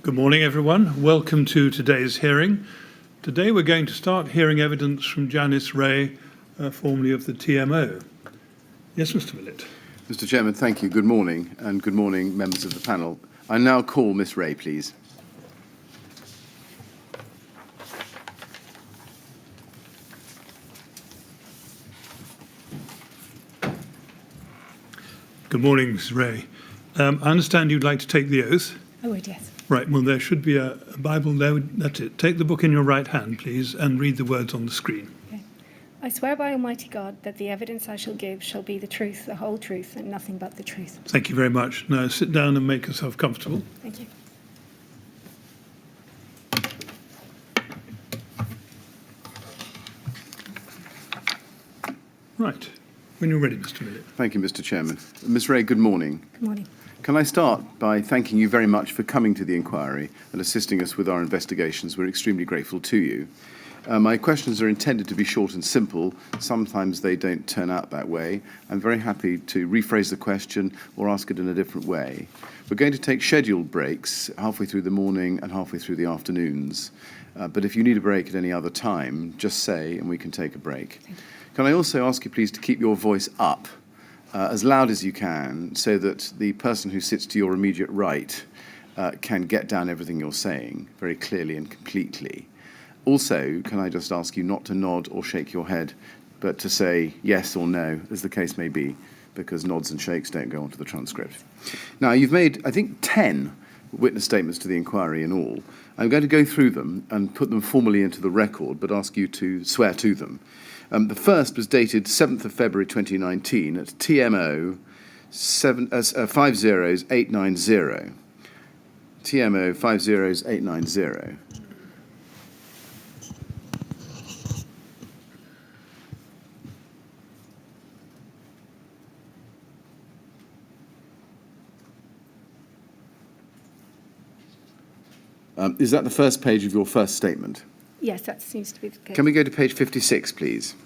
Good morning, everyone. Welcome to today's hearing. Today we're going to start hearing evidence from Janice Wray, formerly of the TMO. Yes, Mr. Willett. Mr. Chairman, thank you. Good morning, and good morning, members of the panel. I now call Miss Wray, please. Good morning, Ms. Wray. I understand you'd like to take the oath. I would, yes. Right, well, there should be a Bible there. That's it. Take the book in your right hand, please, and read the words on the screen. Okay. I swear by Almighty God that the evidence I shall give shall be the truth, the whole truth, and nothing but the truth. Thank you very much. Now sit down and make yourself comfortable. Thank you. Right. When you're ready, Mr. Willett. Thank you, Mr. Chairman. Miss Wray, good morning. Good morning. Can I start by thanking you very much for coming to the inquiry and assisting us with our investigations? We're extremely grateful to you. My questions are intended to be short and simple. Sometimes they don't turn out that way. I'm very happy to rephrase the question or ask it in a different way. We're going to take scheduled breaks halfway through the morning and halfway through the afternoons. But if you need a break at any other time, just say and we can take a break. Can I also ask you please to keep your voice up as loud as you can so that the person who sits to your immediate right can get down everything you're saying very clearly and completely. Also, can I just ask you not to nod or shake your head, but to say yes or no, as the case may be, because nods and shakes don't go onto the transcript. Now, you've made, I think, 10 witness statements to the inquiry in all. I'm going to go through them and put them formally into the record, but ask you to swear to them. The first was dated 7th of February 2019 at TMO 50890. TMO 50890. Is that the first page of your first statement? Yes, that seems to be the case. Can we go to page 56, please?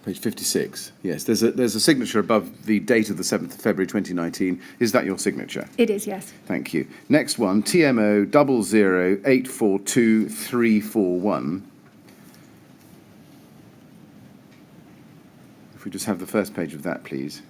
Page 56. Yes, there's a signature above the date of the 7th of February 2019. Is that your signature? It is, yes. Thank you. Next one, TMO 00842341. If we just have the first page of that, please.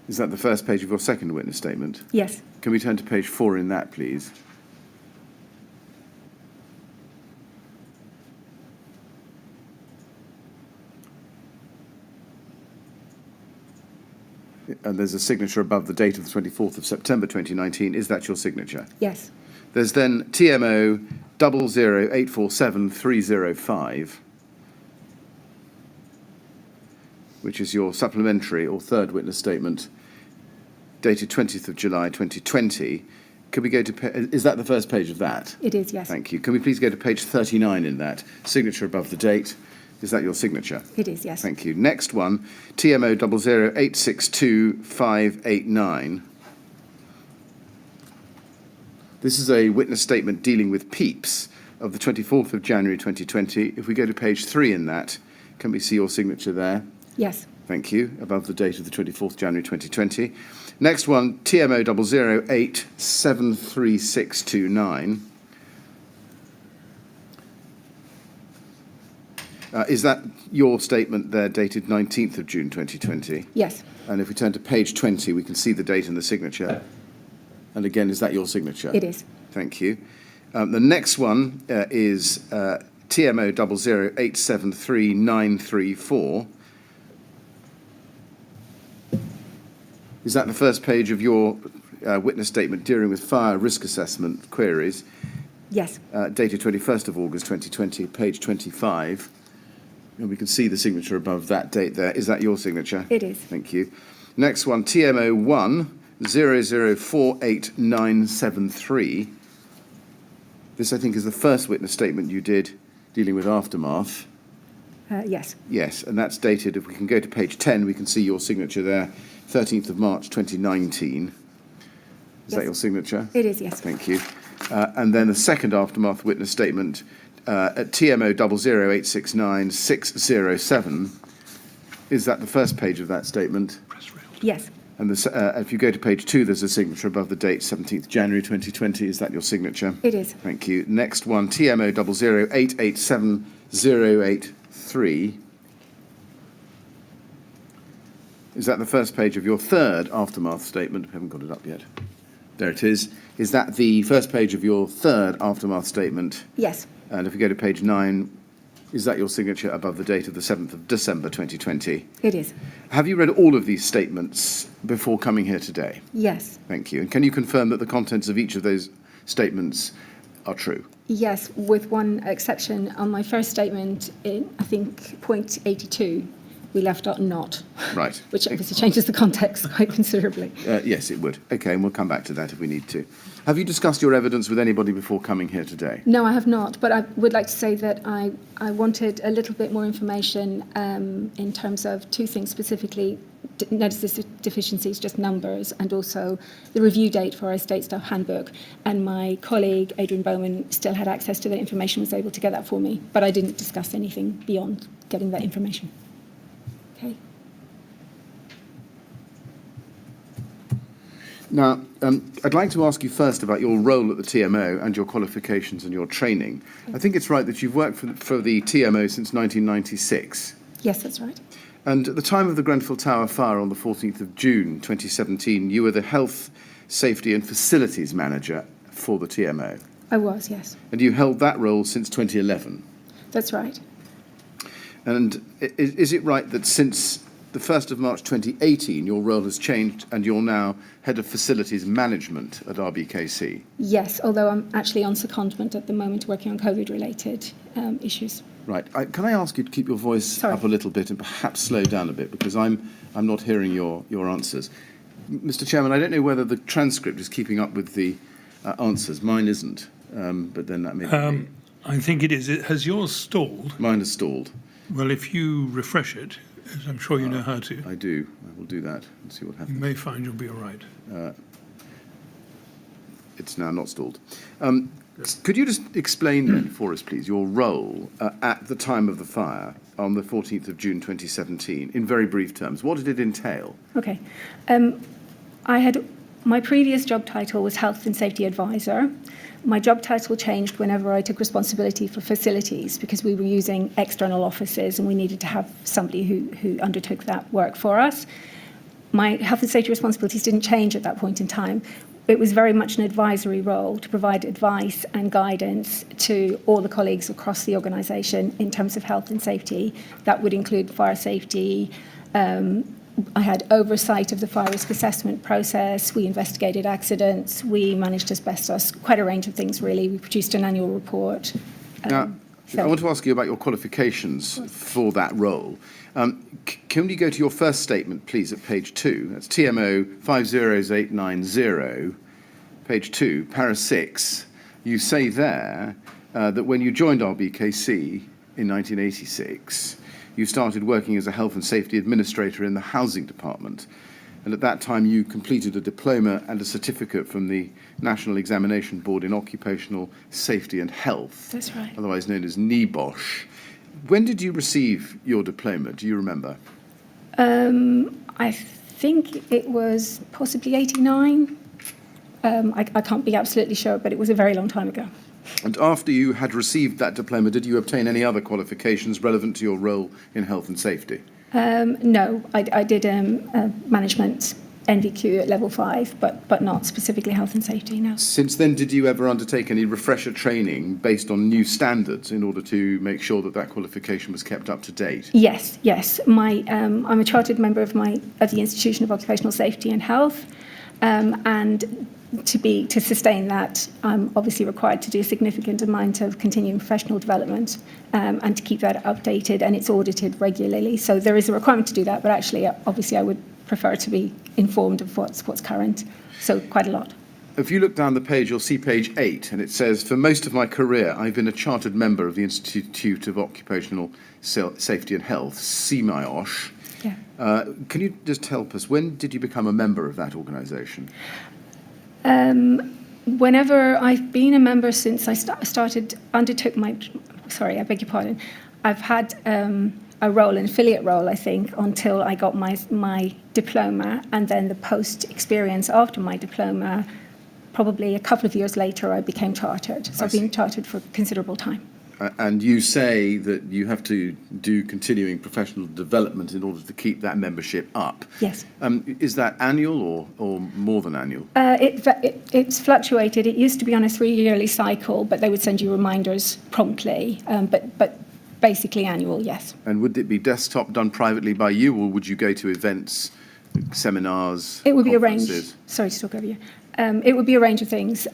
Is that the first page of your second witness statement? Yes. Can we turn to page 4 in that, please? And there's a signature above the date of the 24th of September 2019. Is that your signature? Yes. There's then TMO 00847-305, which is your supplementary or third witness statement, dated 20th of July 2020. Can we go to, is that the first page of that? It is, yes. Thank you. Can we please go to page 39 in that? Signature above the date. Is that your signature? It is, yes. Thank you. Next one, TMO 00862-589. This is a witness statement dealing with PEEPs of the 24th of January 2020. If we go to page 3 in that, can we see your signature there? Yes. Thank you. Above the date of the 24th January 2020. Next one, TMO 008-73629. Is that your statement there dated 19th of June 2020? Yes. And if we turn to page 20, we can see the date and the signature. And again, is that your signature? It is. Thank you. The next one is TMO 00873-934. Is that the first page of your witness statement dealing with fire risk assessment queries? Yes. Dated 21st of August 2020, page 25. And we can see the signature above that date there. Is that your signature? It is. Thank you. Next one, TMO 1 0048973. This, I think, is the first witness statement you did dealing with aftermath. Yes. Yes, and that's dated, if we can go to page 10, we can see your signature there, 13th of March 2019. Is Yes. that your signature? It is, yes. Thank you. And then a second aftermath witness statement at TMO 00869-607. Is that the first page of that statement? Yes. And if you go to page 2, there's a signature above the date, 17th January 2020. Is that your signature? It is. Thank you. Next one, TMO 00887-083. Is that the first page of your third aftermath statement? I haven't got it up yet. There it is. Is that the first page of your third aftermath statement? Yes. And if you go to page 9, is that your signature above the date of the 7th of December 2020? It is. Have you read all of these statements before coming here today? Yes. Thank you. And can you confirm that the contents of each of those statements are true? Yes, with one exception. On my first statement, in, I think, point 82, we left out not. Right. Which obviously changes the context quite considerably. Yes, it would. Okay, and we'll come back to that if we need to. Have you discussed your evidence with anybody before coming here today? No, I have not, but I would like to say that I wanted a little bit more information in terms of two things specifically. Notice deficiencies, just numbers, and also the review date for our estate staff handbook. And my colleague, Adrian Bowman, still had access to that information, was able to get that for me, but I didn't discuss anything beyond getting that information. Okay. Now, I'd like to ask you first about your role at the TMO and your qualifications and your training. I think it's right that you've worked for the TMO since 1996. Yes, that's right. And at the time of the Grenfell Tower fire on the 14th of June 2017, you were the Health, Safety and Facilities Manager for the TMO. I was, yes. And you held that role since 2011. That's right. And is it right that since the 1st of March 2018, your role has changed and you're now Head of Facilities Management at RBKC? Yes, although I'm actually on secondment at the moment working on COVID-related issues. Right. Can I ask you to keep your voice up a little bit and perhaps slow down a bit, because I'm not hearing your answers. Mr. Chairman, I don't know whether the transcript is keeping up with the answers. Mine isn't, but then that may be. I think it is. Has yours stalled? Mine has stalled. Well, if you refresh it, as I'm sure you know how to, I do. I will do that and see what happens. you may find you'll be all right. It's now not stalled. Could you just explain then for us, please, your role at the time of the fire on the 14th of June 2017, in very brief terms? What did it entail? Okay. My previous job title was Health and Safety Advisor. My job title changed whenever I took responsibility for facilities, because we were using external offices and we needed to have somebody who undertook that work for us. My health and safety responsibilities didn't change at that point in time. It was very much an advisory role to provide advice and guidance to all the colleagues across the organisation in terms of health and safety. That would include fire safety. I had oversight of the fire risk assessment process. We investigated accidents. We managed asbestos, quite a range of things, really. We produced an annual report. Now, I want to ask you about your qualifications for that role. Can we go to your first statement, please, at page 2? That's TMO 50890, page 2, para 6. You say there that when you joined RBKC in 1986, you started working as a health and safety administrator in the housing department. And at that time, you completed a diploma and a certificate from the National Examination Board in Occupational Safety and Health. That's right. Otherwise known as NEBOSH. When did you receive your diploma? Do you remember? I think it was possibly 89. I can't be absolutely sure, but it was a very long time ago. And after you had received that diploma, did you obtain any other qualifications relevant to your role in health and safety? No, I did management NVQ at level 5, but not specifically health and safety, no. Since then, did you ever undertake any refresher training based on new standards in order to make sure that that qualification was kept up to date? Yes. I'm a chartered member of the Institution of Occupational Safety and Health, and to sustain that, I'm obviously required to do a significant amount of continuing professional development and to keep that updated, and it's audited regularly. So there is a requirement to do that, but actually, obviously, I would prefer to be informed of what's current. So quite a lot. if you look down the page, you'll see page 8, and it says, for most of my career, I've been a chartered member of the Institute of Occupational Safety and Health, CMIOSH. Yeah. Can you just help us, when did you become a member of that organisation? Whenever I've been a member since I undertook my, sorry, I beg your pardon, I've had a role, an affiliate role, I think, until I got my diploma, and then the post-experience after my diploma, probably a couple of years later, I became chartered. So I've been chartered for considerable time. And you say that you have to do continuing professional development in order to keep that membership up. Yes. Is that annual or more than annual? It's fluctuated. It used to be on a 3-yearly cycle, but they would send you reminders promptly. But basically annual, yes. And would it be desktop done privately by you, or would you go to events, seminars, It would be a conferences? range. Sorry to talk over you. It would be a range of things.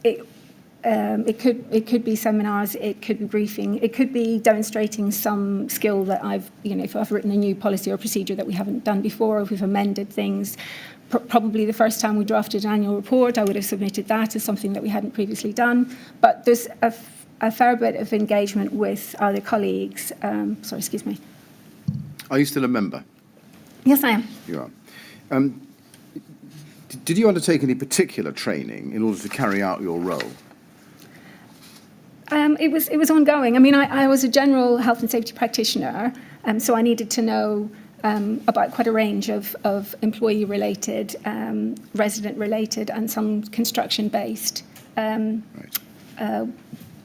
It could be seminars, it could be briefing, it could be demonstrating some skill that if I've written a new policy or procedure that we haven't done before, or if we've amended things. Probably the first time we drafted an annual report, I would have submitted that as something that we hadn't previously done. But there's a fair bit of engagement with other colleagues. Sorry, excuse me. Are you still a member? Yes, I am. You are. Did you undertake any particular training in order to carry out your role? It was ongoing. I mean, I was a general health and safety practitioner, so I needed to know about quite a range of employee-related, resident-related, and some construction-based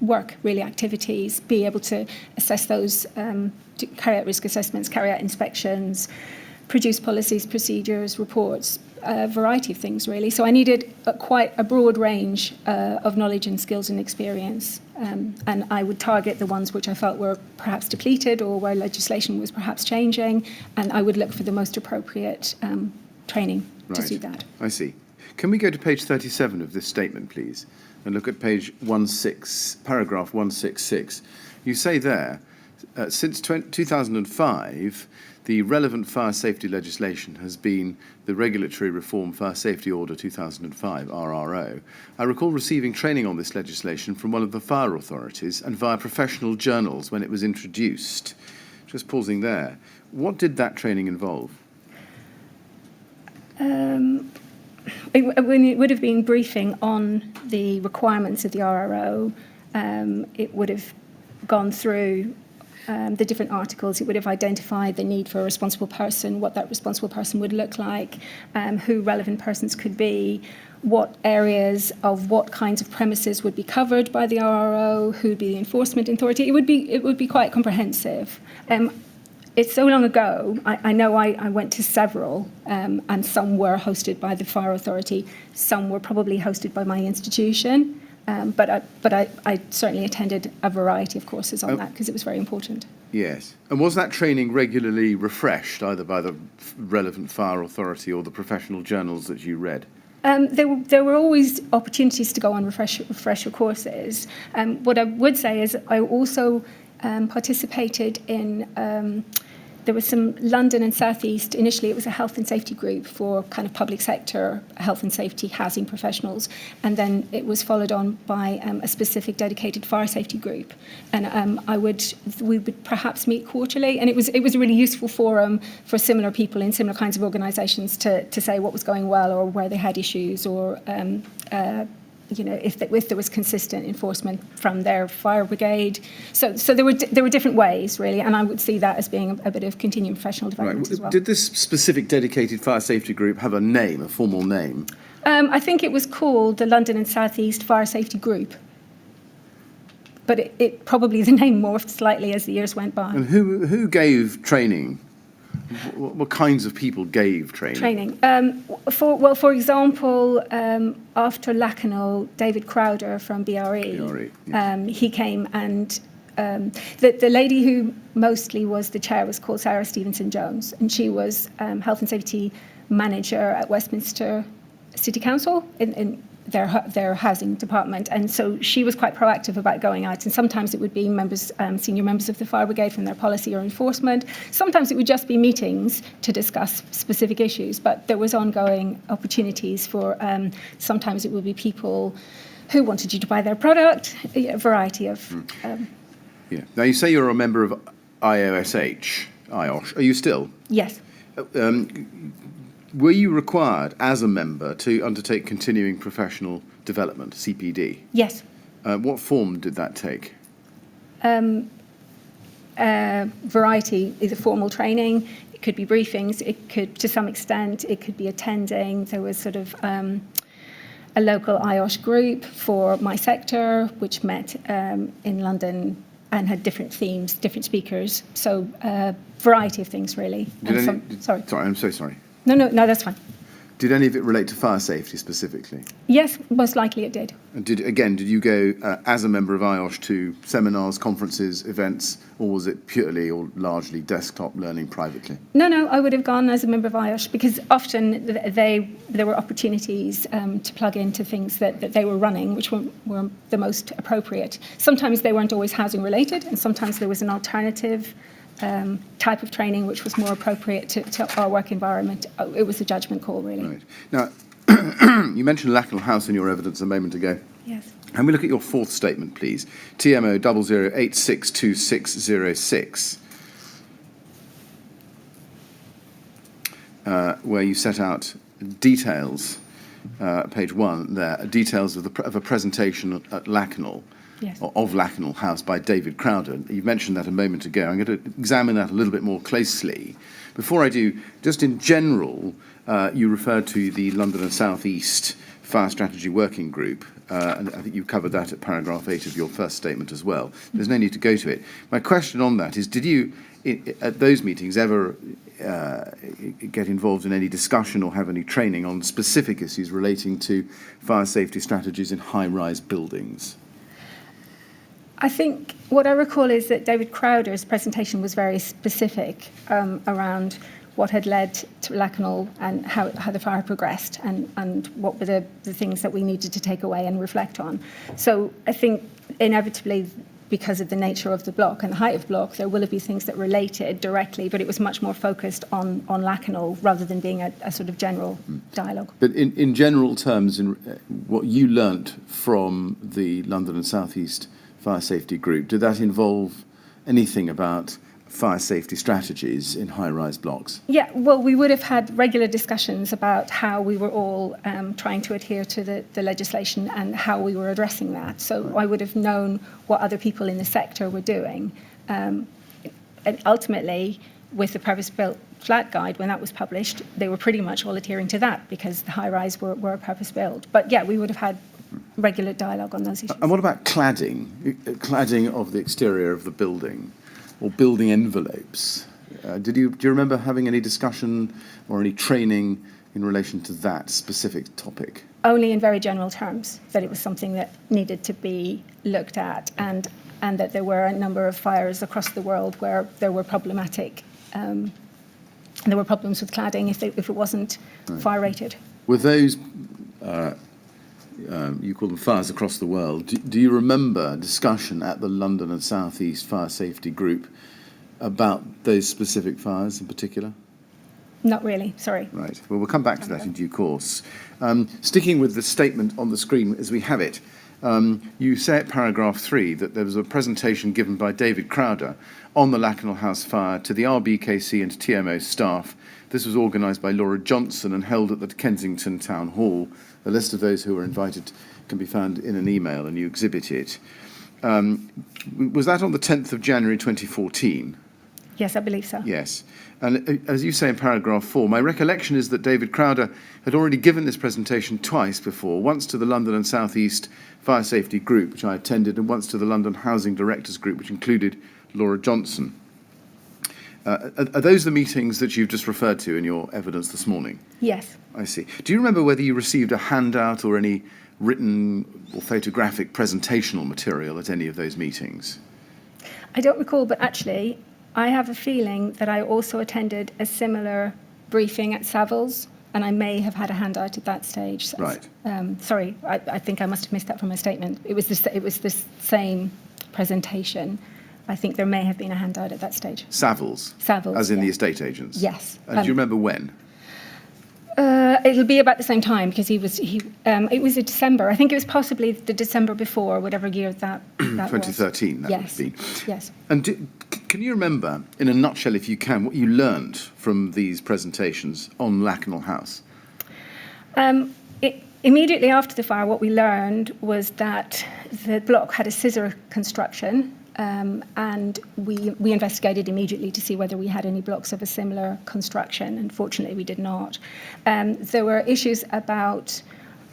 work, really, activities, be able to assess those, to carry out risk assessments, carry out inspections, produce policies, procedures, reports, a variety of things, really. So I needed quite a broad range of knowledge and skills and experience. And I would target the ones which I felt were perhaps depleted or where legislation was perhaps changing, and I would look for the most appropriate training to suit that. I see. Can we go to page 37 of this statement, please, and look at page 16, paragraph 166. You say there, since 2005, the relevant fire safety legislation has been the Regulatory Reform Fire Safety Order 2005, RRO. I recall receiving training on this legislation from one of the fire authorities and via professional journals when it was introduced. Just pausing there. What did that training involve? It would have been briefing on the requirements of the RRO. It would have gone through the different articles. It would have identified the need for a responsible person, what that responsible person would look like, who relevant persons could be, what areas of what kinds of premises would be covered by the RRO, who would be the enforcement authority. It would be quite comprehensive. It's so long ago. I know I went to several, and some were hosted by the fire authority. Some were probably hosted by my institution. But I certainly attended a variety of courses on that because it was very important. Yes. And was that training regularly refreshed, either by the relevant fire authority or the professional journals that you read? There were always opportunities to go on refresher courses. What I would say is I also participated in... There was some London and South East. Initially, it was a health and safety group for kind of public sector health and safety housing professionals, and then it was followed on by a specific dedicated fire safety group. And we would perhaps meet quarterly, and it was a really useful forum for similar people in similar kinds of organisations to say what was going well or where they had issues or if there was consistent enforcement from their fire brigade. So there were different ways, really, and I would see that as being a bit of continuing professional development as well. Did this specific dedicated fire safety group have a name, a formal name? I think it was called the London and South East Fire Safety Group. But it probably, the name morphed slightly as the years went by. And who gave training? What kinds of people gave training? For example, after Lacanau, David Crowder from BRE, yes. He came and the lady who mostly was the chair was called Sarah Stevenson-Jones, and she was health and safety manager at Westminster City Council in their housing department. And so she was quite proactive about going out. And sometimes it would be senior members of the fire brigade from their policy or enforcement. Sometimes it would just be meetings to discuss specific issues. But there was ongoing opportunities for, sometimes it would be people who wanted you to buy their product, a variety of... Yeah. Now, you say you're a member of IOSH. Are you still? Yes. Were you required as a member to undertake continuing professional development, CPD? Yes. What form did that take? Variety, either formal training, it could be briefings, it could, to some extent, it could be attending. There was sort of a local IOSH group for my sector, which met in London and had different themes, different speakers. So variety of things, really. Sorry, I'm so sorry. No, that's fine. Did any of it relate to fire safety specifically? Yes, most likely it did. And did you go as a member of IOSH to seminars, conferences, events, or was it purely or largely desktop learning privately? No, I would have gone as a member of IOSH because often there were opportunities to plug into things that they were running, which were the most appropriate. Sometimes they weren't always housing related, and sometimes there was an alternative type of training which was more appropriate to our work environment. It was a judgment call, really. Right. Now, you mentioned Lacknell House in your evidence a moment ago. Yes. Can we look at your fourth statement, please? TMO 00862606, where you set out details, page 1 there, details of a presentation at Lacknell. Yes. Of Lacknell House by David Crowder. You mentioned that a moment ago. I'm going to examine that a little bit more closely. Before I do, just in general, you referred to the London and South East Fire Strategy Working Group, and I think you covered that at paragraph 8 of your first statement as well. There's no need to go to it. My question on that is, did you, at those meetings, ever get involved in any discussion or have any training on specific issues relating to fire safety strategies in high-rise buildings? I think what I recall is that David Crowder's presentation was very specific around what had led to Lacknell and how the fire progressed and what were the things that we needed to take away and reflect on. So I think inevitably, because of the nature of the block and the height of block, there will have been things that related directly, but it was much more focused on Lacknell rather than being a sort of general dialogue. But in general terms, in what you learnt from the London and South East Fire Safety Group, did that involve anything about fire safety strategies in high-rise blocks? Yeah, well, we would have had regular discussions about how we were all trying to adhere to the legislation and how we were addressing that. So I would have known what other people in the sector were doing. And ultimately, with the purpose-built flat guide, when that was published, they were pretty much all adhering to that because the high-rise were purpose-built. But yeah, we would have had regular dialogue on those issues. And what about cladding? Cladding of the exterior of the building or building envelopes? Do you remember having any discussion or any training in relation to that specific topic? Only in very general terms, that it was something that needed to be looked at and that there were a number of fires across the world where there were problematic, there were problems with cladding if it wasn't fire rated. Were those you call them fires across the world. Do you remember discussion at the London and South East Fire Safety Group about those specific fires in particular? Not really, sorry. Right. Well, we'll come back to that in due course. Sticking with the statement on the screen as we have it, you say at paragraph 3 that there was a presentation given by David Crowder on the Lacknell House fire to the RBKC and TMO staff. This was organised by Laura Johnson and held at the Kensington Town Hall. A list of those who were invited can be found in an email, and you exhibit it. Was that on the 10th of January 2014? Yes, I believe so. Yes. And as you say in paragraph 4, my recollection is that David Crowder had already given this presentation twice before, once to the London and South East Fire Safety Group, which I attended, and once to the London Housing Directors Group, which included Laura Johnson. Are those the meetings that you've just referred to in your evidence this morning? Yes. I see. Do you remember whether you received a handout or any written or photographic presentational material at any of those meetings? I don't recall, but actually, I have a feeling that I also attended a similar briefing at Savills and I may have had a handout at that stage. Right. Sorry, I think I must have missed that from my statement. It was the same presentation. I think there may have been a handout at that stage. Savills? Savills, as in yeah. the estate agents? Yes. And do you remember when? It'll be about the same time because it was in December. I think it was possibly the December before, whatever year that 2013, was. that would be. Yes. And can you remember, in a nutshell, if you can, what you learned from these presentations on Lakanal House? Immediately after the fire, what we learned was that the block had a scissor construction, and we investigated immediately to see whether we had any blocks of a similar construction. Unfortunately, we did not. There were issues about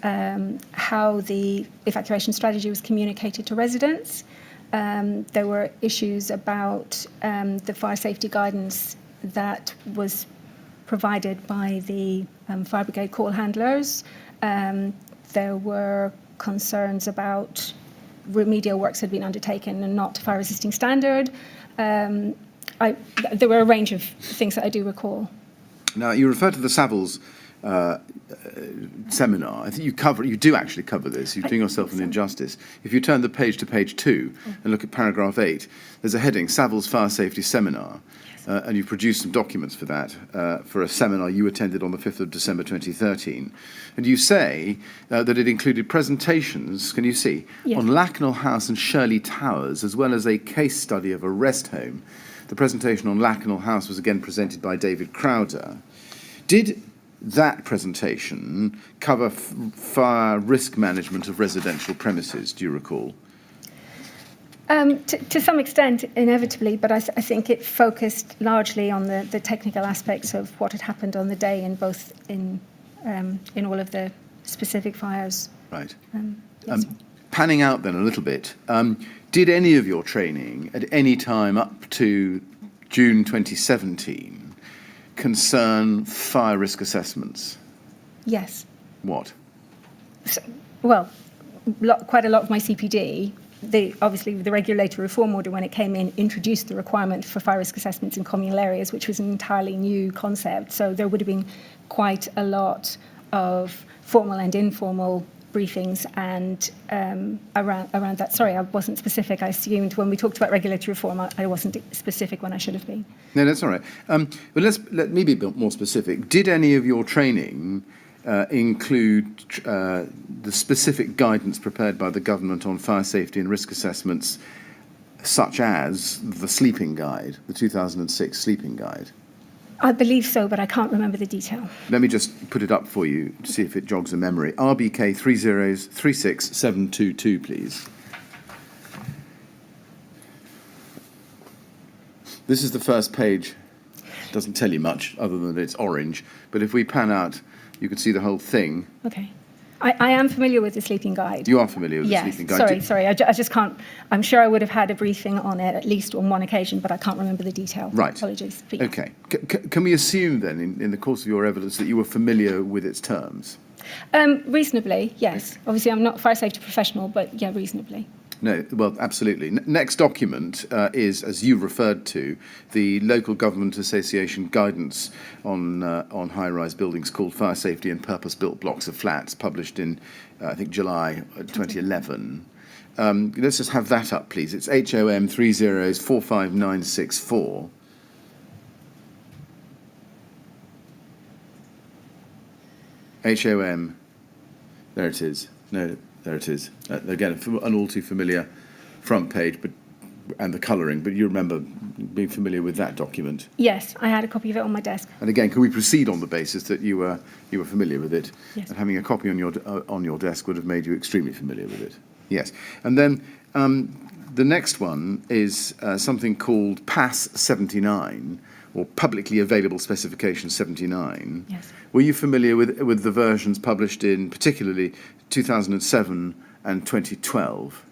how the evacuation strategy was communicated to residents. There were issues about the fire safety guidance that was provided by the fire brigade call handlers. There were concerns about remedial works had been undertaken and not to fire resisting standard. There were a range of things that I do recall. Now, you refer to the Savills seminar. I think you do actually cover this. You're doing yourself an injustice. If you turn the page to page 2 and look at paragraph 8, there's a heading, Savills Fire Safety Seminar. And you've produced some documents for that, for a seminar you attended on the 5th of December 2013. And you say that it included presentations, can you see, Yes. on Lakanal House and Shirley Towers, as well as a case study of a rest home. The presentation on Lakanal House was again presented by David Crowder. Did that presentation cover fire risk management of residential premises, do you recall? To some extent, inevitably, but I think it focused largely on the technical aspects of what had happened on the day in all of the specific fires. Right. Yes. Panning out then a little bit, did any of your training at any time up to June 2017 concern fire risk assessments? Yes. What? Well, quite a lot of my CPD. Obviously, the regulatory reform order, when it came in, introduced the requirement for fire risk assessments in communal areas, which was an entirely new concept. So there would have been quite a lot of formal and informal briefings and around that. Sorry, I wasn't specific. I assumed when we talked about regulatory reform, I wasn't specific when I should have been. No, that's all right. But let me be a bit more specific. Did any of your training include the specific guidance prepared by the government on fire safety and risk assessments, such as the sleeping guide, the 2006 sleeping guide? I believe so, but I can't remember the detail. Let me just put it up for you to see if it jogs a memory. RBK 3036722, please. This is the first page. Doesn't tell you much other than it's orange, but if we pan out, you can see the whole thing. Okay. I am familiar with the sleeping guide. You are familiar with the sleeping guide? Sorry. I just can't. I'm sure I would have had a briefing on it at least on one occasion, but I can't remember the detail. Right. Apologies. Okay. Can we assume then, in the course of your evidence, that you were familiar with its terms? Reasonably, yes. Obviously, I'm not a fire safety professional, but yeah, reasonably. No, well, absolutely. Next document is, as you referred to, the Local Government Association guidance on high-rise buildings called Fire Safety and Purpose-Built Blocks of Flats, published in, I think, July 2011. Let's just have that up, please. It's HOM 45964. HOM, there it is. No, there it is. Again, an all too familiar front page, and the colouring. But you remember being familiar with that document? Yes, I had a copy of it on my desk. And again, can we proceed on the basis that you were familiar with it? Yes. And having a copy on your desk would have made you extremely familiar with it. Yes. And then the next one is something called PAS 79, or Publicly Available Specification 79. Yes. Were you familiar with the versions published in particularly 2007 and 2012?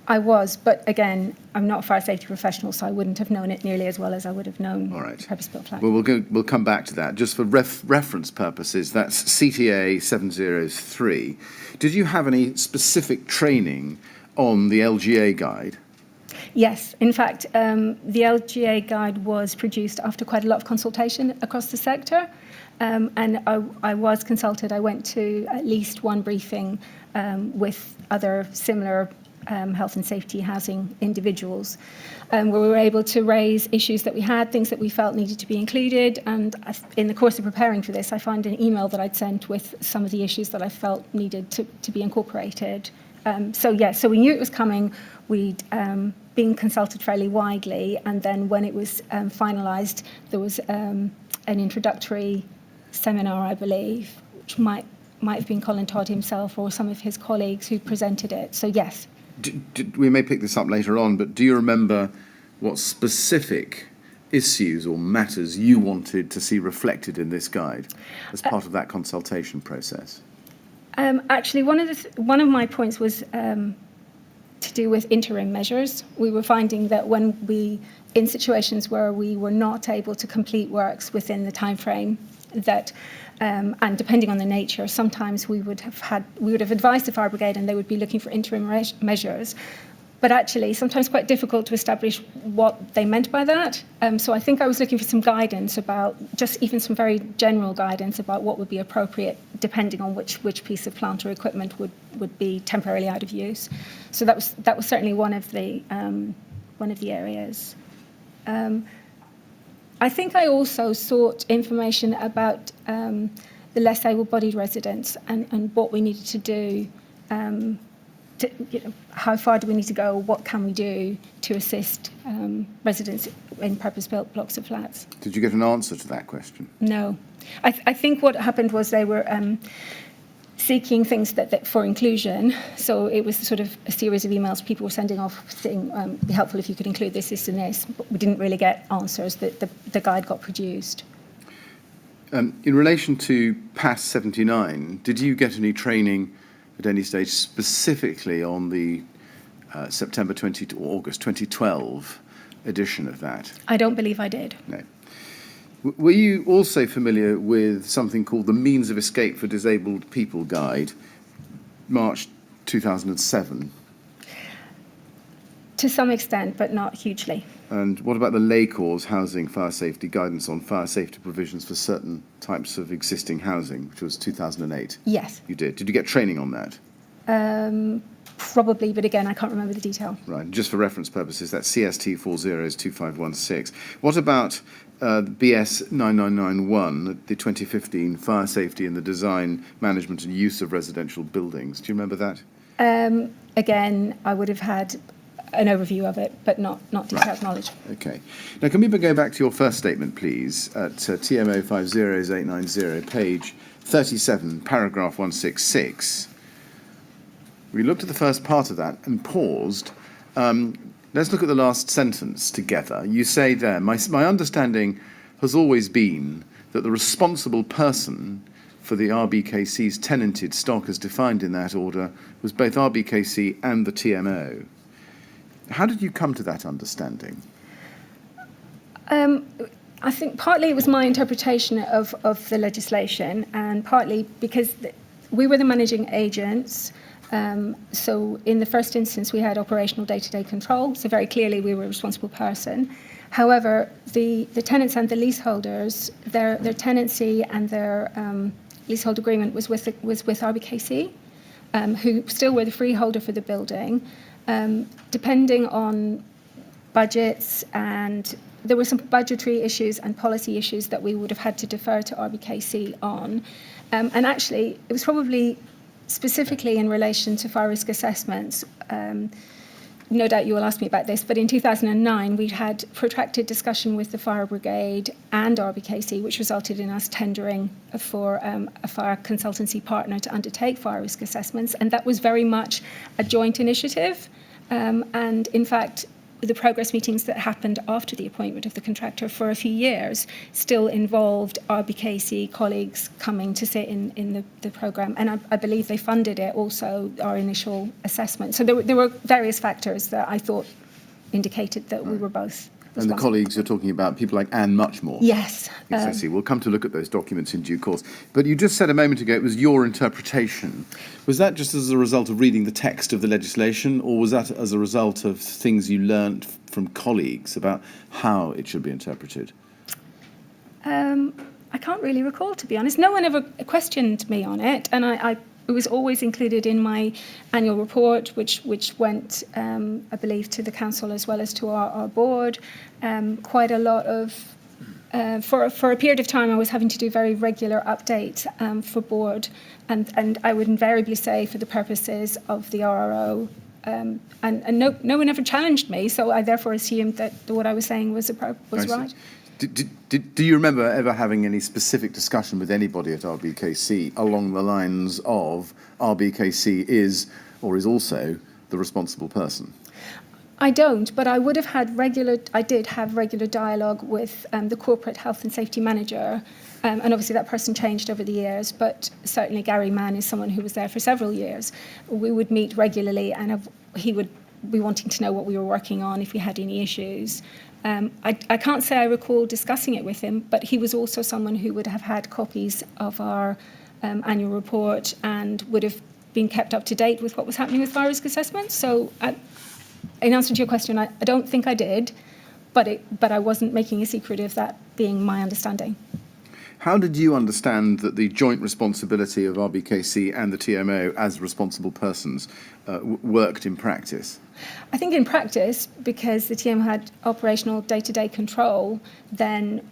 I was, but again, I'm not a fire safety professional, so I wouldn't have known it nearly as well as I would have known purpose-built flats. Well, we'll come back to that. Just for reference purposes, that's CTA 703. Did you have any specific training on the LGA guide? Yes, in fact, the LGA guide was produced after quite a lot of consultation across the sector, and I was consulted. I went to at least one briefing with other similar health and safety housing individuals, where we were able to raise issues that we had, things that we felt needed to be included. And in the course of preparing for this, I found an email that I'd sent with some of the issues that I felt needed to be incorporated. So we knew it was coming. We'd been consulted fairly widely, and then when it was finalised, there was an introductory seminar, I believe, which might have been Colin Todd himself or some of his colleagues who presented it. So yes. We may pick this up later on, but do you remember what specific issues or matters you wanted to see reflected in this guide as part of that consultation process? Actually, one of my points was to do with interim measures. We were finding that in situations where we were not able to complete works within the time frame, that and depending on the nature, sometimes we would have advised the fire brigade and they would be looking for interim measures, but actually sometimes quite difficult to establish what they meant by that. So I think I was looking for some guidance about, just even some very general guidance about what would be appropriate depending on which piece of plant or equipment would be temporarily out of use. So that was certainly one of the areas. I think I also sought information about the less able-bodied residents and what we needed to do. How far do we need to go? What can we do to assist residents in purpose-built blocks of flats? Did you get an answer to that question? No. I think what happened was they were seeking things that for inclusion. So it was sort of a series of emails people were sending off saying, it'd be helpful if you could include this, this and this, but we didn't really get answers. The guide got produced. In relation to PAS 79, did you get any training at any stage specifically on the September 20 to August 2012 edition of that? I don't believe I did. No. Were you also familiar with something called the Means of Escape for Disabled People Guide, March 2007? To some extent, but not hugely. And what about the Lay Corps Housing Fire Safety Guidance on Fire Safety Provisions for Certain Types of Existing Housing, which was 2008? Yes. You did. Did you get training on that? Probably, but again, I can't remember the detail. Right. Just for reference purposes, that's CST 402516. What about BS 9991, the 2015 Fire Safety in the Design, Management and Use of Residential Buildings? Do you remember that? Again, I would have had an overview of it, but not detailed knowledge. Okay. Now, can we go back to your first statement, please, at TMO 50890, page 37, paragraph 166. We looked at the first part of that and paused. Let's look at the last sentence together. You say there, my understanding has always been that the responsible person for the RBKC's tenanted stock as defined in that order was both RBKC and the TMO. How did you come to that understanding? I think partly it was my interpretation of the legislation, and partly because we were the managing agents. So in the first instance, we had operational day-to-day control, so very clearly we were a responsible person. However, the tenants and the leaseholders, their tenancy and their leasehold agreement was with RBKC, who still were the freeholder for the building. Depending on budgets, and there were some budgetary issues and policy issues that we would have had to defer to RBKC on. And actually, it was probably specifically in relation to fire risk assessments. No doubt you will ask me about this, but in 2009, we'd had protracted discussion with the fire brigade and RBKC, which resulted in us tendering for a fire consultancy partner to undertake fire risk assessments. And that was very much a joint initiative. And in fact, the progress meetings that happened after the appointment of the contractor for a few years still involved RBKC colleagues coming to sit in the programme. And I believe they funded it also, our initial assessment. So there were various factors that I thought indicated that we were both And the colleagues you're talking about, people like Anne Muchmore. Yes. Yes, I see. We'll come to look at those documents in due course. But you just said a moment ago it was your interpretation. Was that just as a result of reading the text of the legislation, or was that as a result of things you learnt from colleagues about how it should be interpreted? I can't really recall, to be honest. No one ever questioned me on it, and it was always included in my annual report, which went, I believe, to the council as well as to our board. Quite a lot of, for a period of time, I was having to do very regular updates for board, and I would invariably say for the purposes of the RRO, and no one ever challenged me, so I therefore assumed that what I was saying was right. Do you remember ever having any specific discussion with anybody at RBKC along the lines of RBKC is or is also the responsible person? I don't, but I did have regular dialogue with the corporate health and safety manager, and obviously that person changed over the years, but certainly Gary Mann is someone who was there for several years. We would meet regularly, and he would be wanting to know what we were working on, if we had any issues. I can't say I recall discussing it with him, but he was also someone who would have had copies of our annual report and would have been kept up to date with what was happening with fire risk assessments. So in answer to your question, I don't think I did, but I wasn't making a secret of that being my understanding. How did you understand that the joint responsibility of RBKC and the TMO as responsible persons worked in practice? I think in practice, because the TMO had operational day-to-day control, then,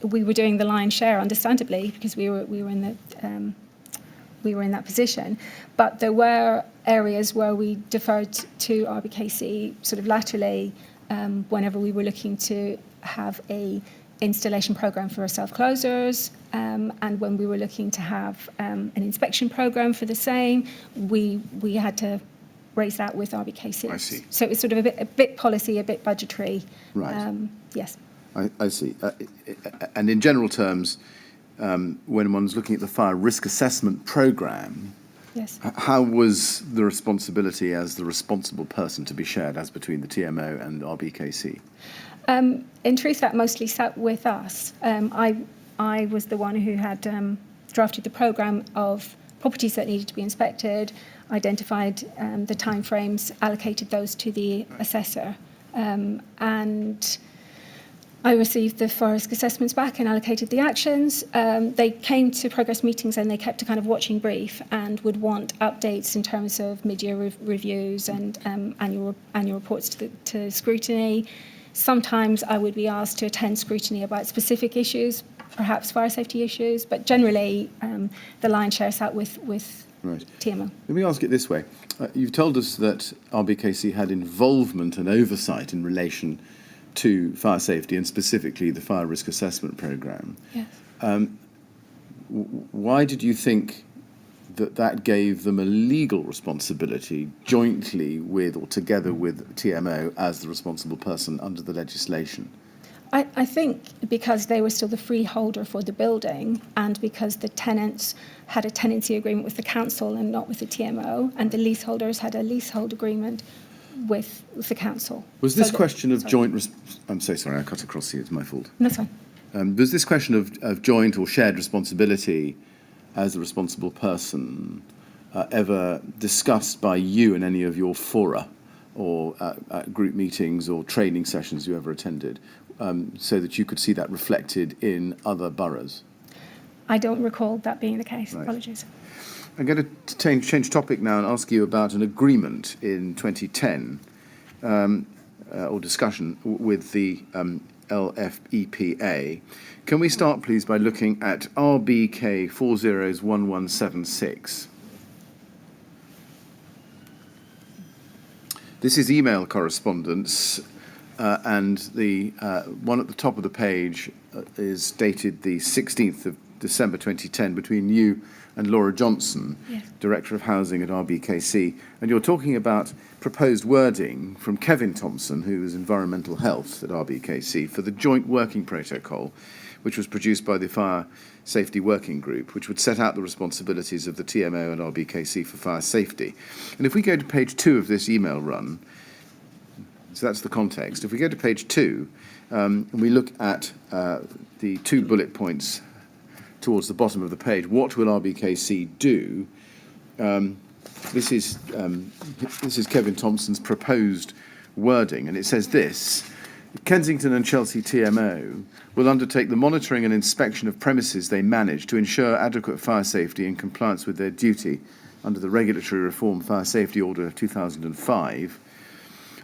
we were doing the lion's share, understandably, because we were in that position. But there were areas where we deferred to RBKC sort of laterally whenever we were looking to have a installation program for our self-closers, and when we were looking to have an inspection program for the same, we had to raise that with RBKC. I see. So it was sort of a bit policy, a bit budgetary. Right. Yes. I see. And in general terms, when one's looking at the fire risk assessment programme, yes, how was the responsibility as the responsible person to be shared as between the TMO and RBKC? In truth, that mostly sat with us. I was the one who had drafted the programme of properties that needed to be inspected, identified the timeframes, allocated those to the assessor, and I received the fire risk assessments back and allocated the actions. They came to progress meetings and they kept a kind of watching brief and would want updates in terms of mid-year reviews and annual reports to scrutiny. Sometimes I would be asked to attend scrutiny about specific issues, perhaps fire safety issues, but generally the lion's share sat with Right. TMO. Let me ask it this way. You've told us that RBKC had involvement and oversight in relation to fire safety and specifically the fire risk assessment programme. Yes. Why did you think that gave them a legal responsibility jointly with or together with TMO as the responsible person under the legislation? I think because they were still the freeholder for the building and because the tenants had a tenancy agreement with the council and not with the TMO, and the leaseholders had a leasehold agreement with the council. Was this question of joint... I'm so sorry, I cut across you, it's my fault. No, it's fine. Was this question of joint or shared responsibility as the responsible person ever discussed by you in any of your fora or at group meetings or training sessions you ever attended, so that you could see that reflected in other boroughs? I don't recall that being the case. Right. Apologies. I'm going to change topic now and ask you about an agreement in 2010, or discussion with the LFEPA. Can we start, please, by looking at RBK 401176? This is email correspondence, and the one at the top of the page is dated the 16th of December 2010 between you and Laura Johnson, Yes. Director of Housing at RBKC, and you're talking about proposed wording from Kevin Thompson, who is Environmental Health at RBKC, for the joint working protocol, which was produced by the Fire Safety Working Group, which would set out the responsibilities of the TMO and RBKC for fire safety. And if we go to page 2 of this email run, So that's the context. If we go to page 2, and we look at the 2 bullet points towards the bottom of the page, what will RBKC do? This is Kevin Thompson's proposed wording, and it says this: Kensington and Chelsea TMO will undertake the monitoring and inspection of premises they manage to ensure adequate fire safety in compliance with their duty under the Regulatory Reform Fire Safety Order 2005.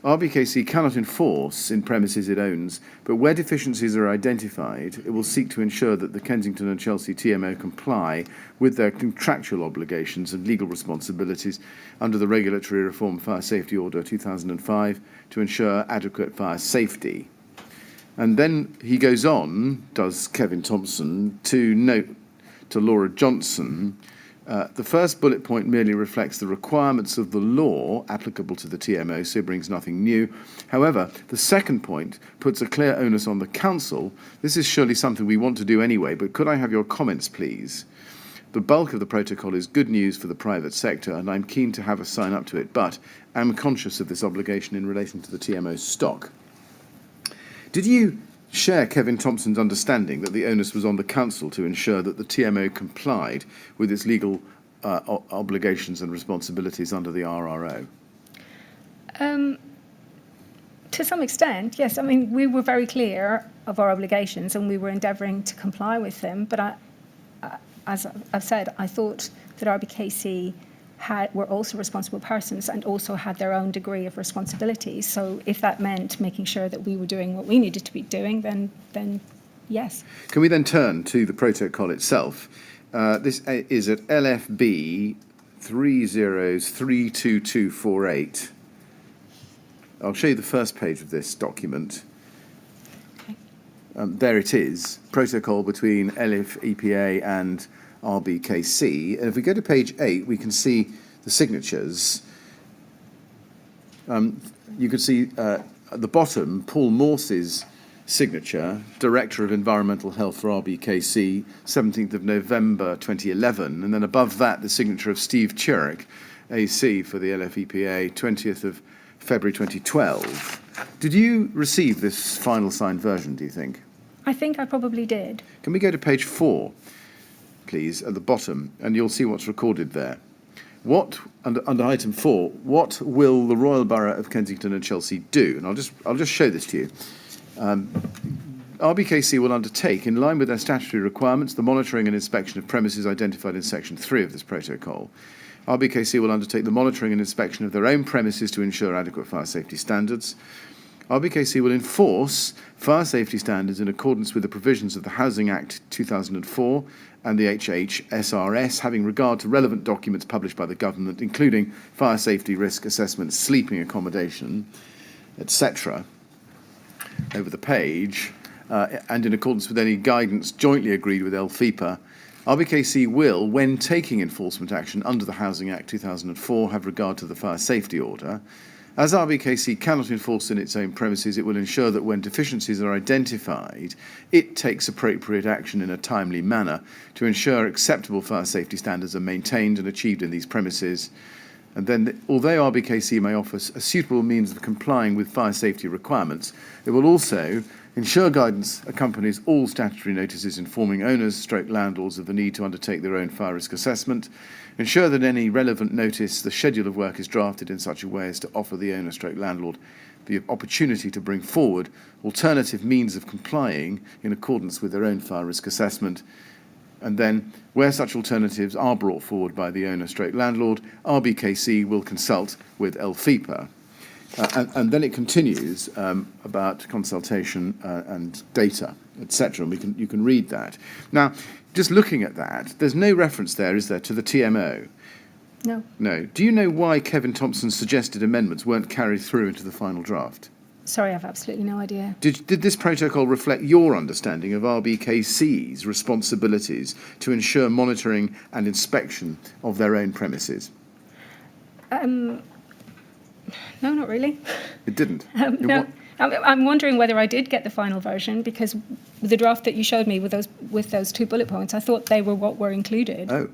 RBKC cannot enforce in premises it owns, but where deficiencies are identified, it will seek to ensure that the Kensington and Chelsea TMO comply with their contractual obligations and legal responsibilities under the Regulatory Reform Fire Safety Order 2005 to ensure adequate fire safety. And then he goes on, does Kevin Thompson, to note to Laura Johnson, the first bullet point merely reflects the requirements of the law applicable to the TMO, so brings nothing new. However, the second point puts a clear onus on the council. This is surely something we want to do anyway, but could I have your comments, please? The bulk of the protocol is good news for the private sector, and I'm keen to have us sign up to it, but I'm conscious of this obligation in relation to the TMO stock. Did you share Kevin Thompson's understanding that the onus was on the council to ensure that the TMO complied with its legal obligations and responsibilities under the RRO? To some extent, yes. I mean, we were very clear of our obligations and we were endeavouring to comply with them. But as I've said, I thought that RBKC were also responsible persons and also had their own degree of responsibility. So if that meant making sure that we were doing what we needed to be doing, then yes. Can we then turn to the protocol itself? This is at LFB 3032248. I'll show you the first page of this document. Okay. There it is, protocol between LF EPA and RBKC. And if we go to page 8, we can see the signatures. You can see at the bottom, Paul Morse's signature, Director of Environmental Health for RBKC, 17th of November 2011. And then above that, the signature of Steve Chirick, AC for the LFEPA, 20th of February 2012. Did you receive this final signed version, do you think? I think I probably did. Can we go to page 4, please, at the bottom, and you'll see what's recorded there. What, under item 4, what will the Royal Borough of Kensington and Chelsea do? And I'll just show this to you. RBKC will undertake, in line with their statutory requirements, the monitoring and inspection of premises identified in section 3 of this protocol. RBKC will undertake the monitoring and inspection of their own premises to ensure adequate fire safety standards. RBKC will enforce fire safety standards in accordance with the provisions of the Housing Act 2004 and the HHSRS, having regard to relevant documents published by the government, including fire safety risk assessment, sleeping accommodation, etc. Over the page, and in accordance with any guidance jointly agreed with LFEPA, RBKC will, when taking enforcement action under the Housing Act 2004, have regard to the fire safety order. As RBKC cannot enforce in its own premises, it will ensure that when deficiencies are identified, it takes appropriate action in a timely manner to ensure acceptable fire safety standards are maintained and achieved in these premises. And then, although RBKC may offer a suitable means of complying with fire safety requirements, it will also ensure guidance accompanies all statutory notices informing owners / landlords of the need to undertake their own fire risk assessment, ensure that any relevant notice, the schedule of work is drafted in such a way as to offer the owner / landlord the opportunity to bring forward alternative means of complying in accordance with their own fire risk assessment. And then, where such alternatives are brought forward by the owner / landlord, RBKC will consult with LFEPA. And then it continues about consultation and data, etc. And you can read that. Now, just looking at that, there's no reference there, is there, to the TMO? No. No. Do you know why Kevin Thompson's suggested amendments weren't carried through into the final draft? Sorry, I have absolutely no idea. Did this protocol reflect your understanding of RBKC's responsibilities to ensure monitoring and inspection of their own premises? No, not really. It didn't? No. I'm wondering whether I did get the final version, because the draft that you showed me with those 2 bullet points, I thought they were what were included. Oh,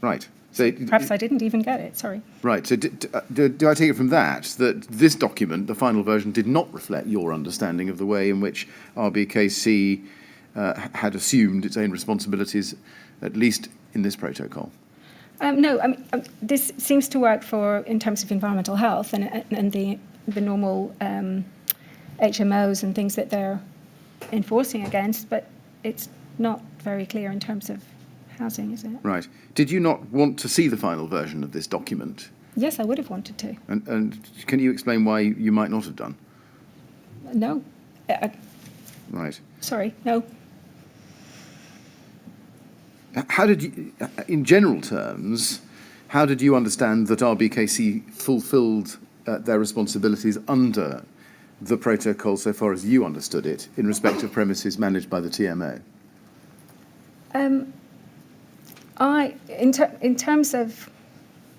right. So Perhaps I didn't even get it, sorry. Right. So do I take it from that this document, the final version, did not reflect your understanding of the way in which RBKC had assumed its own responsibilities, at least in this protocol? No, I mean, this seems to work in terms of environmental health and the normal HMOs and things that they're enforcing against, but it's not very clear in terms of housing, is it? Right. Did you not want to see the final version of this document? Yes, I would have wanted to. And can you explain why you might not have done? No. Right. Sorry, no. How did you, in general terms, how did you understand that RBKC fulfilled their responsibilities under the protocol so far as you understood it in respect of premises managed by the TMO? In terms of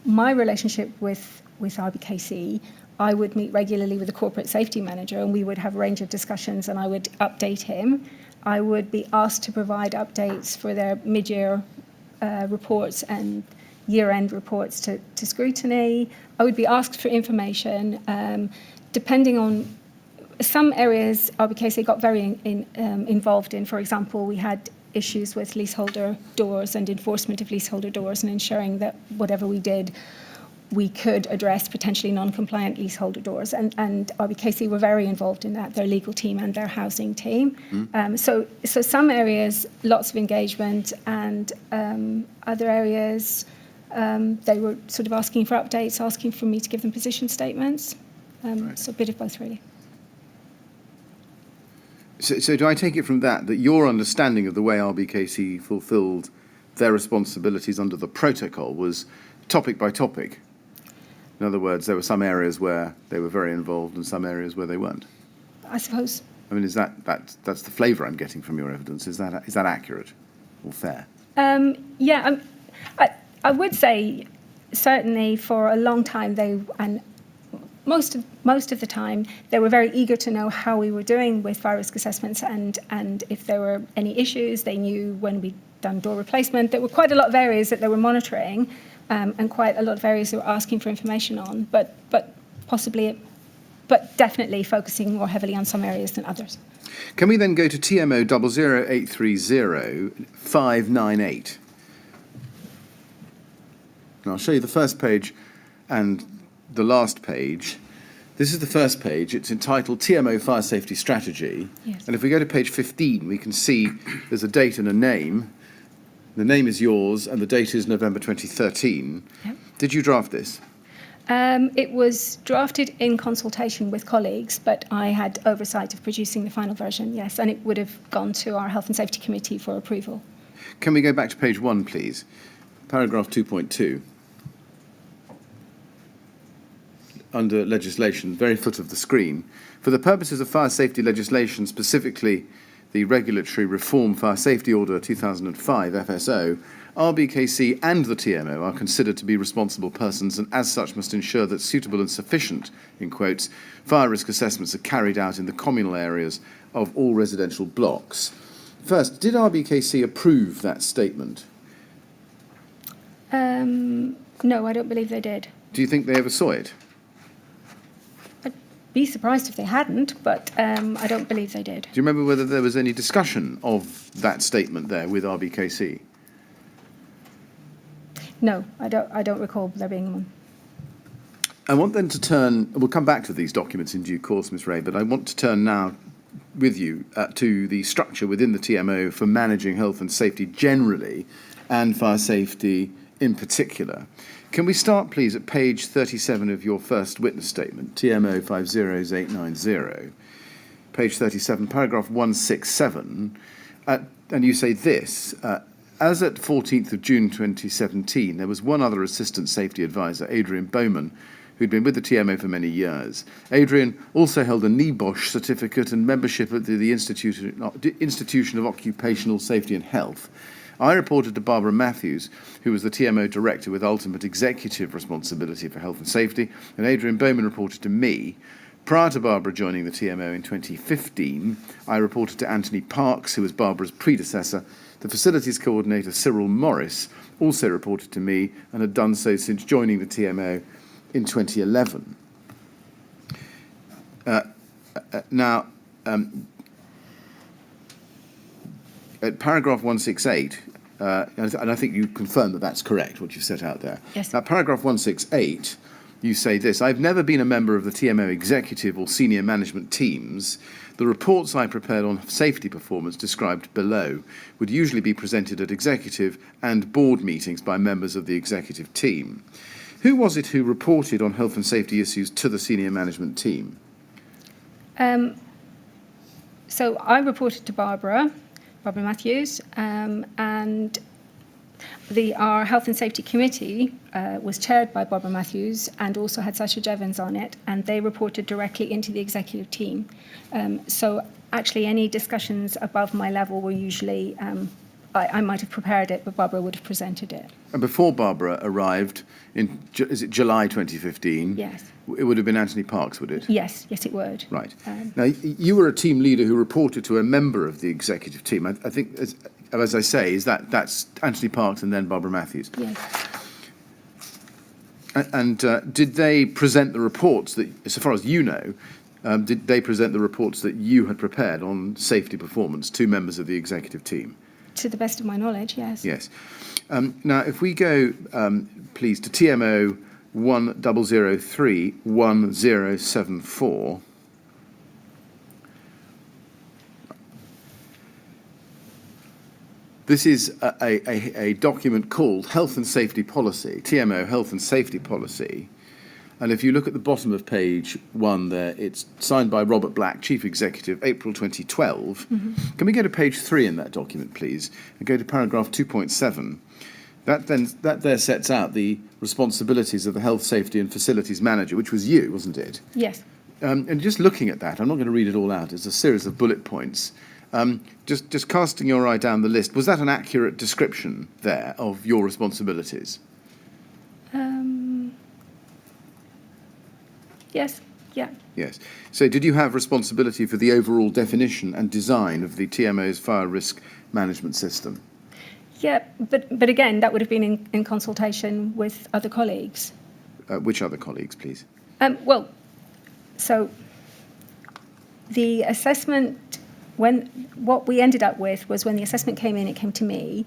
my relationship with RBKC, I would meet regularly with the corporate safety manager and we would have a range of discussions and I would update him. I would be asked to provide updates for their mid-year reports and year-end reports to scrutiny. I would be asked for information. Depending on some areas, RBKC got very involved in. For example, we had issues with leaseholder doors and enforcement of leaseholder doors and ensuring that whatever we did, we could address potentially non-compliant leaseholder doors. And RBKC were very involved in that, their legal team and their housing team. So some areas, lots of engagement, and other areas, they were sort of asking for updates, asking for me to give them position statements. Right. So a bit of both, really. So do I take it from that your understanding of the way RBKC fulfilled their responsibilities under the protocol was topic by topic? In other words, there were some areas where they were very involved and some areas where they weren't. I suppose. I mean, that's the flavour I'm getting from your evidence. Is that accurate or fair? Yeah, I would say certainly for a long time most of the time they were very eager to know how we were doing with fire risk assessments and if there were any issues. They knew when we'd done door replacement. There were quite a lot of areas that they were monitoring and quite a lot of areas they were asking for information on, but definitely focusing more heavily on some areas than others. Can we then go to TMO 00830-598? And I'll show you the first page and the last page. This is the first page. It's entitled TMO Fire Safety Strategy. Yes. And if we go to page 15, we can see there's a date and a name. The name is yours, and the date is November 2013. Yep. Did you draft this? It was drafted in consultation with colleagues, but I had oversight of producing the final version, yes, and it would have gone to our Health and Safety Committee for approval. Can we go back to page 1, please? Paragraph 2.2. Under legislation, very foot of the screen. For the purposes of fire safety legislation, specifically the Regulatory Reform Fire Safety Order 2005 FSO, RBKC and the TMO are considered to be responsible persons and as such must ensure that suitable and sufficient, in quotes, fire risk assessments are carried out in the communal areas of all residential blocks. First, did RBKC approve that statement? No, I don't believe they did. Do you think they ever saw it? I'd be surprised if they hadn't, but I don't believe they did. Do you remember whether there was any discussion of that statement there with RBKC? No, I don't recall there being one. I want then to turn, we'll come back to these documents in due course, Ms. Wray, but I want to turn now with you to the structure within the TMO for managing health and safety generally and fire safety in particular. Can we start, please, at page 37 of your first witness statement, TMO 50890, page 37, paragraph 167, and you say this, as at 14th of June 2017, there was one other assistant safety advisor, Adrian Bowman, who'd been with the TMO for many years. Adrian also held a NEBOSH certificate and membership at the Institution of Occupational Safety and Health. I reported to Barbara Matthews, who was the TMO director with ultimate executive responsibility for health and safety, and Adrian Bowman reported to me. Prior to Barbara joining the TMO in 2015, I reported to Anthony Parks, who was Barbara's predecessor. The facilities coordinator, Cyril Morris, also reported to me and had done so since joining the TMO in 2011. At paragraph 168, and I think you confirm that that's correct, what you've set out there. Yes. Now, paragraph 168, you say this: I've never been a member of the TMO executive or senior management teams. The reports I prepared on safety performance described below would usually be presented at executive and board meetings by members of the executive team. Who was it who reported on health and safety issues to the senior management team? So I reported to Barbara Matthews, and our Health and Safety Committee was chaired by Barbara Matthews and also had Sasha Jevens on it, and they reported directly into the executive team. So actually any discussions above my level were usually, I might have prepared it, but Barbara would have presented it. And before Barbara arrived in, is it July 2015? Yes. It would have been Anthony Parks, would it? Yes, it would. Right. Now, you were a team leader who reported to a member of the executive team. I think, as I say, that's Anthony Parks and then Barbara Matthews. Yes. And did they present the reports that, so far as you know, did they present the reports that you had prepared on safety performance to members of the executive team? To the best of my knowledge, yes. Yes. Now, if we go, please, to TMO 1003-1074. This is a document called Health and Safety Policy, TMO Health and Safety Policy. And if you look at the bottom of page 1 there, it's signed by Robert Black, Chief Executive, April 2012. Mm-hmm. Can we go to page 3 in that document, please, and go to paragraph 2.7? That there sets out the responsibilities of the Health, Safety and Facilities Manager, which was you, wasn't it? Yes. And just looking at that, I'm not going to read it all out. It's a series of bullet points. Just casting your eye down the list, was that an accurate description there of your responsibilities? Yes. Yeah. Yes. So did you have responsibility for the overall definition and design of the TMO's fire risk management system? Yeah, but again, that would have been in consultation with other colleagues. Which other colleagues, please? So the assessment, what we ended up with was when the assessment came in, it came to me.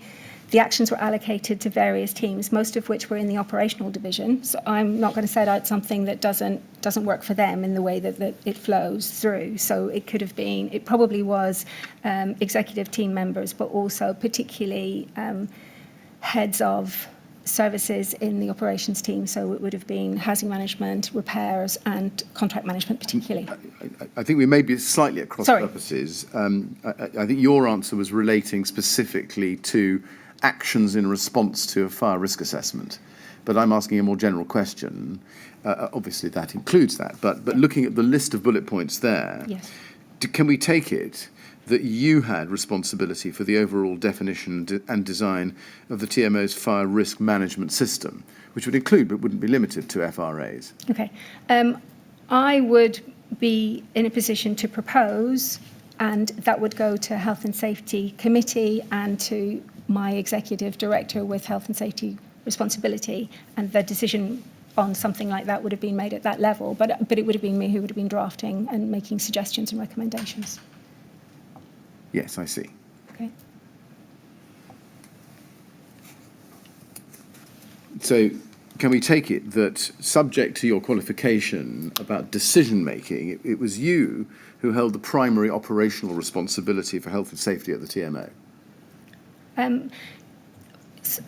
The actions were allocated to various teams, most of which were in the operational division. So I'm not going to set out something that doesn't work for them in the way that it flows through. So it could have been, it probably was executive team members, but also particularly heads of services in the operations team. So it would have been housing management, repairs, and contract management particularly. I think we may be slightly at cross purposes. I think your answer was relating specifically to actions in response to a fire risk assessment. But I'm asking a more general question. Obviously, that includes that. But looking at the list of bullet points there, yes. Can we take it that you had responsibility for the overall definition and design of the TMO's fire risk management system, which would include but wouldn't be limited to FRAs? Okay. I would be in a position to propose, and that would go to Health and Safety Committee and to my executive director with health and safety responsibility, and the decision on something like that would have been made at that level, but it would have been me who would have been drafting and making suggestions and recommendations. Yes, I see. Okay. So can we take it that, subject to your qualification about decision-making, it was you who held the primary operational responsibility for health and safety at the TMO?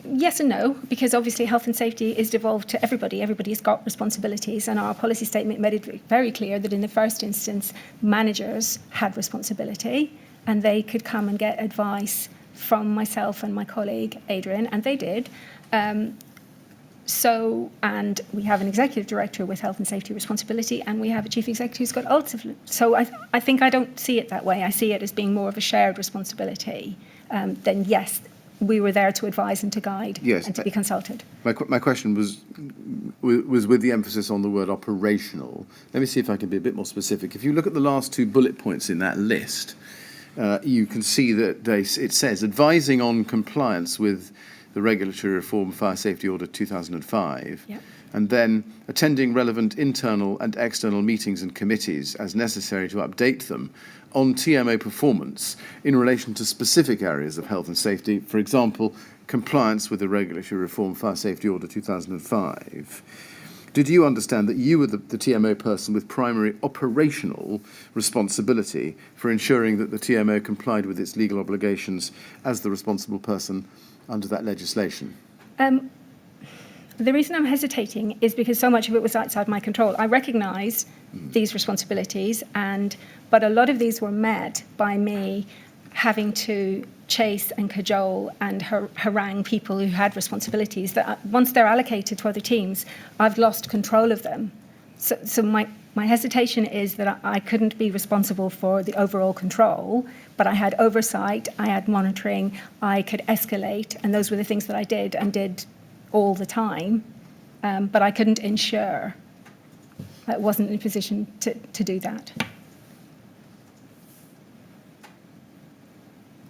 Yes and no, because obviously health and safety is devolved to everybody. Everybody's got responsibilities, and our policy statement made it very clear that in the first instance, managers had responsibility, and they could come and get advice from myself and my colleague, Adrian, and they did. And we have an executive director with health and safety responsibility, and we have a chief executive who's got ultimate. So I think I don't see it that way. I see it as being more of a shared responsibility. Then yes, we were there to advise and to guide Yes, and to be consulted. My question was with the emphasis on the word operational. Let me see if I can be a bit more specific. If you look at the last two bullet points in that list, you can see that it says advising on compliance with the Regulatory Reform Fire Safety Order 2005, Yep. and then attending relevant internal and external meetings and committees as necessary to update them on TMO performance in relation to specific areas of health and safety, for example, compliance with the Regulatory Reform Fire Safety Order 2005. Did you understand that you were the TMO person with primary operational responsibility for ensuring that the TMO complied with its legal obligations as the responsible person under that legislation? The reason I'm hesitating is because so much of it was outside my control. I recognise these responsibilities, but a lot of these were met by me having to chase and cajole and harangue people who had responsibilities that once they're allocated to other teams, I've lost control of them. So my hesitation is that I couldn't be responsible for the overall control, but I had oversight, I had monitoring, I could escalate, and those were the things that I did and did all the time, but I couldn't ensure. I wasn't in a position to do that.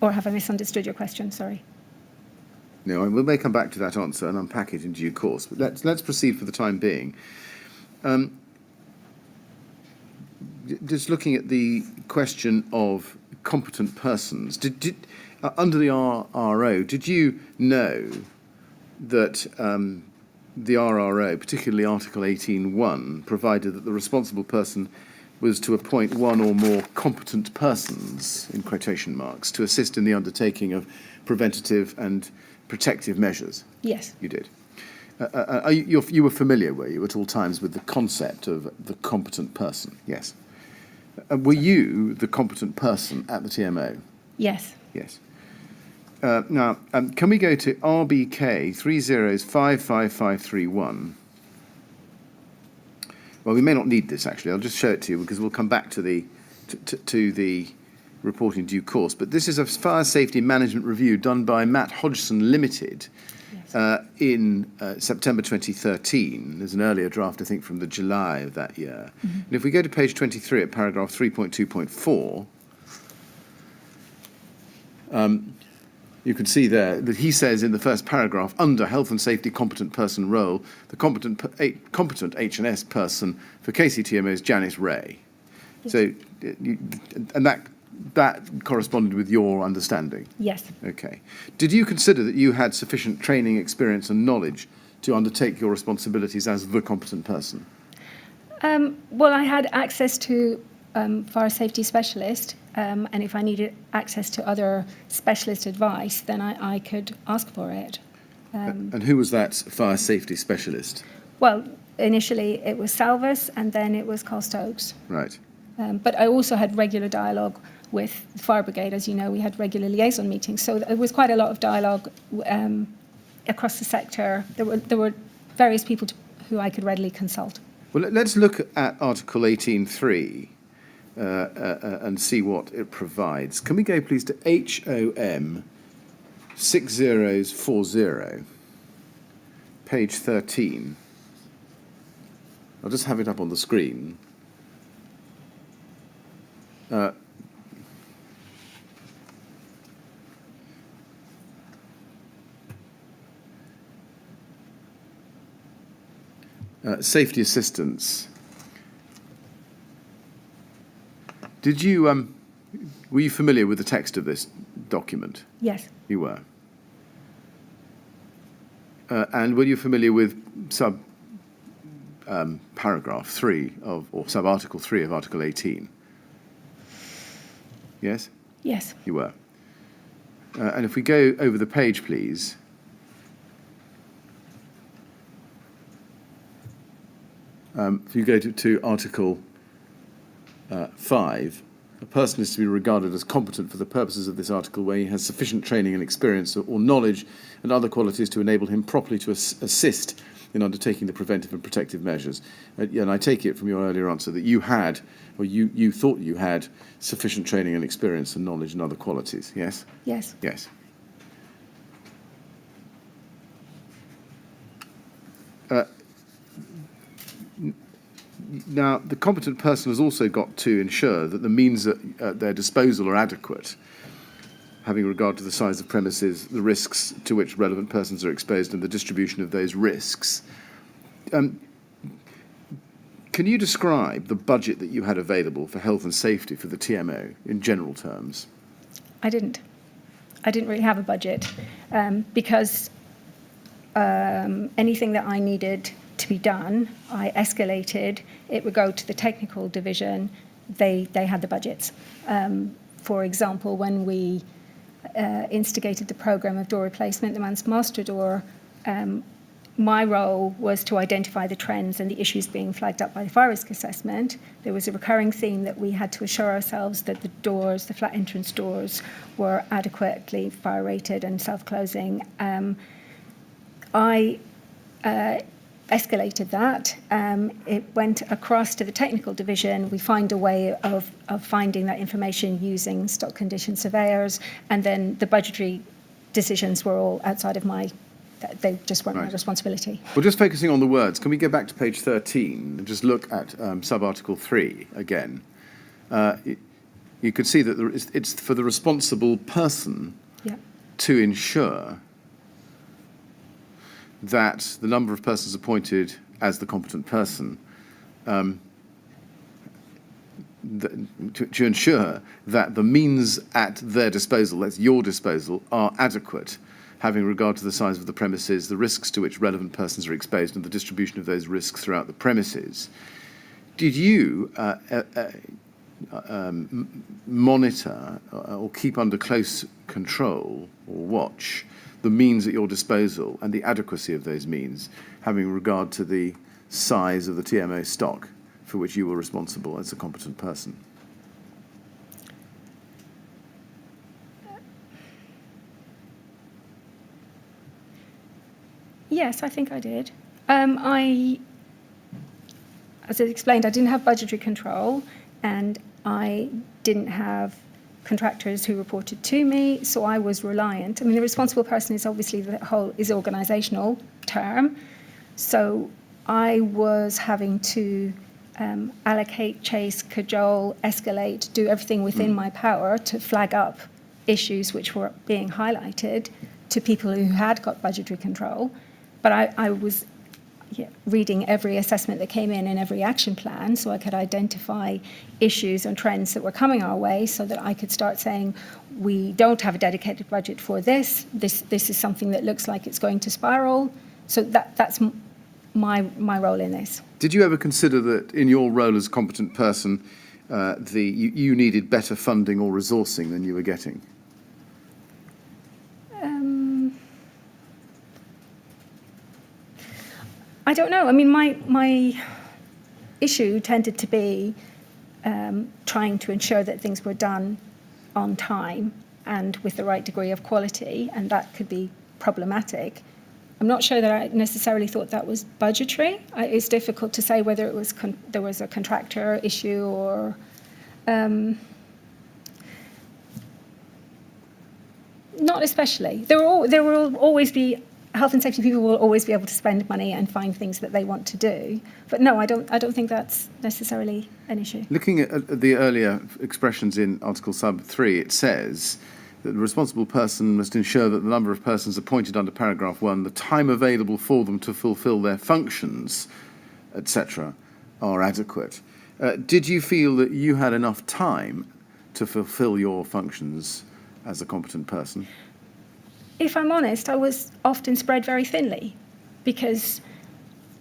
Or have I misunderstood your question? Sorry. No, we may come back to that answer and unpack it in due course, but let's proceed for the time being. Just looking at the question of competent persons, under the RRO, did you know that the RRO, particularly Article 18.1, provided that the responsible person was to appoint one or more competent persons, in quotation marks, to assist in the undertaking of preventative and protective measures? Yes. You did. You were familiar, were you, at all times with the concept of the competent person? Yes. Were you the competent person at the TMO? Yes. Yes. Now, can we go to RBK 30555531? Well, we may not need this, actually. I'll just show it to you because we'll come back to the report in due course. But this is a fire safety management review done by Matt Hodgson Limited in September 2013. There's an earlier draft, I think, from the July of that year. Mm-hmm. And if we go to page 23 at paragraph 3.2.4, you can see there that he says in the first paragraph, under health and safety competent person role, the competent H&S person for KCTMO is Janice Wray. Yes. So, and that corresponded with your understanding? Yes. Okay. Did you consider that you had sufficient training, experience and knowledge to undertake your responsibilities as the competent person? Well, I had access to fire safety specialist, and if I needed access to other specialist advice, then I could ask for it. And who was that fire safety specialist? Well, initially it was Salvus, and then it was Carl Stokes. Right. But I also had regular dialogue with the fire brigade. As you know, we had regular liaison meetings, so there was quite a lot of dialogue across the sector. There were various people who I could readily consult. Well, let's look at Article 18.3. And see what it provides. Can we go, please, to HOM 6040, page 13. I'll just have it up on the screen. Safety assistance. Did you, were you familiar with the text of this document? Yes. You were. And were you familiar with paragraph 3 or sub-article 3 of Article 18? Yes? Yes. You were. And if we go over the page, please. If you go to Article 5, a person is to be regarded as competent for the purposes of this article where he has sufficient training and experience or knowledge and other qualities to enable him properly to assist in undertaking the preventive and protective measures. And I take it from your earlier answer that you had, or you thought you had, sufficient training and experience and knowledge and other qualities, yes? Yes. Yes. Now, the competent person has also got to ensure that the means at their disposal are adequate, having regard to the size of premises, the risks to which relevant persons are exposed, and the distribution of those risks. Can you describe the budget that you had available for health and safety for the TMO in general terms? I didn't really have a budget because anything that I needed to be done, I escalated. It would go to the technical division. They had the budgets. For example, when we instigated the program of door replacement, the man's master door, my role was to identify the trends and the issues being flagged up by the fire risk assessment. There was a recurring theme that we had to assure ourselves that the doors, the flat entrance doors, were adequately fire rated and self-closing. I escalated that. It went across to the technical division. We find a way of finding that information using stock condition surveyors, and then the budgetary decisions were all outside of they just weren't my responsibility. Well, just focusing on the words, can we go back to page 13 and just look at sub-article 3 again? You could see that it's for the responsible person to ensure that the number of persons appointed as the competent person, to ensure that the means at their disposal, that's your disposal, are adequate, having regard to the size of the premises, the risks to which relevant persons are exposed, and the distribution of those risks throughout the premises. Did you monitor or keep under close control or watch the means at your disposal and the adequacy of those means, having regard to the size of the TMO stock for which you were responsible as a competent person? Yes, I think I did. As I explained, I didn't have budgetary control, and I didn't have contractors who reported to me, so I was reliant. I mean, the responsible person is obviously the whole is organisational term, so I was having to allocate, chase, cajole, escalate, do everything within my power to flag up issues which were being highlighted to people who had got budgetary control. But I was reading every assessment that came in and every action plan, so I could identify issues and trends that were coming our way, so that I could start saying, we don't have a dedicated budget for this. This is something that looks like it's going to spiral. So that's my role in this. Did you ever consider that in your role as competent person, you needed better funding or resourcing than you were getting? I don't know. I mean, my issue tended to be trying to ensure that things were done on time and with the right degree of quality, and that could be problematic. I'm not sure that I necessarily thought that was budgetary. It's difficult to say whether it was there was a contractor issue or not especially. There will always be. Health and safety people will always be able to spend money and find things that they want to do. But no, I don't think that's necessarily an issue. Looking at the earlier expressions in Article Sub 3, it says that the responsible person must ensure that the number of persons appointed under paragraph 1, the time available for them to fulfil their functions, etc., are adequate. Did you feel that you had enough time to fulfil your functions as a competent person? If I'm honest, I was often spread very thinly because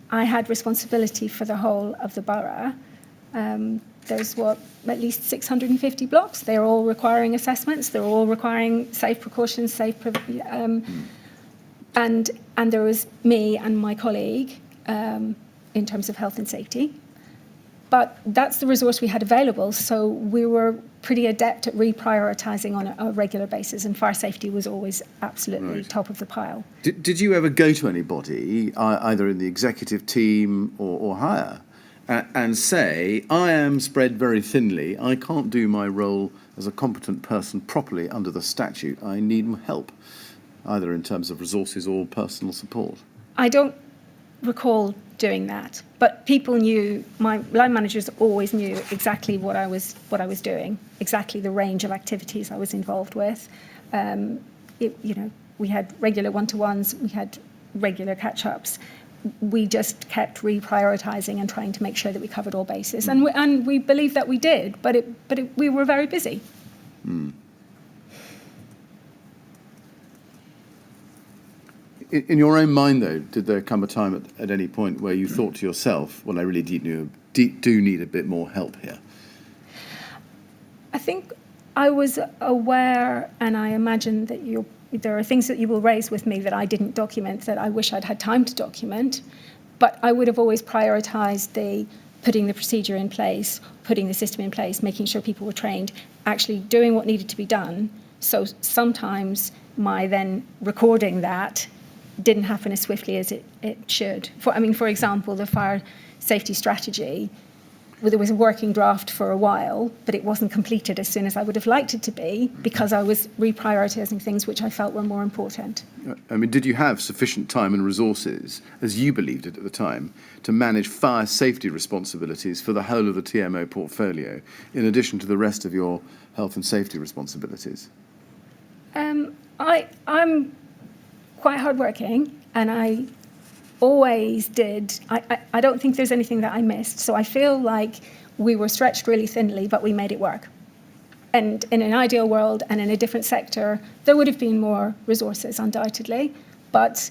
I had responsibility for the whole of the borough. There's at least 650 blocks. They're all requiring assessments. They're all requiring safe precautions, and there was me and my colleague in terms of health and safety. But that's the resource we had available, so we were pretty adept at reprioritising on a regular basis, and fire safety was always absolutely top of the pile. Did you ever go to anybody, either in the executive team or higher, and say, I am spread very thinly, I can't do my role as a competent person properly under the statute, I need help, either in terms of resources or personal support? I don't recall doing that. But people knew, my line managers always knew exactly what I was doing, exactly the range of activities I was involved with. We had regular one-to-ones, we had regular catch-ups. We just kept reprioritizing and trying to make sure that we covered all bases. And we believe that we did, but we were very busy. In your own mind, though, did there come a time at any point where you thought to yourself, well, I really do need a bit more help here? I think I was aware, and I imagine that there are things that you will raise with me that I didn't document that I wish I'd had time to document, but I would have always prioritised putting the procedure in place, putting the system in place, making sure people were trained, actually doing what needed to be done. So sometimes my then recording that didn't happen as swiftly as it should. For example, the fire safety strategy, well, there was a working draft for a while, but it wasn't completed as soon as I would have liked it to be because I was reprioritising things which I felt were more important. I mean, did you have sufficient time and resources, as you believed it at the time, to manage fire safety responsibilities for the whole of the TMO portfolio, in addition to the rest of your health and safety responsibilities? I'm quite hardworking, and I always did. I don't think there's anything that I missed. So I feel like we were stretched really thinly, but we made it work. And in an ideal world and in a different sector, there would have been more resources, undoubtedly. But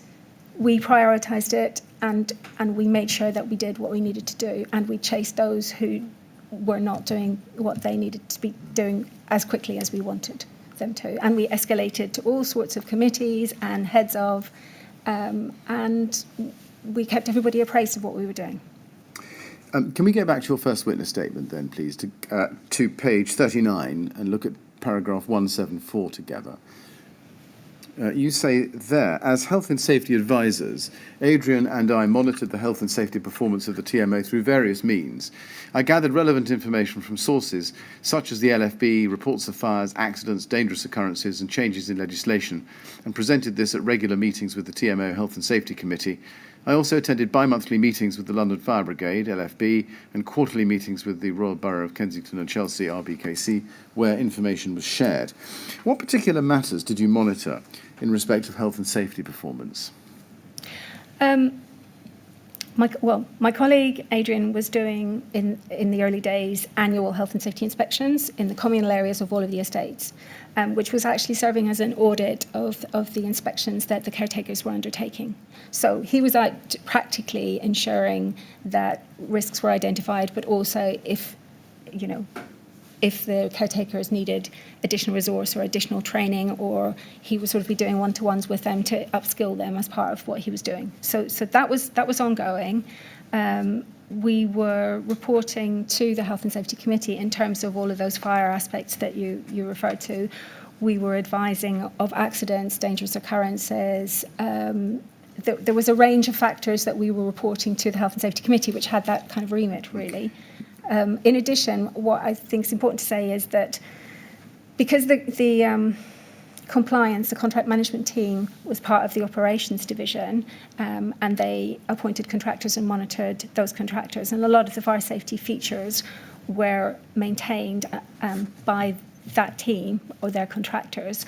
we prioritised it, and we made sure that we did what we needed to do, and we chased those who were not doing what they needed to be doing as quickly as we wanted them to. And we escalated to all sorts of committees and heads of, and we kept everybody appraised of what we were doing. Can we go back to your first witness statement then, please, to page 39 and look at paragraph 174 together? You say there, as health and safety advisors, Adrian and I monitored the health and safety performance of the TMO through various means. I gathered relevant information from sources such as the LFB, reports of fires, accidents, dangerous occurrences and changes in legislation, and presented this at regular meetings with the TMO Health and Safety Committee. I also attended bi-monthly meetings with the London Fire Brigade, LFB, and quarterly meetings with the Royal Borough of Kensington and Chelsea, RBKC, where information was shared. What particular matters did you monitor in respect of health and safety performance? My colleague Adrian was doing, in the early days, annual health and safety inspections in the communal areas of all of the estates, which was actually serving as an audit of the inspections that the caretakers were undertaking. So he was out practically ensuring that risks were identified, but also if the caretakers needed additional resource or additional training, or he would sort of be doing one-to-ones with them to upskill them as part of what he was doing. So that was ongoing. We were reporting to the Health and Safety Committee in terms of all of those fire aspects that you referred to. We were advising of accidents, dangerous occurrences. There was a range of factors that we were reporting to the Health and Safety Committee, which had that kind of remit, really. In addition, what I think is important to say is that because the compliance, the contract management team was part of the operations division, and they appointed contractors and monitored those contractors, and a lot of the fire safety features were maintained by that team or their contractors.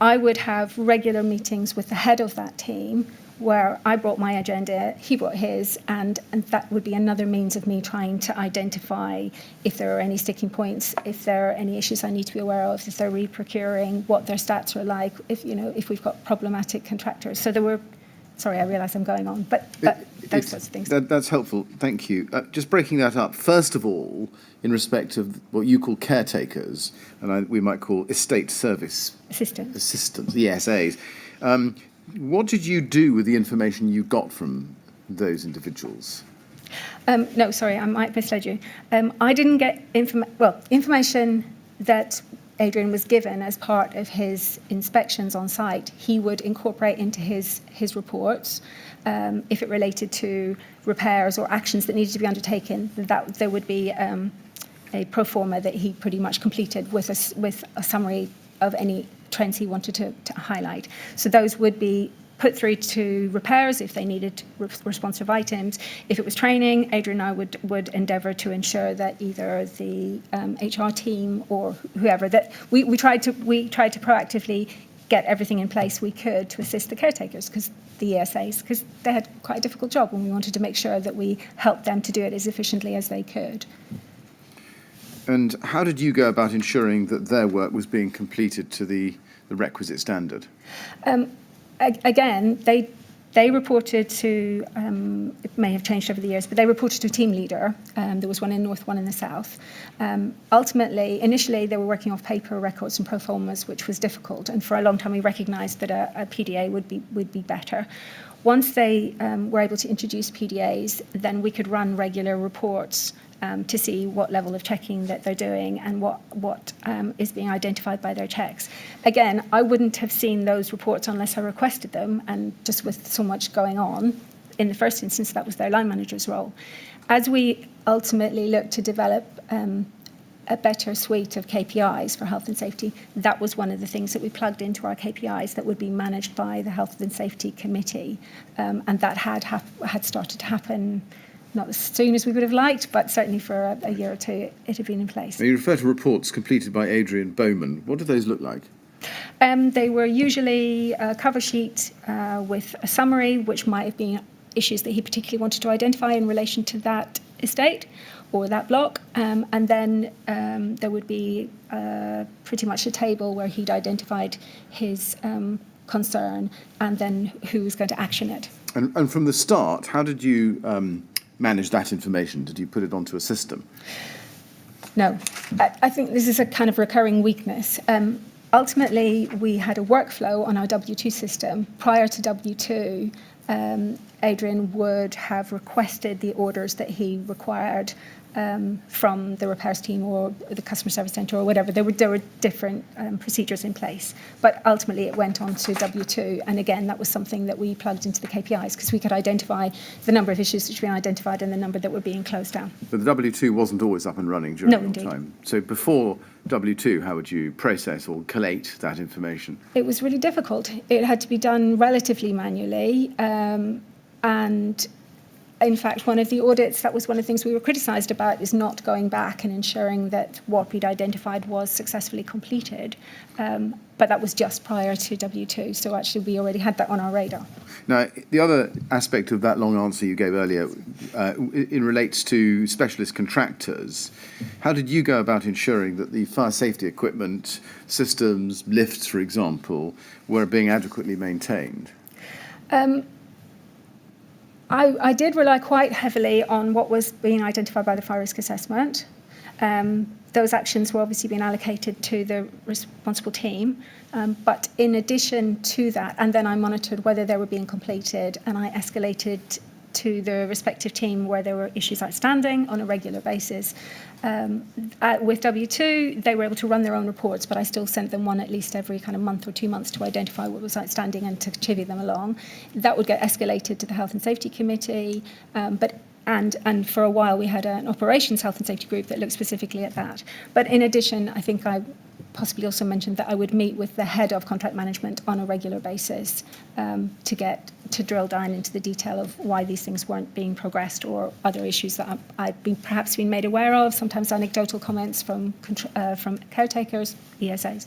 I would have regular meetings with the head of that team where I brought my agenda, he brought his, and that would be another means of me trying to identify if there are any sticking points, if there are any issues I need to be aware of, if they're re-procuring, what their stats are like, if we've got problematic contractors. So there were, sorry, I realise I'm going on, but those sorts of things. That's helpful, thank you. Just breaking that up, first of all, in respect of what you call caretakers, and we might call estate service assistants, the ESAs. What did you do with the information you got from those individuals? No, sorry, I might have misled you. I didn't get information that Adrian was given as part of his inspections on site. He would incorporate into his reports if it related to repairs or actions that needed to be undertaken. That there would be a pro forma that he pretty much completed with a summary of any trends he wanted to highlight. So those would be put through to repairs if they needed responsive items. If it was training, Adrian and I would endeavour to ensure that either the HR team or whoever, that we tried to proactively get everything in place we could to assist the caretakers, because the ESAs, because they had quite a difficult job, and we wanted to make sure that we helped them to do it as efficiently as they could. And how did you go about ensuring that their work was being completed to the requisite standard? Again, they reported to, it may have changed over the years, but they reported to a team leader. There was one in North, one in the South. Ultimately, initially, they were working off paper records and pro formas, which was difficult. And for a long time, we recognised that a PDA would be better. Once they were able to introduce PDAs, then we could run regular reports to see what level of checking that they're doing and what is being identified by their checks. Again, I wouldn't have seen those reports unless I requested them, and just with so much going on, in the first instance, that was their line manager's role. As we ultimately looked to develop a better suite of KPIs for health and safety, that was one of the things that we plugged into our KPIs that would be managed by the Health and Safety Committee, and that had started to happen. Not as soon as we would have liked, but certainly for a year or two it had been in place. Now, you refer to reports completed by Adrian Bowman. What do those look like? They were usually a cover sheet with a summary, which might have been issues that he particularly wanted to identify in relation to that estate or that block. And then there would be pretty much a table where he'd identified his concern and then who was going to action it. And from the start, how did you manage that information? Did you put it onto a system? No. I think this is a kind of recurring weakness. Ultimately, we had a workflow on our W2 system. Prior to W2, Adrian would have requested the orders that he required from the repairs team or the customer service centre or whatever. There were different procedures in place. But ultimately, it went on to W2. And again, that was something that we plugged into the KPIs, because we could identify the number of issues which had been identified and the number that were being closed down. But the W2 wasn't always up and running during No, your indeed. time. So before W2, how would you process or collate that information? It was really difficult. It had to be done relatively manually. And in fact, one of the audits, that was one of the things we were criticised about, is not going back and ensuring that what we'd identified was successfully completed. But that was just prior to W2, so actually we already had that on our radar. Now, the other aspect of that long answer you gave earlier, it relates to specialist contractors. How did you go about ensuring that the fire safety equipment, systems, lifts, for example, were being adequately maintained? I did rely quite heavily on what was being identified by the fire risk assessment. Those actions were obviously being allocated to the responsible team. But in addition to that, and then I monitored whether they were being completed, and I escalated to the respective team where there were issues outstanding on a regular basis. With W2, they were able to run their own reports, but I still sent them one at least every kind of month or 2 months to identify what was outstanding and to chivvy them along. That would get escalated to the Health and Safety Committee, and for a while we had an operations health and safety group that looked specifically at that. But in addition, I think I possibly also mentioned that I would meet with the head of contract management on a regular basis to drill down into the detail of why these things weren't being progressed, or other issues that I'd perhaps been made aware of, sometimes anecdotal comments from caretakers, ESAs,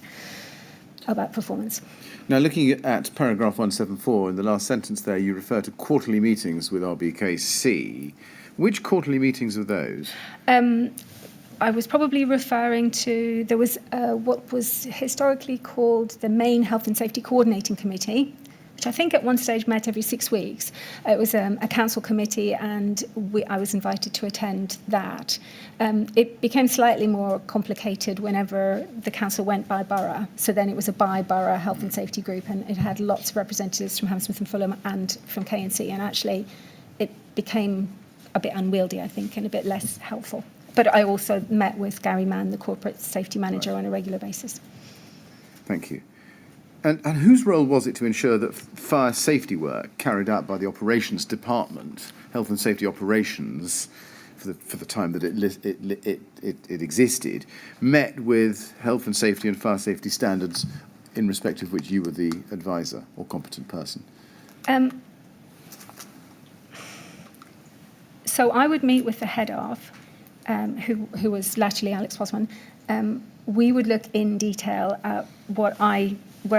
about performance. Now, looking at paragraph 174, in the last sentence there, you refer to quarterly meetings with RBKC. Which quarterly meetings are those? I was probably referring to, there was what was historically called the main Health and Safety Coordinating Committee, which I think at one stage met every 6 weeks. It was a council committee, and I was invited to attend that. It became slightly more complicated whenever the council went by borough. So then it was a by-borough health and safety group, and it had lots of representatives from Hammersmith and Fulham and from K&C, and actually it became a bit unwieldy, I think, and a bit less helpful. But I also met with Gary Mann, the corporate safety manager, on a regular basis. Thank you. And whose role was it to ensure that fire safety work carried out by the operations department, health and safety operations, for the time that it existed, met with health and safety and fire safety standards in respect of which you were the advisor or competent person? So I would meet with the head of, who was latterly Alex Wasman. We would look in detail at where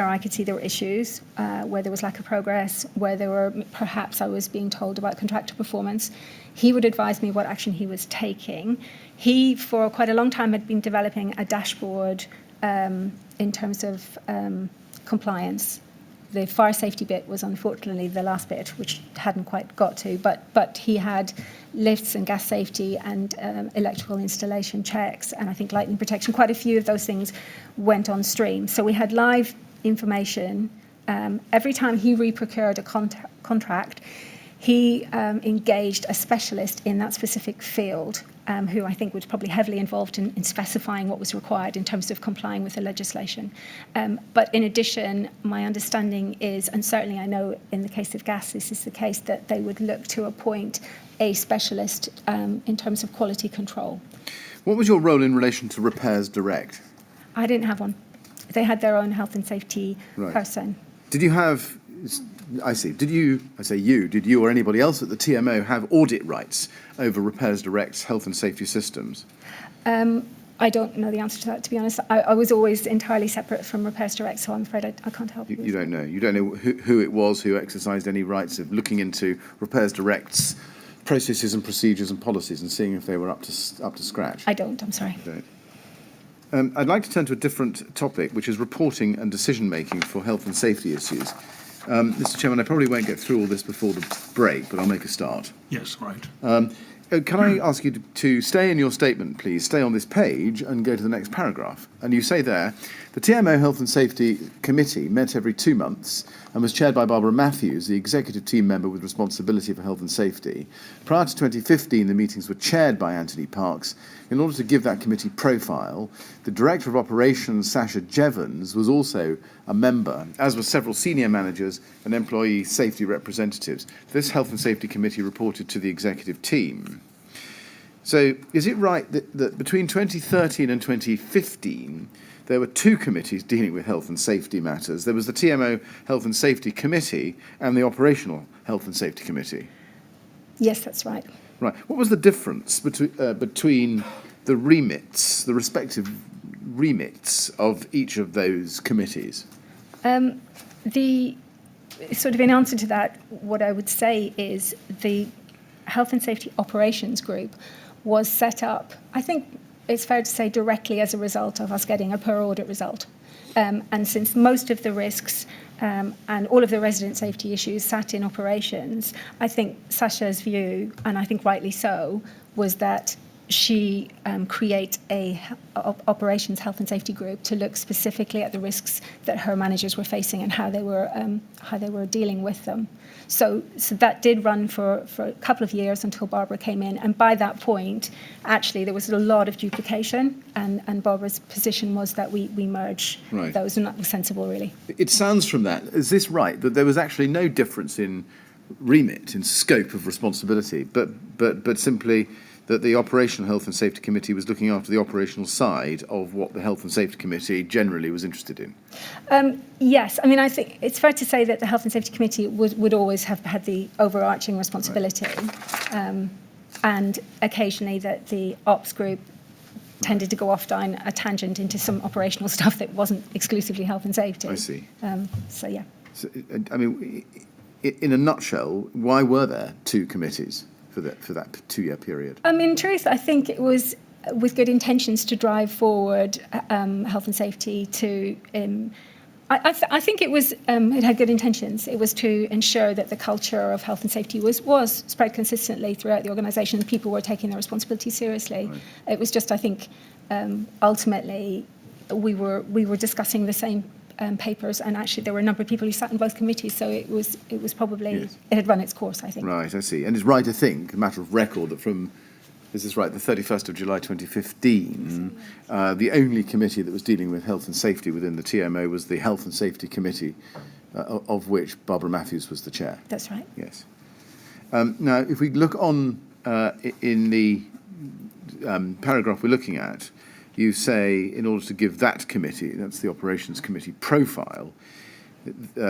I could see there were issues, where there was lack of progress, where there were perhaps I was being told about contractor performance. He would advise me what action he was taking. He, for quite a long time, had been developing a dashboard in terms of compliance. The fire safety bit was unfortunately the last bit, which hadn't quite got to, but he had lifts and gas safety and electrical installation checks, and I think lightning protection. Quite a few of those things went on stream. So we had live information. Every time he re-procured a contract, he engaged a specialist in that specific field, who I think was probably heavily involved in specifying what was required in terms of complying with the legislation. But in addition, my understanding is, and certainly I know in the case of gas this is the case, that they would look to appoint a specialist in terms of quality control. What was your role in relation to Repairs Direct? I didn't have one. They had their own health and safety person. Did you have, I see, did you or anybody else at the TMO have audit rights over Repairs Direct's health and safety systems? I don't know the answer to that, to be honest. I was always entirely separate from Repairs Direct, so I'm afraid I can't help you. You don't know. You don't know who it was who exercised any rights of looking into Repairs Direct's processes and procedures and policies and seeing if they were up to scratch. I don't. I'm sorry. You don't. I'd like to turn to a different topic, which is reporting and decision-making for health and safety issues. Mr. Chairman, I probably won't get through all this before the break, but I'll make a start. Yes, right. Can I ask you to stay in your statement, please? Stay on this page and go to the next paragraph. And you say there, the TMO Health and Safety Committee met every 2 months and was chaired by Barbara Matthews, the executive team member with responsibility for health and safety. Prior to 2015, the meetings were chaired by Anthony Parkes. In order to give that committee profile, the Director of Operations, Sasha Jevens, was also a member, as were several senior managers and employee safety representatives. This Health and Safety Committee reported to the executive team. So is it right that between 2013 and 2015, there were 2 committees dealing with health and safety matters? There was the TMO Health and Safety Committee and the Operational Health and Safety Committee. Yes, that's right. Right. What was the difference between the remits, the respective remits of each of those committees? The sort of in answer to that, what I would say is the Health and Safety Operations Group was set up, I think it's fair to say, directly as a result of us getting a per audit result. And since most of the risks and all of the resident safety issues sat in operations, I think Sasha's view, and I think rightly so, was that she create a operations health and safety group to look specifically at the risks that her managers were facing and how they were dealing with them. So that did run for a couple of years until Barbara came in, and by that point, actually, there was a lot of duplication, and Barbara's position was that we merge those, and that was sensible, really. It sounds from that, is this right, that there was actually no difference in remit, in scope of responsibility, but simply that the Operational Health and Safety Committee was looking after the operational side of what the Health and Safety Committee generally was interested in? Yes. I mean, I think it's fair to say that the Health and Safety Committee would always have had the overarching responsibility, and occasionally that the Ops Group tended to go off down a tangent into some operational stuff that wasn't exclusively health and safety. I see. So, yeah. So, I mean, in a nutshell, why were there 2 committees for that 2-year period? In truth, I think it was with good intentions to drive forward health and safety to... I think it had good intentions. It was to ensure that the culture of health and safety was spread consistently throughout the organisation and people were taking their responsibility seriously. Right. It was just, I think, ultimately we were discussing the same papers, and actually there were a number of people who sat in both committees, so it was probably, yes, it had run its course, I think. Right, I see. And it's right, I think, a matter of record, that from, is this right, the 31st of July 2015, the only committee that was dealing with health and safety within the TMO was the Health and Safety Committee, of which Barbara Matthews was the chair. That's right. Yes. Now, if we look on in the paragraph we're looking at, you say, in order to give that committee, that's the Operations Committee, profile,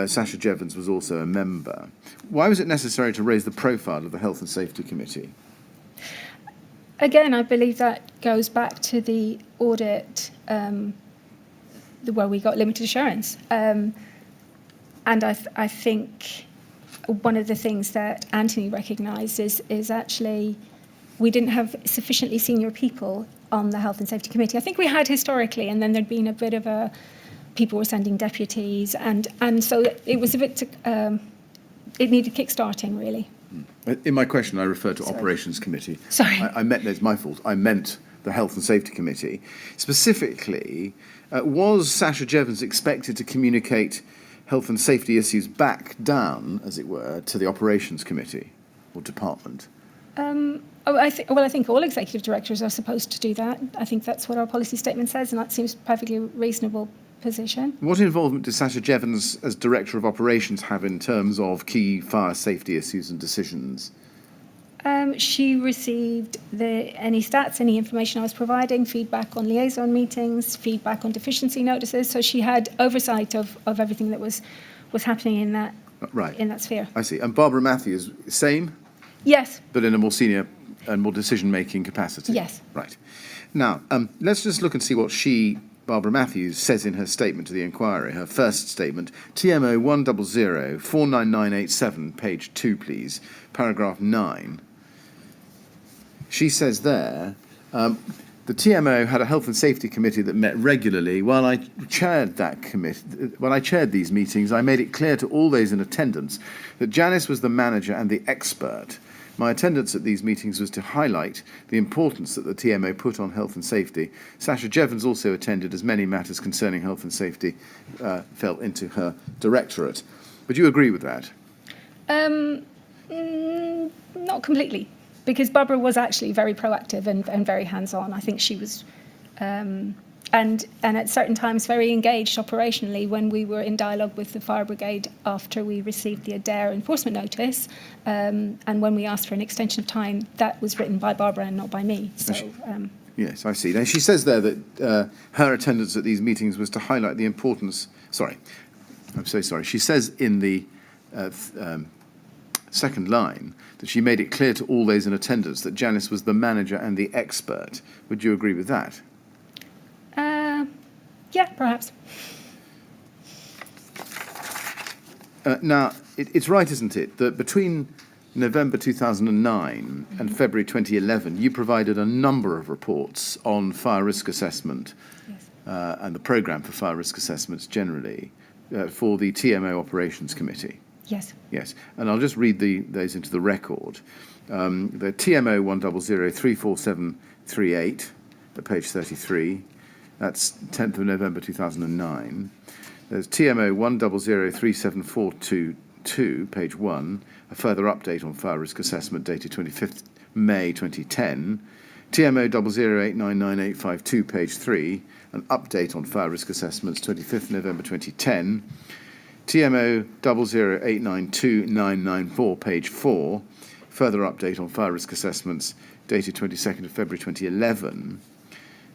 Sasha Jevens was also a member. Why was it necessary to raise the profile of the Health and Safety Committee? Again, I believe that goes back to the audit where we got limited assurance. And I think one of the things that Anthony recognised is actually we didn't have sufficiently senior people on the Health and Safety Committee. I think we had historically, and then there'd been a bit of people were sending deputies, and so it was a bit, it needed kick-starting, really. In my question, I referred to Sorry. Operations Committee. Sorry. It's my fault. I meant the Health and Safety Committee. Specifically, was Sasha Jevens expected to communicate health and safety issues back down, as it were, to the Operations Committee or department? I think all executive directors are supposed to do that. I think that's what our policy statement says, and that seems perfectly reasonable position. What involvement did Sasha Jevens, as Director of Operations, have in terms of key fire safety issues and decisions? She received any stats, any information I was providing, feedback on liaison meetings, feedback on deficiency notices. So she had oversight of everything that was happening in that sphere. I see. And Barbara Matthews, same, Yes. but in a more senior and more decision-making capacity? Yes. Right. Now, let's just look and see what Barbara Matthews, says in her statement to the inquiry, her first statement, TMO 100 49987, page 2, please, paragraph 9. She says there, the TMO had a health and safety committee that met regularly. While I chaired these meetings, I made it clear to all those in attendance that Janice was the manager and the expert. My attendance at these meetings was to highlight the importance that the TMO put on health and safety. Sasha Jevens also attended, as many matters concerning health and safety fell into her directorate. Would you agree with that? Not completely, because Barbara was actually very proactive and very hands-on. I think she was, and at certain times very engaged operationally when we were in dialogue with the fire brigade after we received the Adair enforcement notice, and when we asked for an extension of time, that was written by Barbara and not by me. So. Yes, I see. Now, she says there that her attendance at these meetings was to highlight the importance. Sorry, I'm so sorry. She says in the second line that she made it clear to all those in attendance that Janice was the manager and the expert. Would you agree with that? Yeah, perhaps. Now, it's right, isn't it, that between November 2009 and February 2011, you provided a number of reports on fire risk assessment and the programme for fire risk assessments generally for the TMO Operations Committee. Yes. Yes, and I'll just read those into the record. The TMO 1003478 at page 33, that's 10th of November 2009. There's TMO 1003742, page 1, a further update on fire risk assessment dated 25th May 2010. TMO 008998852, page 3, an update on fire risk assessments 25th November 2010. TMO 008929994, page 4, further update on fire risk assessments dated 22nd of February 2011.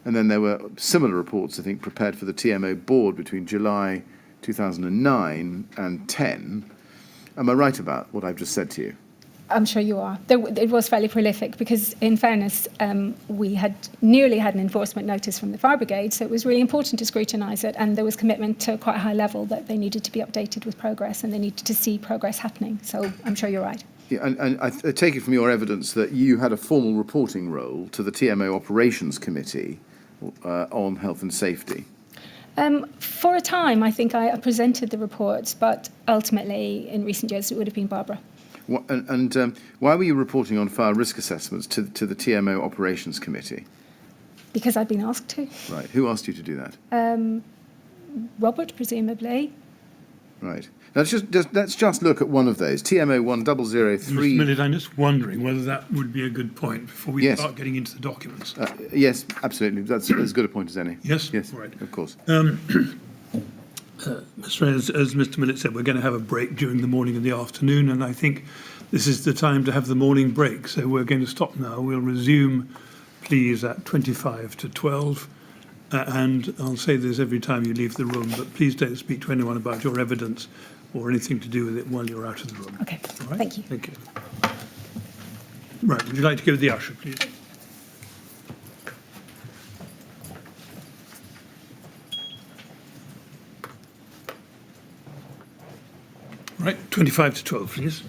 And then there were similar reports, I think, prepared for the TMO board between July 2009 and 10. Am I right about what I've just said to you? I'm sure you are. It was fairly prolific because, in fairness, we had nearly had an enforcement notice from the fire brigade, so it was really important to scrutinise it, and there was commitment to quite a high level that they needed to be updated with progress and they needed to see progress happening. So I'm sure you're right. Yeah, and I take it from your evidence that you had a formal reporting role to the TMO Operations Committee on health and safety. For a time, I think I presented the reports, but ultimately, in recent years, it would have been Barbara. And why were you reporting on fire risk assessments to the TMO Operations Committee? Because I'd been asked to. Right. Who asked you to do that? Robert, presumably. Right. Let's just look at one of those. TMO 1003. Mr. Millett, I'm just wondering whether that would be a good point before we start getting into the documents. Yes, absolutely. That's as good a point as any. Yes? Yes, All right. of course. Mr. Ray, as Mr. Millett said, we're going to have a break during the morning and the afternoon, and I think this is the time to have the morning break. So we're going to stop now. We'll resume, please, at 25 to 12, And I'll say this every time you leave the room, but please don't speak to anyone about your evidence or anything to do with it while you're out of the room. Okay, All right? thank you. Thank you. Right, would you like to give the usher, please? Right, 25 to 12, please.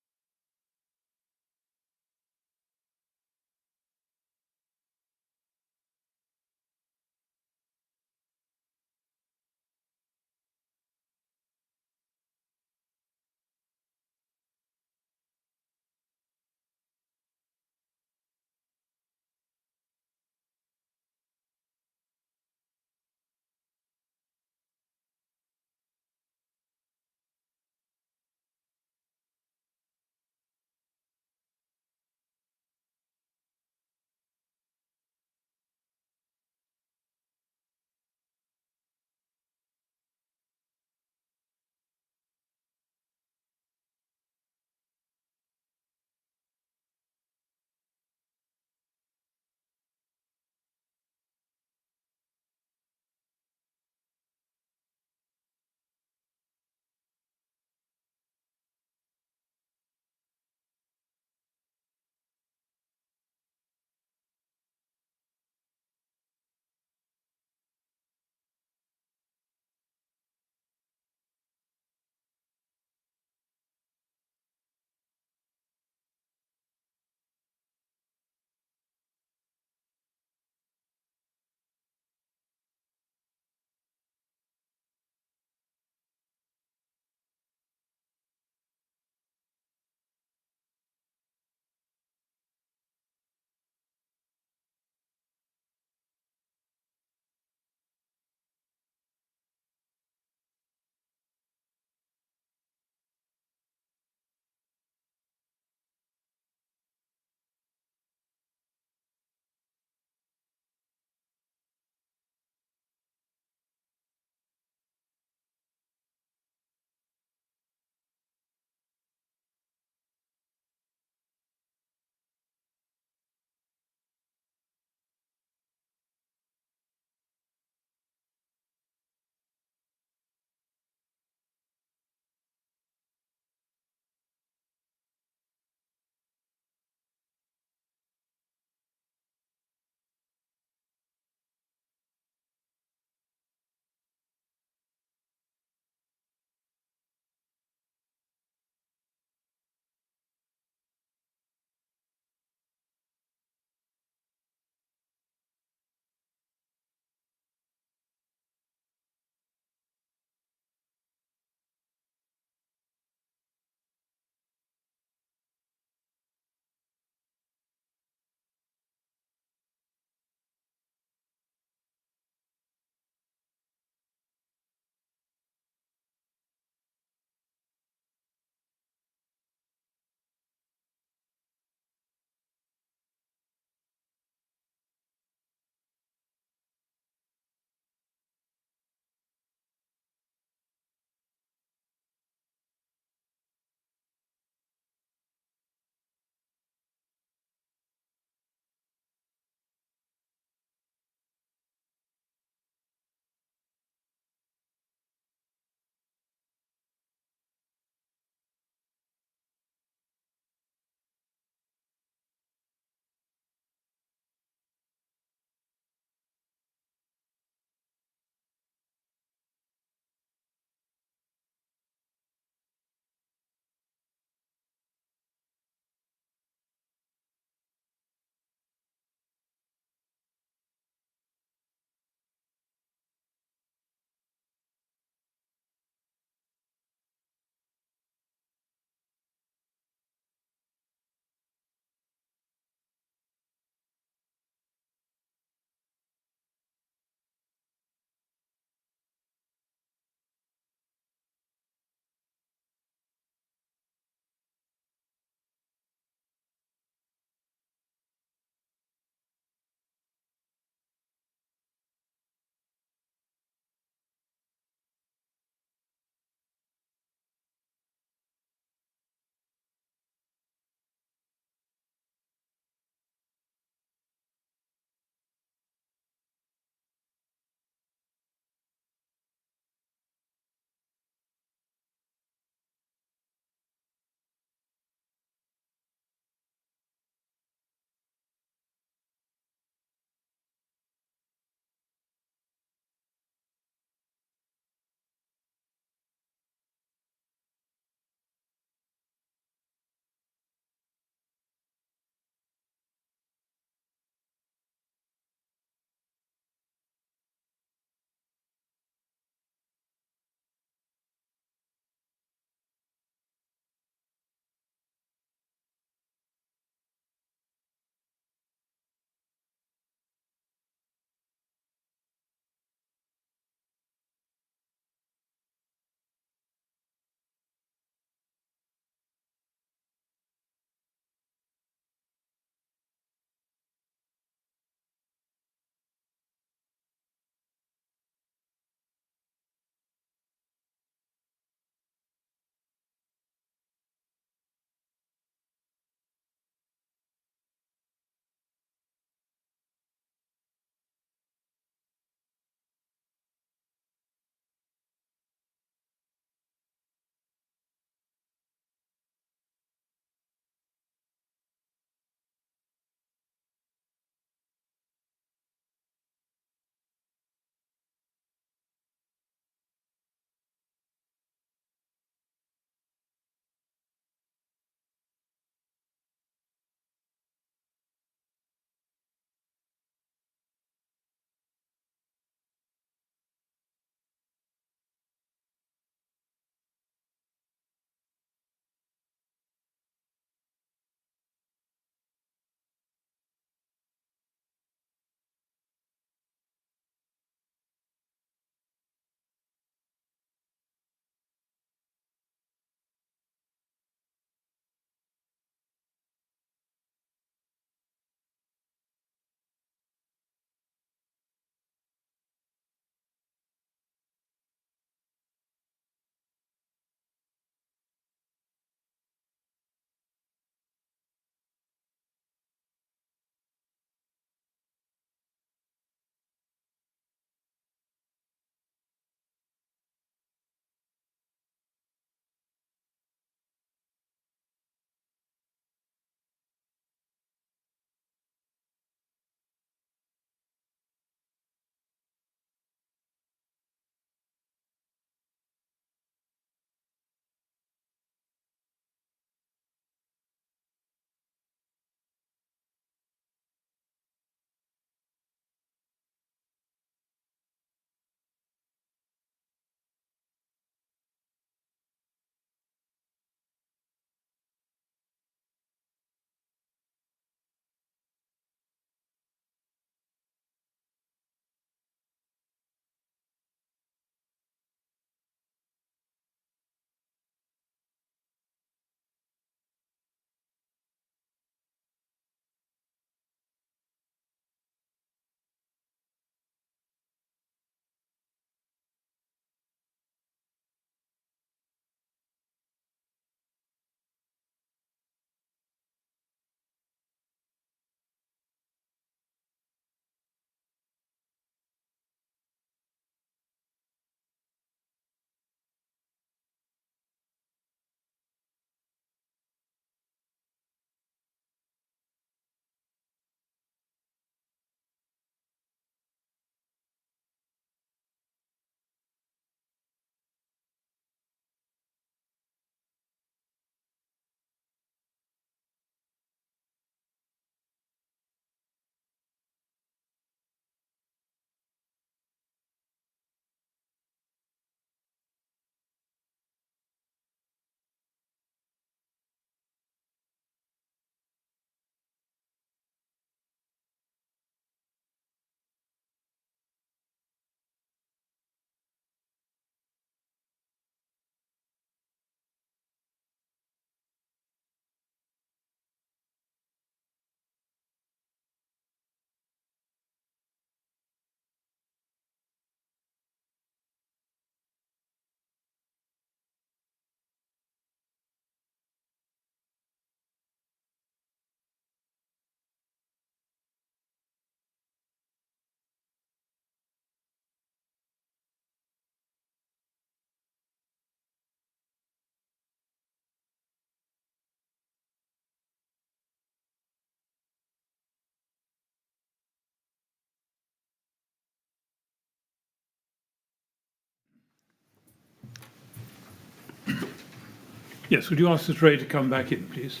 Yes, would you ask Ms. Wray to come back in, please?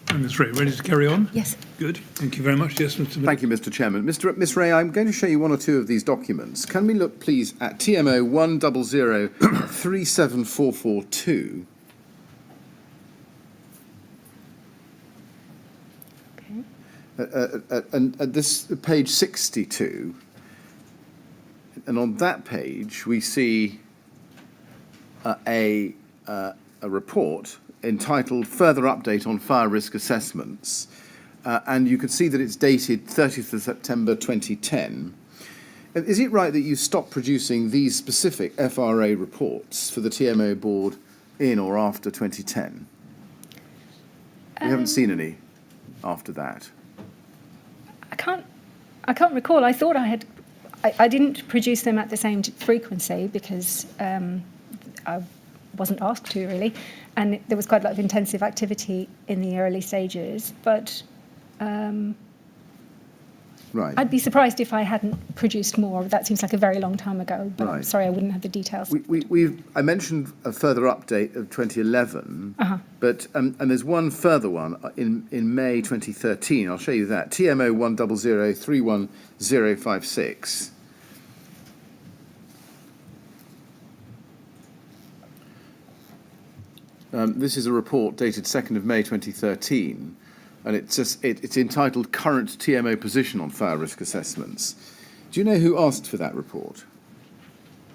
And Ms. Wray, ready to carry on? Yes. Good. Thank you very much. Yes, Mr. Thank you, Mr. Chairman. Ms. Wray, I'm going to show you one or two of these documents. Can we look, please, at TMO 100-37442? And at this page 62, and on that page we see a report entitled "Further Update on Fire Risk Assessments," and you can see that it's dated 30th of September 2010. Is it right that you stopped producing these specific FRA reports for the TMO board in or after 2010? We haven't seen any after that. I can't recall. I thought I had. I didn't produce them at the same frequency because I wasn't asked to really, and there was quite a lot of intensive activity in the early stages. But Right. I'd be surprised if I hadn't produced more. That seems like a very long time ago. But I'm Right. sorry, I wouldn't have the details. I mentioned a further update of 2011, but and there's one further one in May 2013. I'll show you that. TMO 100-31056. This is a report dated 2nd of May 2013, and it's entitled "Current TMO Position on Fire Risk Assessments." Do you know who asked for that report?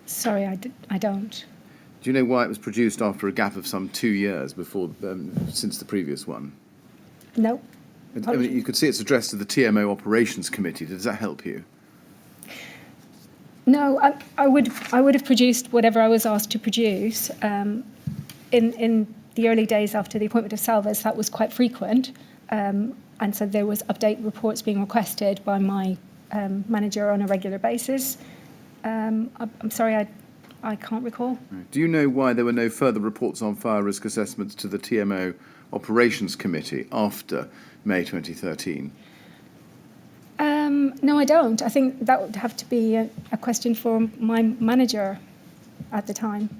Sorry, I don't. Do you know why it was produced after a gap of some 2 years before, since the previous one? No. I mean, you could see it's addressed to the TMO Operations Committee. Does that help you? No, I would have produced whatever I was asked to produce. In the early days after the appointment of Salvas, that was quite frequent, and so there was update reports being requested by my manager on a regular basis. I'm sorry, I can't recall. Do you know why there were no further reports on fire risk assessments to the TMO Operations Committee after May 2013? No, I don't. I think that would have to be a question for my manager at the time.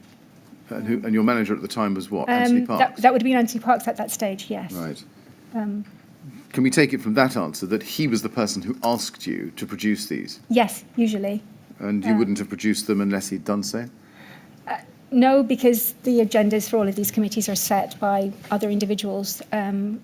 And your manager at the time was what? Anthony Parks? That would be Anthony Parks at that stage, yes. Right. Can we take it from that answer that he was the person who asked you to produce these? Yes, usually. And you wouldn't have produced them unless he'd done so? No, because the agendas for all of these committees are set by other individuals, and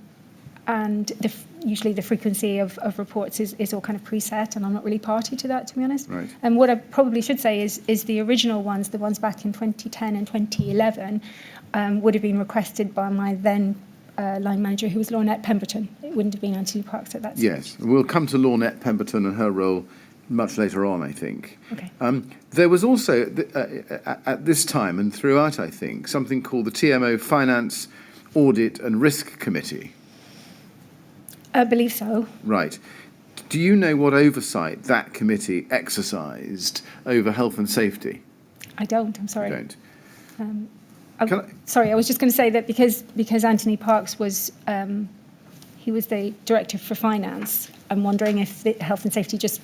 usually the frequency of reports is all kind of preset, and I'm not really party to that, to be honest. Right. And what I probably should say is the original ones, the ones back in 2010 and 2011, would have been requested by my then line manager, who was Lornette Pemberton. It wouldn't have been Anthony Parks at that stage. Yes. We'll come to Lornette Pemberton and her role much later on, I think. Okay. There was also, at this time and throughout, I think, something called the TMO Finance, Audit and Risk Committee. I believe so. Right. Do you know what oversight that committee exercised over health and safety? I don't, I'm sorry. You don't. Sorry, I was just going to say that because Anthony Parks was he was the director for finance. I'm wondering if the health and safety just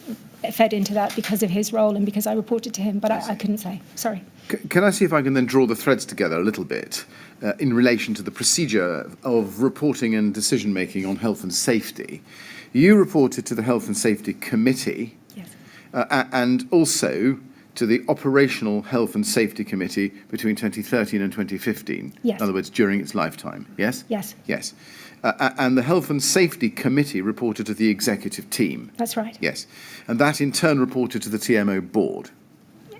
fed into that because of his role and because I reported to him, but I couldn't say. Sorry. Can I see if I can then draw the threads together a little bit in relation to the procedure of reporting and decision making on health and safety? You reported to the Health and Safety Committee, Yes. And also to the Operational Health and Safety Committee between 2013 and 2015. Yes. In other words, during its lifetime. Yes? Yes. Yes. And the Health and Safety Committee reported to the executive team. That's right. Yes. And that in turn reported to the TMO board.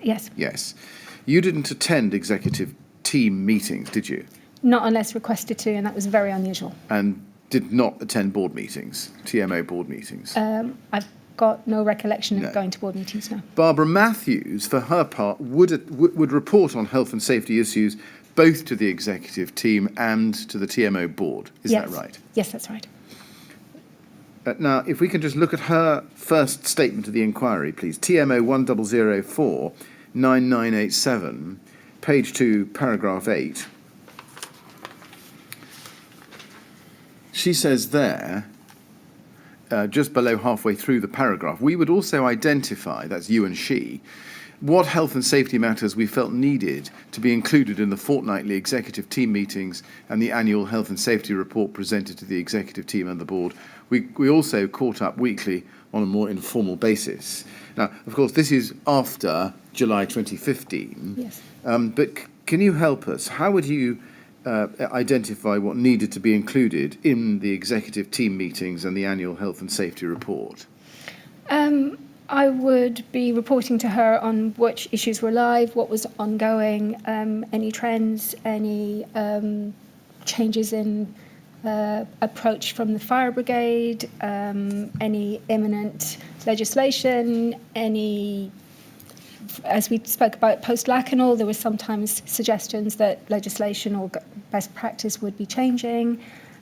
Yes. Yes. You didn't attend executive team meetings, did you? Not unless requested to, and that was very unusual. And did not attend board meetings, TMO board meetings? I've got no recollection No. of going to board meetings now. Barbara Matthews, for her part, would report on health and safety issues both to the executive team and to the TMO board. Is Yes. that right? Yes, that's right. Now, if we can just look at her first statement of the inquiry, please. TMO 1004-9987, page 2, paragraph 8. She says there, just below halfway through the paragraph, we would also identify, that's you and she, what health and safety matters we felt needed to be included in the fortnightly executive team meetings and the annual health and safety report presented to the executive team and the board. We also caught up weekly on a more informal basis. Now, of course, this is after July 2015. Yes. But can you help us? How would you identify what needed to be included in the executive team meetings and the annual health and safety report? I would be reporting to her on which issues were live, what was ongoing, any trends, any changes in approach from the fire brigade, any imminent legislation, any, as we spoke about post-Lacanal, there were sometimes suggestions that legislation or best practice would be changing.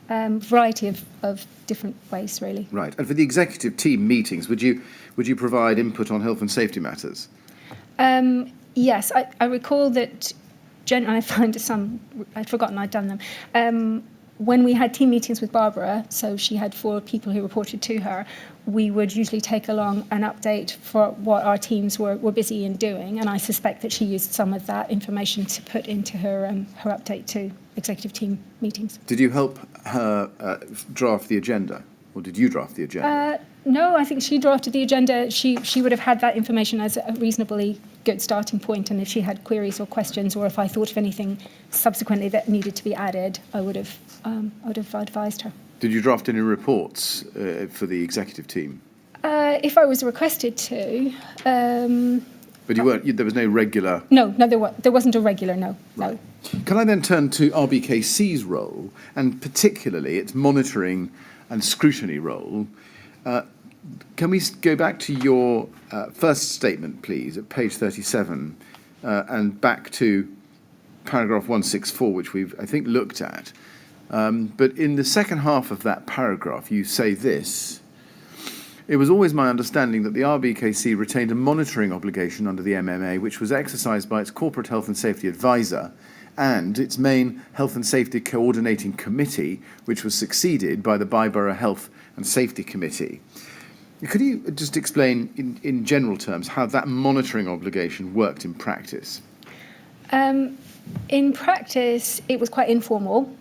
Variety of different ways, really. Right. And for the executive team meetings, would you provide input on health and safety matters? Yes, I recall that. I found some. I'd forgotten I'd done them. When we had team meetings with Barbara, so she had 4 people who reported to her, we would usually take along an update for what our teams were busy in doing, and I suspect that she used some of that information to put into her update to executive team meetings. Did you help her draft the agenda, or did you draft the agenda? No, I think she drafted the agenda. She would have had that information as a reasonably good starting point, and if she had queries or questions, or if I thought of anything subsequently that needed to be added, I would have advised her. Did you draft any reports for the executive team? If I was requested to. But you weren't. There was no regular. No, there wasn't a regular. No, right. No. Can I then turn to RBKC's role, and particularly its monitoring and scrutiny role? Can we go back to your first statement, please, at page 37, and back to paragraph 164, which we've, I think, looked at. But in the second half of that paragraph, you say this: "It was always my understanding that the RBKC retained a monitoring obligation under the MMA, which was exercised by its corporate health and safety advisor and its main health and safety coordinating committee, which was succeeded by the Byborough Health and Safety Committee." Could you just explain in general terms how that monitoring obligation worked in practice? In practice, it was quite informal.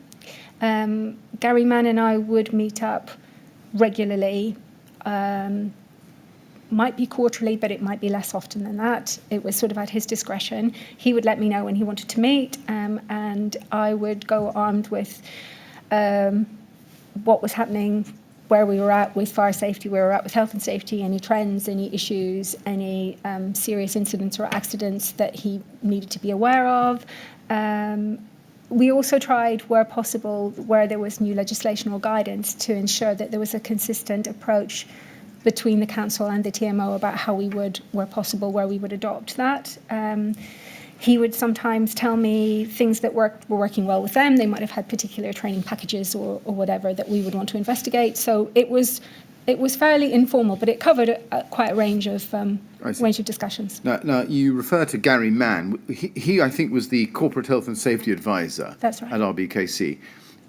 Gary Mann and I would meet up regularly. Might be quarterly, but it might be less often than that. It was sort of at his discretion. He would let me know when he wanted to meet, and I would go armed with what was happening, where we were at with fire safety, where we were at with health and safety, any trends, any issues, any serious incidents or accidents that he needed to be aware of. We also tried, where possible, where there was new legislation or guidance, to ensure that there was a consistent approach between the council and the TMO about how we would, where possible, where we would adopt that. He would sometimes tell me things that were working well with them. They might have had particular training packages or whatever that we would want to investigate. So it was fairly informal, but it covered quite a range of discussions. Now you refer to Gary Mann. He I think was the corporate health and safety advisor. That's right. At RBKC.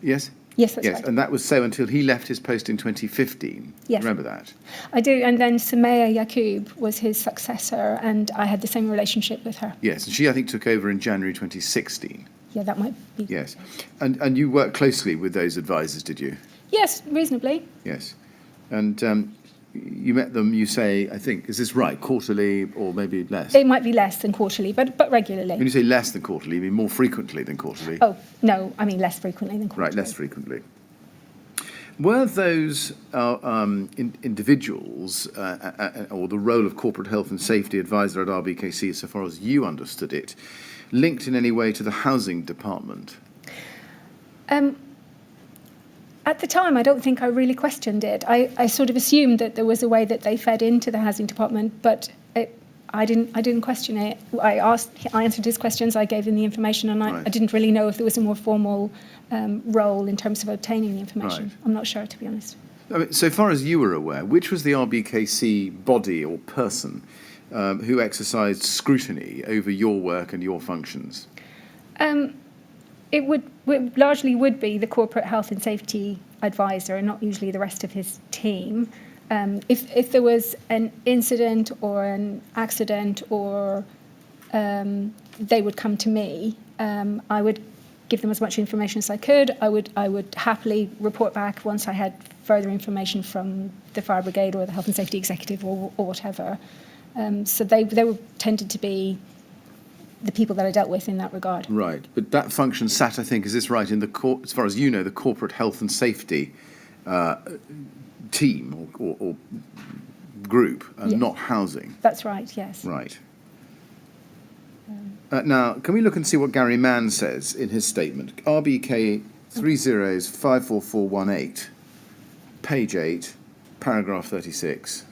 Yes. Yes, that's right. And that was so until he left his post in 2015. Yes. Remember that? I do, and then Sumaya Yaqub was his successor, and I had the same relationship with her. Yes, and she, I think, took over in January 2016. Yeah, that might be. Yes. And you worked closely with those advisors, did you? Yes, reasonably. Yes. And you met them, you say, I think, is this right, quarterly or maybe less? It might be less than quarterly, but regularly. When you say less than quarterly, you mean more frequently than quarterly? Oh, no, I mean less frequently than quarterly. Right, less frequently. Were those individuals, or the role of corporate health and safety advisor at RBKC, so far as you understood it, linked in any way to the housing department? At the time, I don't think I really questioned it. I sort of assumed that there was a way that they fed into the housing department, but I didn't question it. I answered his questions, I gave him the information, and I didn't really know if there was a more formal role in terms of obtaining the information. Right. I'm not sure, to be honest. I mean, so far as you were aware, which was the RBKC body or person who exercised scrutiny over your work and your functions? It largely would be the corporate health and safety advisor, and not usually the rest of his team. If there was an incident or an accident, or they would come to me, I would give them as much information as I could. I would happily report back once I had further information from the fire brigade or the health and safety executive or whatever. So they tended to be the people that I dealt with in that regard. Right, but that function sat, I think, is this right, in the as far as you know, the corporate health and safety team or group, and Yes. not housing. That's right, yes. Right. Now, can we look and see what Gary Mann says in his statement? RBK 30's54418, page 8, paragraph 36.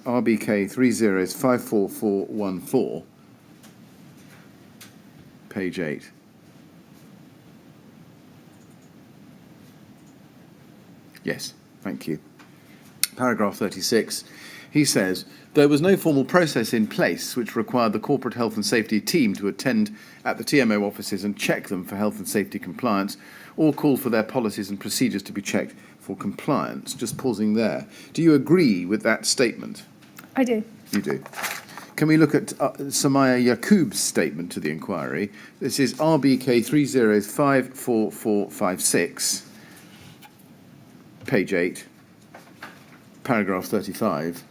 RBK 30's54414, page 8. Yes, thank you. Paragraph 36, he says, there was no formal process in place which required the corporate health and safety team to attend at the TMO offices and check them for health and safety compliance, or call for their policies and procedures to be checked for compliance. Just pausing there. Do you agree with that statement? I do. You do. Can we look at Samaya Yaqub's statement to the inquiry? This is RBK 30's54456, page 8, paragraph 35.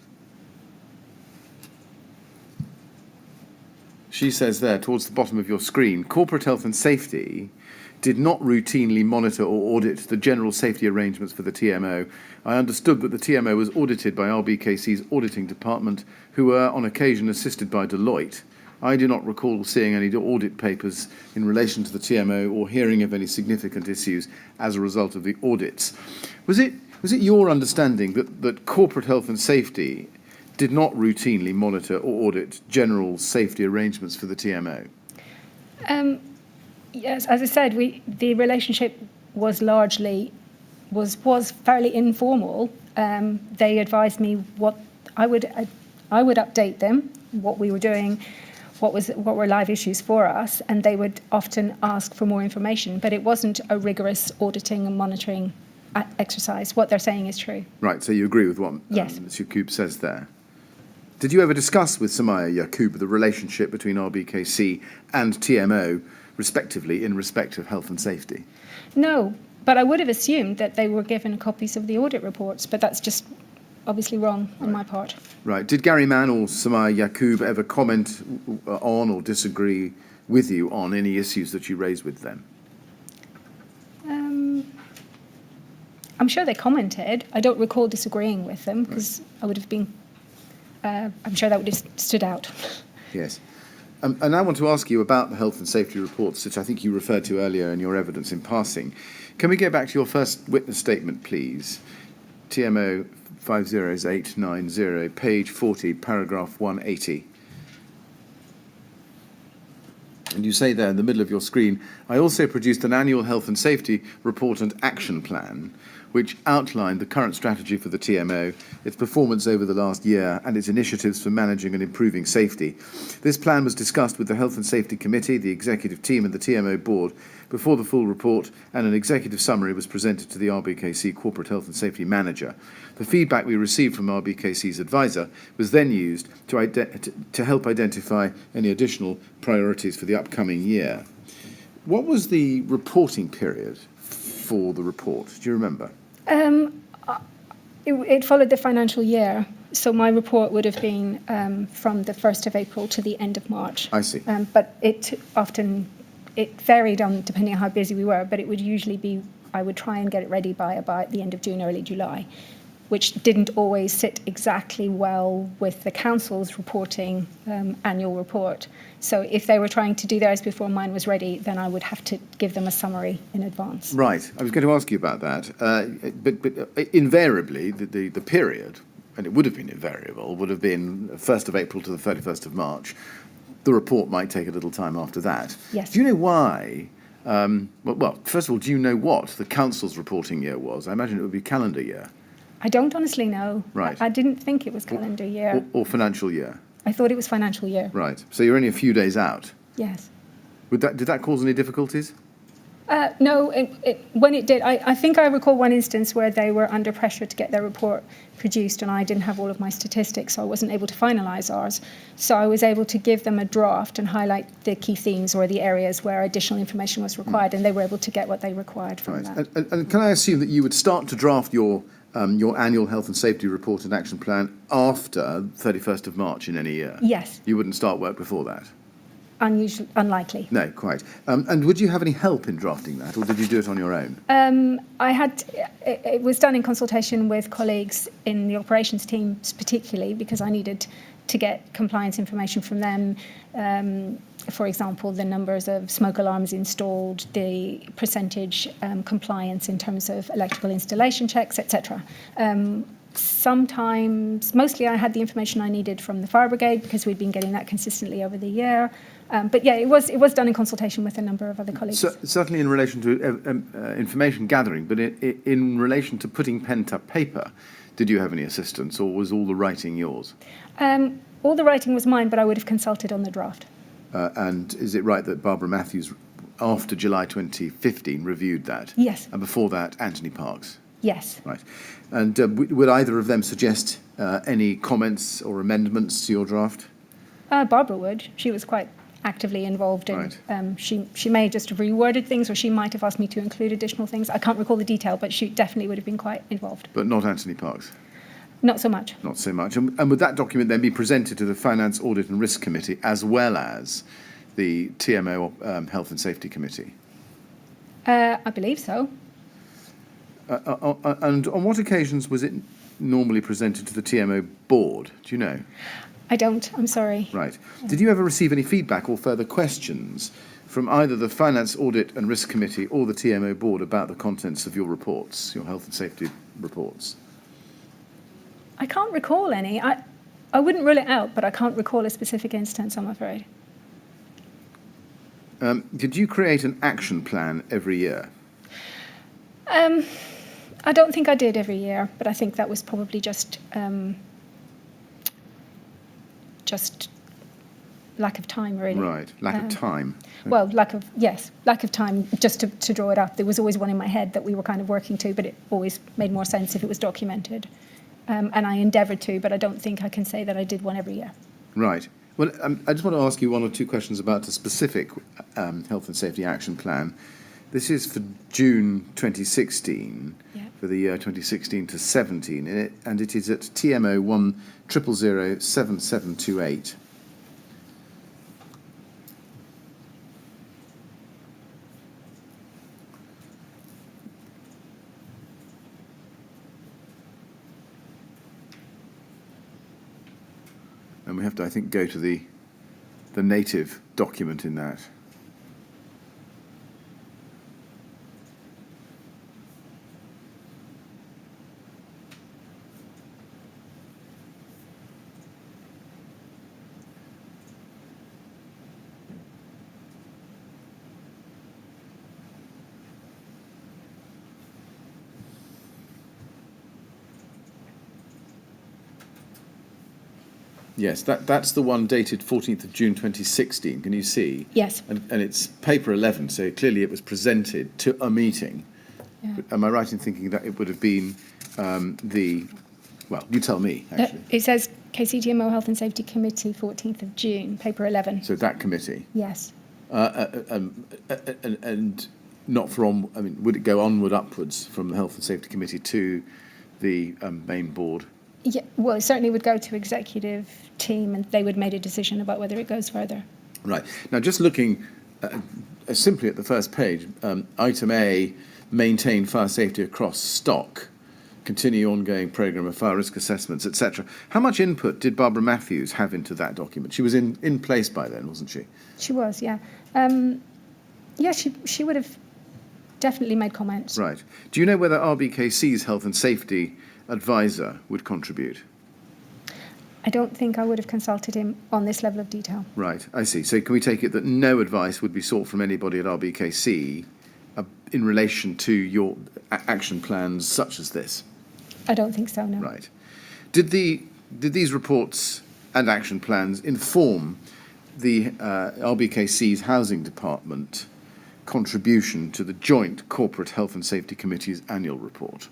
She says there, towards the bottom of your screen, corporate health and safety did not routinely monitor or audit the general safety arrangements for the TMO. I understood that the TMO was audited by RBKC's auditing department, who were on occasion assisted by Deloitte. I do not recall seeing any audit papers in relation to the TMO or hearing of any significant issues as a result of the audits. Was it your understanding that corporate health and safety did not routinely monitor or audit general safety arrangements for the TMO? Yes, as I said, the relationship was fairly informal. They advised me what I would update them, what we were doing, what were live issues for us, and they would often ask for more information. But it wasn't a rigorous auditing and monitoring exercise. What they're saying is true. Right, so you agree with what Yes. Ms. Yaqub says there. Did you ever discuss with Samaya Yaqub the relationship between RBKC and TMO, respectively, in respect of health and safety? No, but I would have assumed that they were given copies of the audit reports, but that's just obviously wrong on my part. Right. Did Gary Mann or Samaya Yaqub ever comment on or disagree with you on any issues that you raised with them? I'm sure they commented. I don't recall disagreeing with them because I would have been, I'm sure that would have stood out. Yes. And I want to ask you about the health and safety reports, which I think you referred to earlier in your evidence in passing. Can we go back to your first witness statement, please? TMO 50890, page 40, paragraph 180. And you say there in the middle of your screen, I also produced an annual health and safety report and action plan, which outlined the current strategy for the TMO, its performance over the last year, and its initiatives for managing and improving safety. This plan was discussed with the Health and Safety Committee, the Executive Team and the TMO Board before the full report, and an executive summary was presented to the RBKC Corporate Health and Safety Manager. The feedback we received from RBKC's advisor was then used to help identify any additional priorities for the upcoming year. What was the reporting period for the report? Do you remember? It followed the financial year, so my report would have been from the 1st of April to the end of March. I see. But it varied on depending on how busy we were, but it would usually be, I would try and get it ready by about the end of June, early July, which didn't always sit exactly well with the council's reporting annual report. So if they were trying to do theirs before mine was ready, then I would have to give them a summary in advance. Right. I was going to ask you about that. But invariably, the period, and it would have been invariable, would have been 1st of April to the 31st of March. The report might take a little time after that. Yes. Do you know why? Well, first of all, do you know what the council's reporting year was? I imagine it would be calendar year. I don't honestly know. Right. I didn't think it was calendar year. Or financial year? I thought it was financial year. Right. So you're only a few days out. Yes. Did that cause any difficulties? No, when it did, I think I recall one instance where they were under pressure to get their report produced and I didn't have all of my statistics, so I wasn't able to finalise ours. So I was able to give them a draft and highlight the key themes or the areas where additional information was required, and they were able to get what they required from that. And can I assume that you would start to draft your annual health and safety report and action plan after 31st of March in any year? Yes. You wouldn't start work before that? Unlikely. No, quite. And would you have any help in drafting that, or did you do it on your own? It was done in consultation with colleagues in the operations teams, particularly because I needed to get compliance information from them. For example, the numbers of smoke alarms installed, the percentage compliance in terms of electrical installation checks, etc. Sometimes, mostly I had the information I needed from the fire brigade because we'd been getting that consistently over the year. But yeah, it was done in consultation with a number of other colleagues. Certainly in relation to information gathering, but in relation to putting pen to paper, did you have any assistance, or was all the writing yours? All the writing was mine, but I would have consulted on the draft. And is it right that Barbara Matthews, after July 2015, reviewed that? Yes. And before that, Anthony Parks? Yes. Right. And would either of them suggest any comments or amendments to your draft? Barbara would. She was quite actively involved in. Right. She may just have reworded things, or she might have asked me to include additional things. I can't recall the detail, but she definitely would have been quite involved. But not Anthony Parks? Not so much. Not so much. And would that document then be presented to the Finance, Audit and Risk Committee as well as the TMO Health and Safety Committee? I believe so. And on what occasions was it normally presented to the TMO board? Do you know? I don't. I'm sorry. Right. Did you ever receive any feedback or further questions from either the Finance, Audit and Risk Committee or the TMO board about the contents of your reports, your health and safety reports? I can't recall any. I wouldn't rule it out, but I can't recall a specific instance, I'm afraid. Did you create an action plan every year? I don't think I did every year, but I think that was probably just lack of time, really. Right, lack of time. Well, lack of time just to draw it up. There was always one in my head that we were kind of working to, but it always made more sense if it was documented. And I endeavoured to, but I don't think I can say that I did one every year. Right. Well, I just want to ask you one or two questions about a specific health and safety action plan. This is for June 2016, for the year 2016 to 17, and it is at TMO 100007728. And we have to, I think, go to the native document in that. Yes, that's the one dated 14th of June 2016. Can you see? Yes. And it's paper 11, so clearly it was presented to a meeting. Yeah. Am I right in thinking that it would have been well, you tell me, actually. It says KCTMO Health and Safety Committee, 14th of June, paper 11. So that committee? Yes. And not from, I mean, would it go onward, upwards from the Health and Safety Committee to the main board? Yeah, well, it certainly would go to executive team, and they would make a decision about whether it goes further. Right. Now, just looking simply at the first page, item A, maintain fire safety across stock, continue ongoing programme of fire risk assessments, etc. How much input did Barbara Matthews have into that document? She was in place by then, wasn't she? She was, yeah. She would have definitely made comments. Right. Do you know whether RBKC's health and safety advisor would contribute? I don't think I would have consulted him on this level of detail. Right, I see. So can we take it that no advice would be sought from anybody at RBKC in relation to your action plans such as this? I don't think so, no. Right. Did these reports and action plans inform the RBKC's Housing Department contribution to the Joint Corporate Health and Safety Committee's annual report?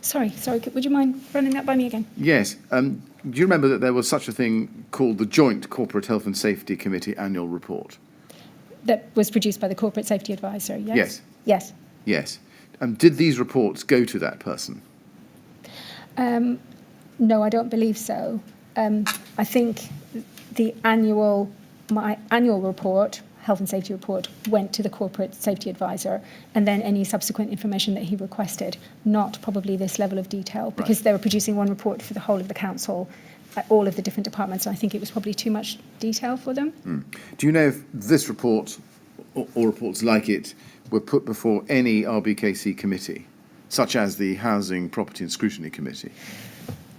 Sorry, would you mind running that by me again? Yes. Do you remember that there was such a thing called the Joint Corporate Health and Safety Committee annual report? That was produced by the Corporate Safety Advisor, yes? Yes. Yes. Yes. Did these reports go to that person? No, I don't believe so. I think my annual report, health and safety report, went to the Corporate Safety Advisor, and then any subsequent information that he requested, not probably this level of detail, because they were producing one report for the whole of the council, all of the different departments, and I think it was probably too much detail for them. Do you know if this report or reports like it were put before any RBKC committee, such as the Housing, Property and Scrutiny Committee?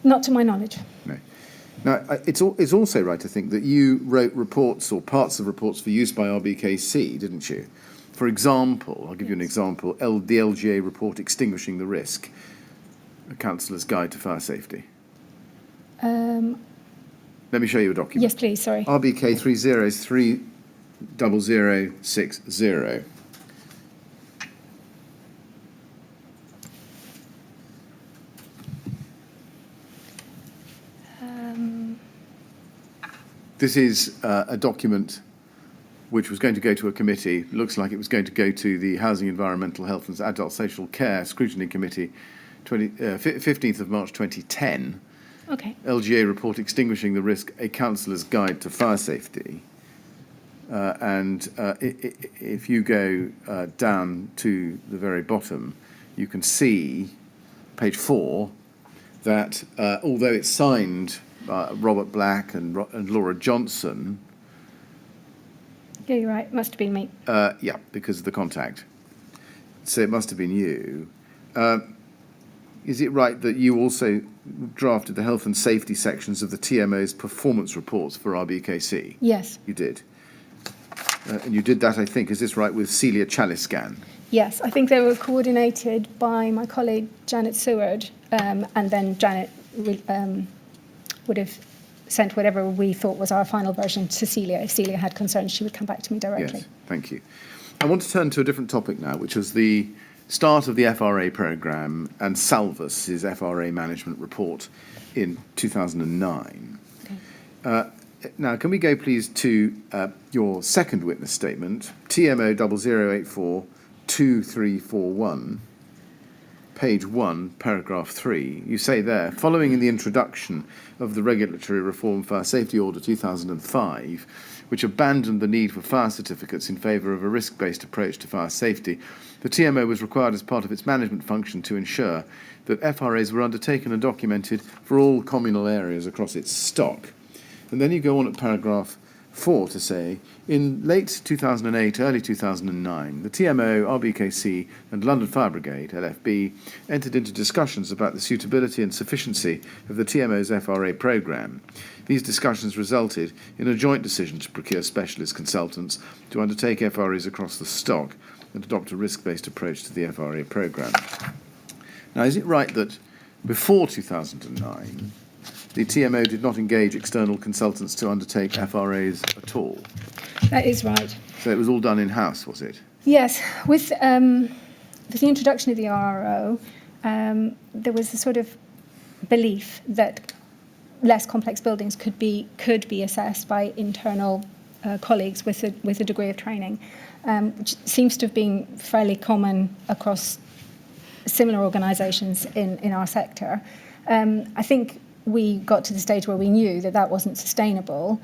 Not to my knowledge. No. Now, it's also right to think that you wrote reports or parts of reports for use by RBKC, didn't you? For example, I'll give you an example, the LGA report Extinguishing the Risk, a Councillor's Guide to Fire Safety. Let me show you a document. Yes, please, sorry. RBK 30030060. This is a document which was going to go to a committee. Looks like it was going to go to the Housing, Environmental Health and Adult Social Care Scrutiny Committee, 15th of March 2010. Okay. LGA report Extinguishing the Risk, a Councillor's Guide to Fire Safety. If you go down to the very bottom, you can see, page 4, that although it's signed Robert Black and Laura Johnson. Yeah, you're right. Must have been me. Yeah, because of the contact. So it must have been you. Is it right that you also drafted the health and safety sections of the TMO's performance reports for RBKC? Yes. You did. And you did that, I think, is this right, with Celia Chaliscan? Yes, I think they were coordinated by my colleague Janet Seward, and then Janet would have sent whatever we thought was our final version to Celia. If Celia had concerns, she would come back to me directly. Yes, thank you. I want to turn to a different topic now, which was the start of the FRA programme and Salvus's FRA management report in 2009. Okay. Now, can we go, please, to your second witness statement, TMO 00842341, page 1, paragraph 3. You say there, following in the introduction of the Regulatory Reform Fire Safety Order 2005, which abandoned the need for fire certificates in favour of a risk-based approach to fire safety, the TMO was required as part of its management function to ensure that FRAs were undertaken and documented for all communal areas across its stock. And then you go on at paragraph 4 to say, in late 2008, early 2009, the TMO, RBKC and London Fire Brigade, LFB, entered into discussions about the suitability and sufficiency of the TMO's FRA programme. These discussions resulted in a joint decision to procure specialist consultants to undertake FRAs across the stock and adopt a risk-based approach to the FRA programme. Now, is it right that before 2009, the TMO did not engage external consultants to undertake FRAs at all? That is right. So it was all done in-house, was it? Yes. With the introduction of the RRO, there was a sort of belief that less complex buildings could be assessed by internal colleagues with a degree of training, which seems to have been fairly common across similar organisations in our sector. I think we got to the stage where we knew that wasn't sustainable.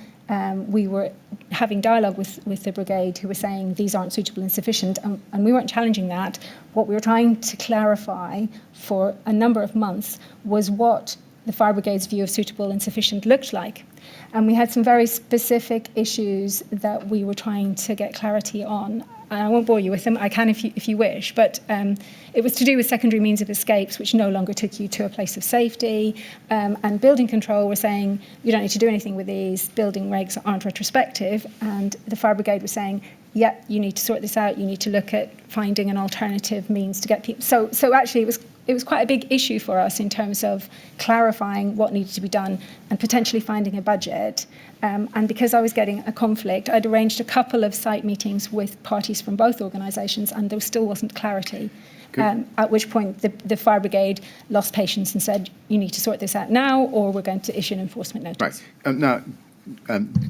We were having dialogue with the brigade, who were saying these aren't suitable and sufficient, and we weren't challenging that. What we were trying to clarify for a number of months was what the fire brigade's view of suitable and sufficient looked like. And we had some very specific issues that we were trying to get clarity on. And I won't bore you with them. I can if you wish. But it was to do with secondary means of escapes, which no longer took you to a place of safety. And building control were saying, you don't need to do anything with these. Building regs aren't retrospective. And the fire brigade was saying, yeah, you need to sort this out. You need to look at finding an alternative means to get people. So actually, it was quite a big issue for us in terms of clarifying what needed to be done and potentially finding a budget. And because I was getting a conflict, I'd arranged a couple of site meetings with parties from both organisations, and there still wasn't clarity. At which point the fire brigade lost patience and said, you need to sort this out now, or we're going to issue an enforcement notice. Right. Now,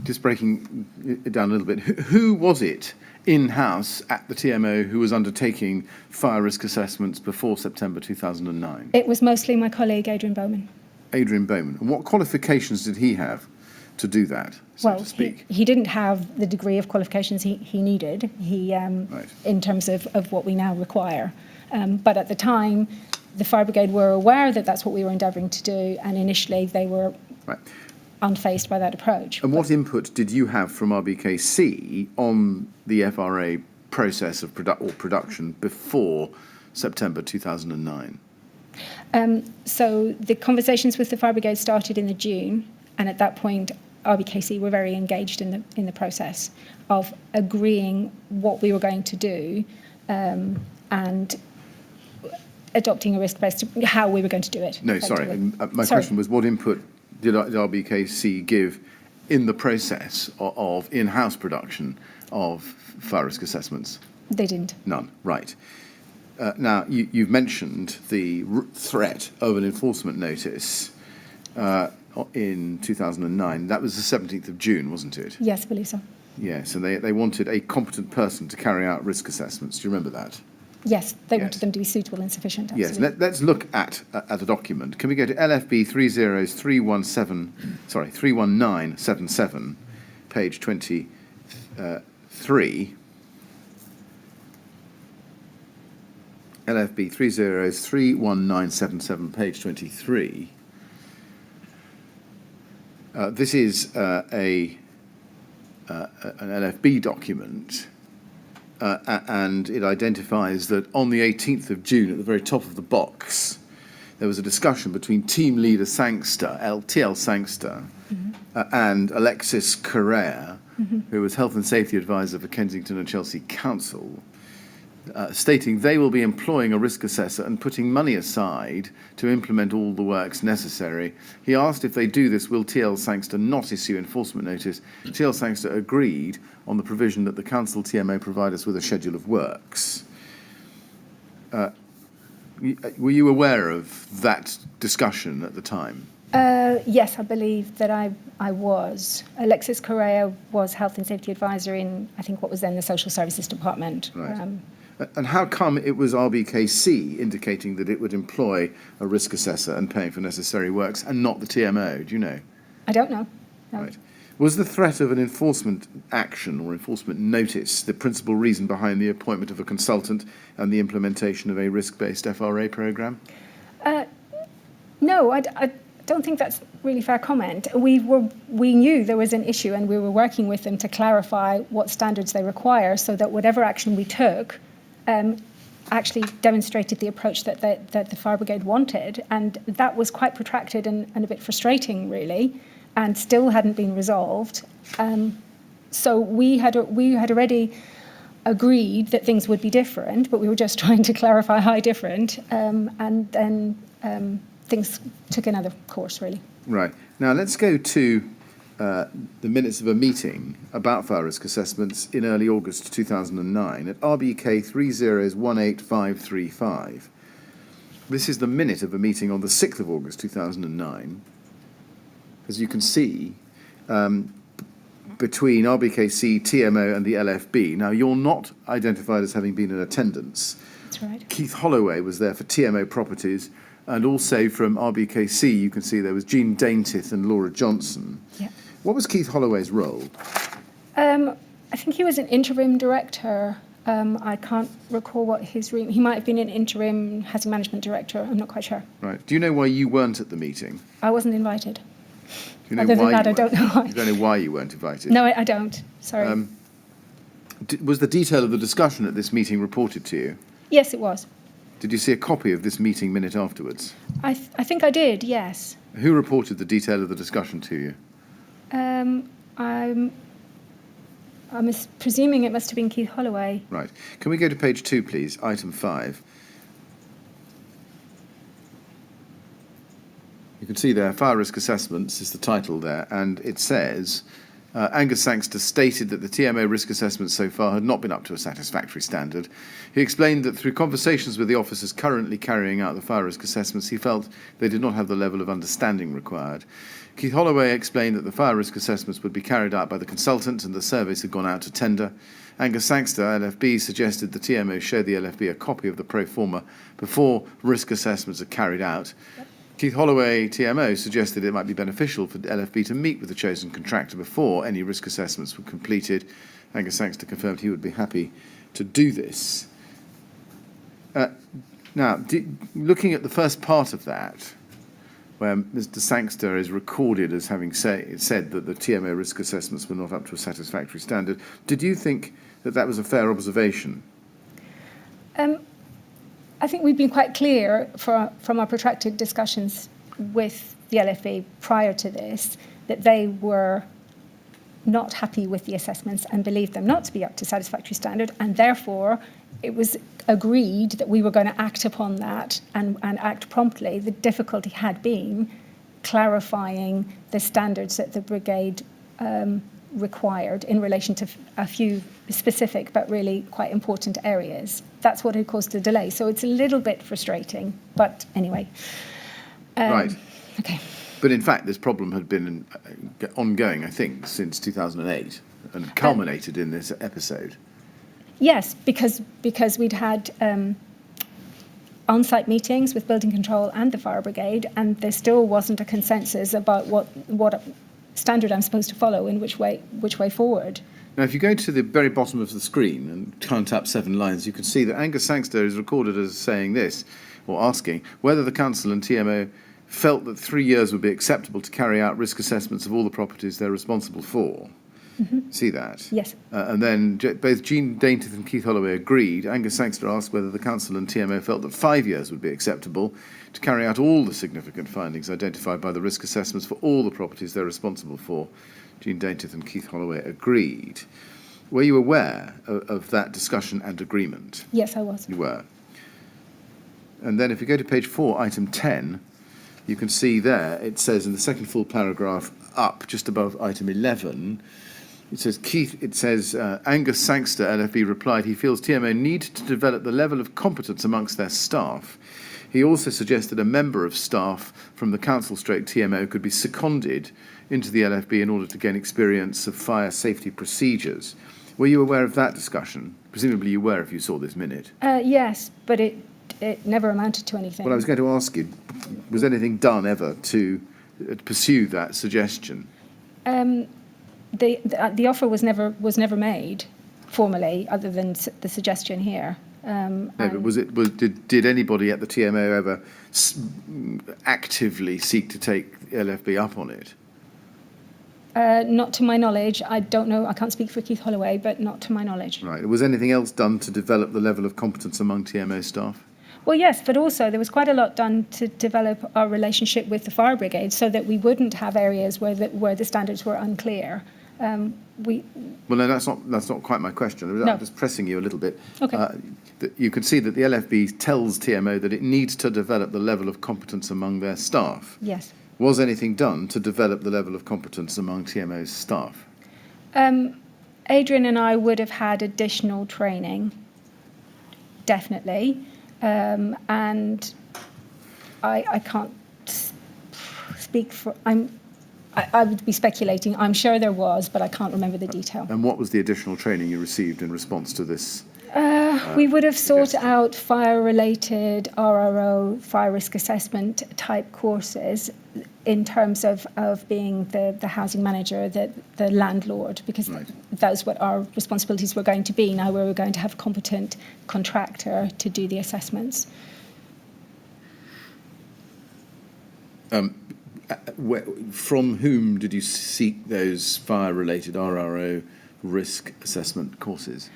just breaking it down a little bit, who was it in-house at the TMO who was undertaking fire risk assessments before September 2009? It was mostly my colleague, Adrian Bowman. Adrian Bowman. And what qualifications did he have to do that, so to speak? He didn't have the degree of qualifications he needed in terms of what we now require. But at the time, the fire brigade were aware that that's what we were endeavouring to do, and initially they were unfazed by that approach. And what input did you have from RBKC on the FRA process of production before September 2009? So the conversations with the fire brigade started in the June, and at that point, RBKC were very engaged in the process of agreeing what we were going to do and adopting a risk-based, how we were going to do it. No, sorry. My question was, what input did RBKC give in the process of in-house production of fire risk assessments? They didn't. None, right. Now, you've mentioned the threat of an enforcement notice in 2009. That was the 17th of June, wasn't it? Yes, I believe so. Yes, and they wanted a competent person to carry out risk assessments. Do you remember that? Yes, they wanted them to be suitable and sufficient. Absolutely. Yes, let's look at a document. Can we go to LFB 31977, page 23? LFB 31977, page 23. This is an LFB document. And it identifies that on the 18th of June, at the very top of the box, there was a discussion between team leader Sangster, TL Sangster, and Alexis Correa, who was Health and Safety Advisor for Kensington and Chelsea Council, stating they will be employing a risk assessor and putting money aside to implement all the works necessary. He asked if they do this, will TL Sangster not issue enforcement notice? TL Sangster agreed on the provision that the Council TMO provide us with a schedule of works. Were you aware of that discussion at the time? Yes, I believe that I was. Alexis Correa was Health and Safety Advisor in, I think, what was then the Social Services Department. Right. And how come it was RBKC indicating that it would employ a risk assessor and paying for necessary works and not the TMO? Do you know? I don't know. No. Right. Was the threat of an enforcement action or enforcement notice the principal reason behind the appointment of a consultant and the implementation of a risk-based FRA programme? No, I don't think that's really fair comment. We knew there was an issue, and we were working with them to clarify what standards they require, so that whatever action we took actually demonstrated the approach that the fire brigade wanted, and that was quite protracted and a bit frustrating, really, and still hadn't been resolved. So we had already agreed that things would be different, but we were just trying to clarify how different, and then things took another course, really. Right. Now let's go to the minutes of a meeting about fire risk assessments in early August 2009 at RBK 3018535. This is the minute of a meeting on the 6th of August 2009. As you can see, between RBKC, TMO and the LFB. Now, you're not identified as having been in attendance. That's right. Keith Holloway was there for TMO Properties, and also from RBKC, you can see there was Jean Daintith and Laura Johnson. Yeah. What was Keith Holloway's role? I think he was an interim director. I can't recall what his he might have been an interim housing management director. I'm not quite sure. Right. Do you know why you weren't at the meeting? I wasn't invited. Do you know Other than why that, you I don't know why. You don't know why you weren't invited? No, I don't. Sorry. Was the detail of the discussion at this meeting reported to you? Yes, it was. Did you see a copy of this meeting minute afterwards? I think I did, yes. Who reported the detail of the discussion to you? I I'm presuming it must have been Keith Holloway. Right. Can we go to page 2, please? Item 5. You can see there, Fire Risk Assessments is the title there, and it says, Angus Sangster stated that the TMO risk assessments so far had not been up to a satisfactory standard. He explained that through conversations with the officers currently carrying out the fire risk assessments, he felt they did not have the level of understanding required. Keith Holloway explained that the fire risk assessments would be carried out by the consultant and the surveys had gone out to tender. Angus Sangster, LFB, suggested the TMO show the LFB a copy of the pro forma before risk assessments are carried out. Yep. Keith Holloway, TMO, suggested it might be beneficial for LFB to meet with the chosen contractor before any risk assessments were completed. Angus Sangster confirmed he would be happy to do this. Now, looking at the first part of that, where Mr. Sangster is recorded as having said that the TMO risk assessments were not up to a satisfactory standard, did you think that that was a fair observation? I think we've been quite clear from our protracted discussions with the LFB prior to this that they were not happy with the assessments and believed them not to be up to satisfactory standard, and therefore it was agreed that we were going to act upon that and act promptly. The difficulty had been clarifying the standards that the brigade required in relation to a few specific but really quite important areas. That's what had caused the delay. So it's a little bit frustrating, but anyway. Right. Okay. But in fact, this problem had been ongoing, I think, since 2008 and culminated in this episode. Yes, because we'd had on-site meetings with building control and the fire brigade, and there still wasn't a consensus about what standard I'm supposed to follow in which way forward. Now, if you go to the very bottom of the screen and count up 7 lines, you can see that Angus Sangster is recorded as saying this, or asking, whether the council and TMO felt that 3 years would be acceptable to carry out risk assessments of all the properties they're responsible for. Mm-hmm. See that? Yes. And then both Jean Dainty and Keith Holloway agreed. Angus Sangster asked whether the council and TMO felt that 5 years would be acceptable to carry out all the significant findings identified by the risk assessments for all the properties they're responsible for. Jean Dainty and Keith Holloway agreed. Were you aware of that discussion and agreement? Yes, I was. You were. And then if you go to page 4, item 10, you can see there, it says in the second full paragraph up, just above item 11, it says, Angus Sangster, LFB, replied he feels TMO need to develop the level of competence amongst their staff. He also suggested a member of staff from the council/TMO could be seconded into the LFB in order to gain experience of fire safety procedures. Were you aware of that discussion? Presumably you were if you saw this minute. Yes, but it never amounted to anything. Well, I was going to ask you, was anything done ever to pursue that suggestion? The offer was never made formally, other than the suggestion here. No, but did anybody at the TMO ever actively seek to take the LFB up on it? Not to my knowledge. I don't know. I can't speak for Keith Holloway, but not to my knowledge. Right. Was anything else done to develop the level of competence among TMO staff? Well, yes, but also there was quite a lot done to develop our relationship with the fire brigade so that we wouldn't have areas where the standards were unclear. Well, no, that's not quite my question. No. I'm just pressing you a little bit. Okay. You can see that the LFB tells TMO that it needs to develop the level of competence among their staff. Yes. Was anything done to develop the level of competence among TMO's staff? Adrian and I would have had additional training, definitely. And I can't speak for... I would be speculating. I'm sure there was, but I can't remember the detail. And what was the additional training you received in response to this? We would have sought out fire-related RRO, fire risk assessment type courses in terms of being the housing manager, the landlord, because right. That's what our responsibilities were going to be. Now we were going to have a competent contractor to do the assessments. From whom did you seek those fire-related RRO risk assessment courses?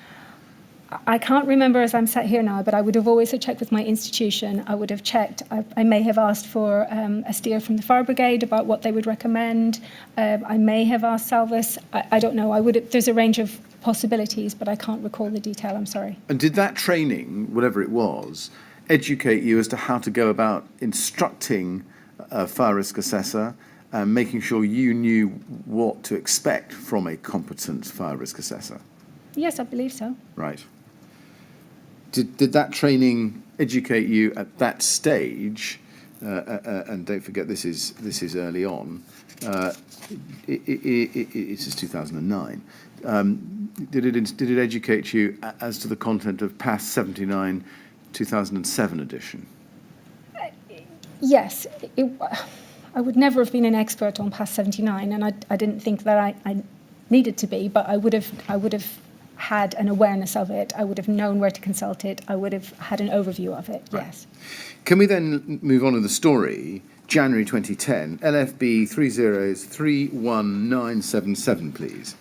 I can't remember as I'm sat here now, but I would have always checked with my institution. I would have checked. I may have asked for a steer from the fire brigade about what they would recommend. I may have asked Salvis. I don't know. There's a range of possibilities, but I can't recall the detail, I'm sorry. And did that training, whatever it was, educate you as to how to go about instructing a fire risk assessor and making sure you knew what to expect from a competent fire risk assessor? Yes, I believe so. Right. Did that training educate you at that stage? And don't forget, this is early on. This is 2009. Did it educate you as to the content of PAS 79 2007 edition? Yes. I would never have been an expert on PAS 79, and I didn't think that I needed to be, but I would have had an awareness of it. I would have known where to consult it. I would have had an overview of it, right. Yes. Can we then move on to the story? January 2010, LFB 3031977, please.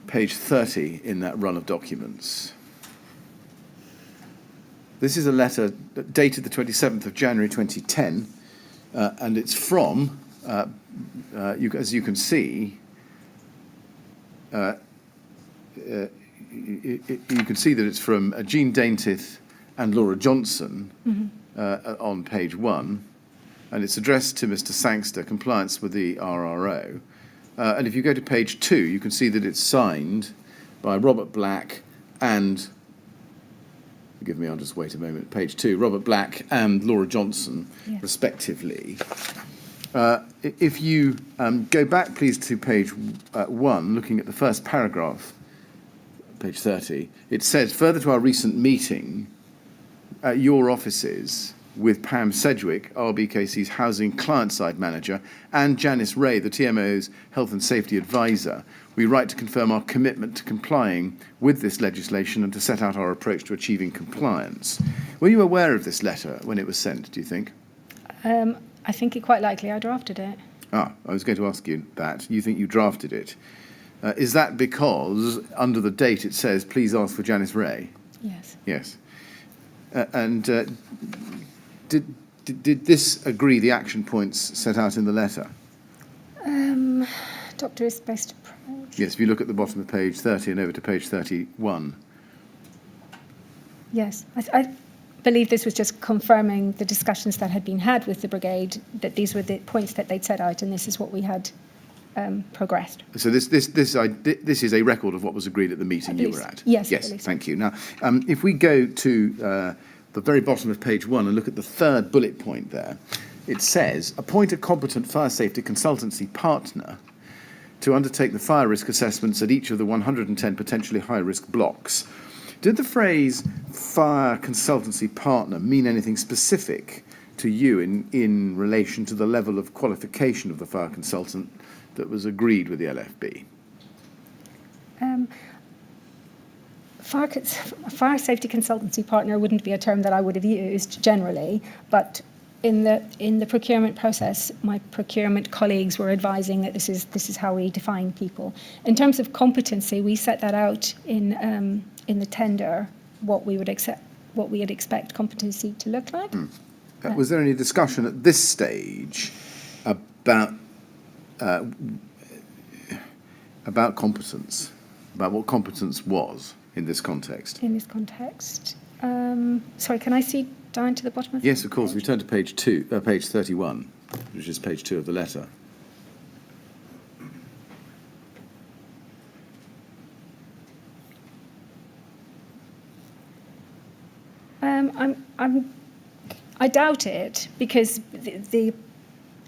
Page 30 in that run of documents. This is a letter dated the 27th of January 2010, and it's from, as you can see, you can see that it's from Jean Daintith and Laura Johnson on page 1, and it's addressed to Mr. Sangster, compliance with the RRO. And if you go to page 2, you can see that it's signed by Robert Black and, forgive me, I'll just wait a moment, page 2, Robert Black and Laura Johnson, yes, respectively. If you go back, please, to page 1, looking at the first paragraph, page 30, it says, further to our recent meeting at your offices with Pam Sedgwick, RBKC's Housing Client-Side Manager, and Janice Wray, the TMO's Health and Safety Advisor, we write to confirm our commitment to complying with this legislation and to set out our approach to achieving compliance. Were you aware of this letter when it was sent, do you think? I think it quite likely I drafted it. I was going to ask you that. You think you drafted it. Is that because under the date it says, please ask for Janice Wray? Yes. Yes. Did this agree the action points set out in the letter? Doctor is best approach. Yes, if you look at the bottom of page 30 and over to page 31. Yes, I believe this was just confirming the discussions that had been had with the brigade, that these were the points that they'd set out, and this is what we had progressed. So this is a record of what was agreed at the meeting you were at? Yes, yes, thank you. Now, if we go to the very bottom of page 1 and look at the third bullet point there, it says, appoint a competent fire safety consultancy partner to undertake the fire risk assessments at each of the 110 potentially high-risk blocks. Did the phrase fire consultancy partner mean anything specific to you in relation to the level of qualification of the fire consultant that was agreed with the LFB? Fire safety consultancy partner wouldn't be a term that I would have used generally, but in the procurement process, my procurement colleagues were advising that this is how we define people. In terms of competency, we set that out in the tender, what we would expect competency to look like. Was there any discussion at this stage about competence, about what competence was in this context? In this context, sorry, can I see down to the bottom of? Yes, of course. We turn to page 31, which is page 2 of the letter. I doubt it, because the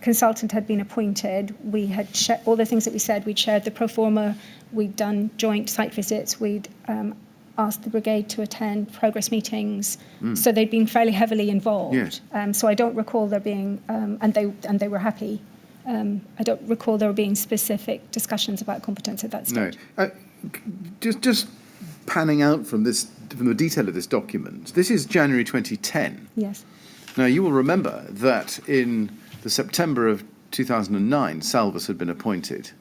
consultant had been appointed. We had all the things that we said. We'd shared the pro forma. We'd done joint site visits. We'd asked the brigade to attend progress meetings. So they'd been fairly heavily involved. Yes. So I don't recall there being, and they were happy. I don't recall there being specific discussions about competence at that stage. No. Just panning out from the detail of this document. This is January 2010. Yes. Now, you will remember that in the September of 2009, Salvus had been appointed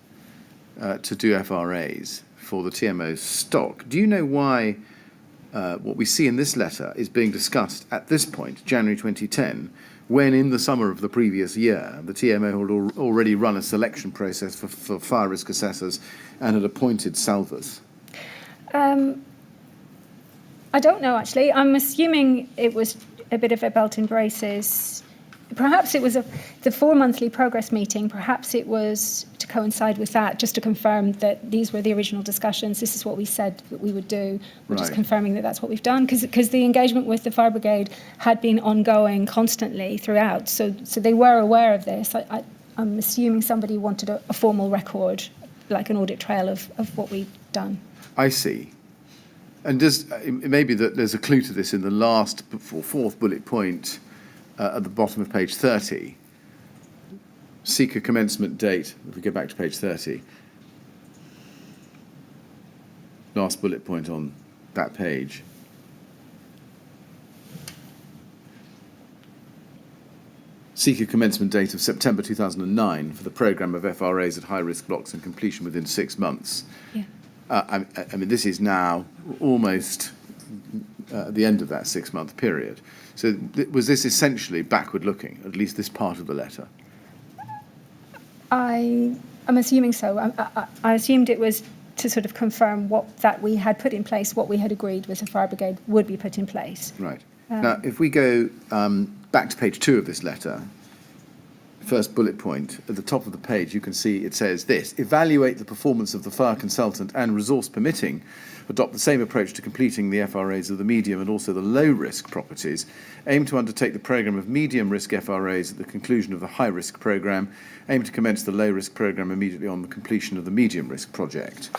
to do FRAs for the TMO's stock. Do you know why what we see in this letter is being discussed at this point, January 2010, when in the summer of the previous year, the TMO had already run a selection process for fire risk assessors and had appointed salvors? I don't know, actually. I'm assuming it was a bit of a belt and braces. Perhaps it was the 4-monthly progress meeting. Perhaps it was to coincide with that, just to confirm that these were the original discussions. This is what we said that we would do. We're just confirming that that's what we've done, because the engagement with the fire brigade had been ongoing constantly throughout. So they were aware of this. I'm assuming somebody wanted a formal record, like an audit trail of what we've done. I see. And maybe that there's a clue to this in the last, fourth bullet point at the bottom of page 30. Seek a commencement date. If we go back to page 30. Last bullet point on that page. Seek a commencement date of September 2009 for the programme of FRAs at high-risk blocks and completion within 6 months. Yeah. I mean, this is now almost at the end of that 6-month period. So was this essentially backward-looking, at least this part of the letter? I'm assuming so. I assumed it was to sort of confirm that we had put in place, what we had agreed with the fire brigade would be put in place. Right. Now, if we go back to page 2 of this letter, first bullet point, at the top of the page, you can see it says this: evaluate the performance of the fire consultant and, resource permitting, adopt the same approach to completing the FRAs of the medium and also the low-risk properties. Aim to undertake the programme of medium-risk FRAs at the conclusion of the high-risk programme. Aim to commence the low-risk programme immediately on the completion of the medium-risk project.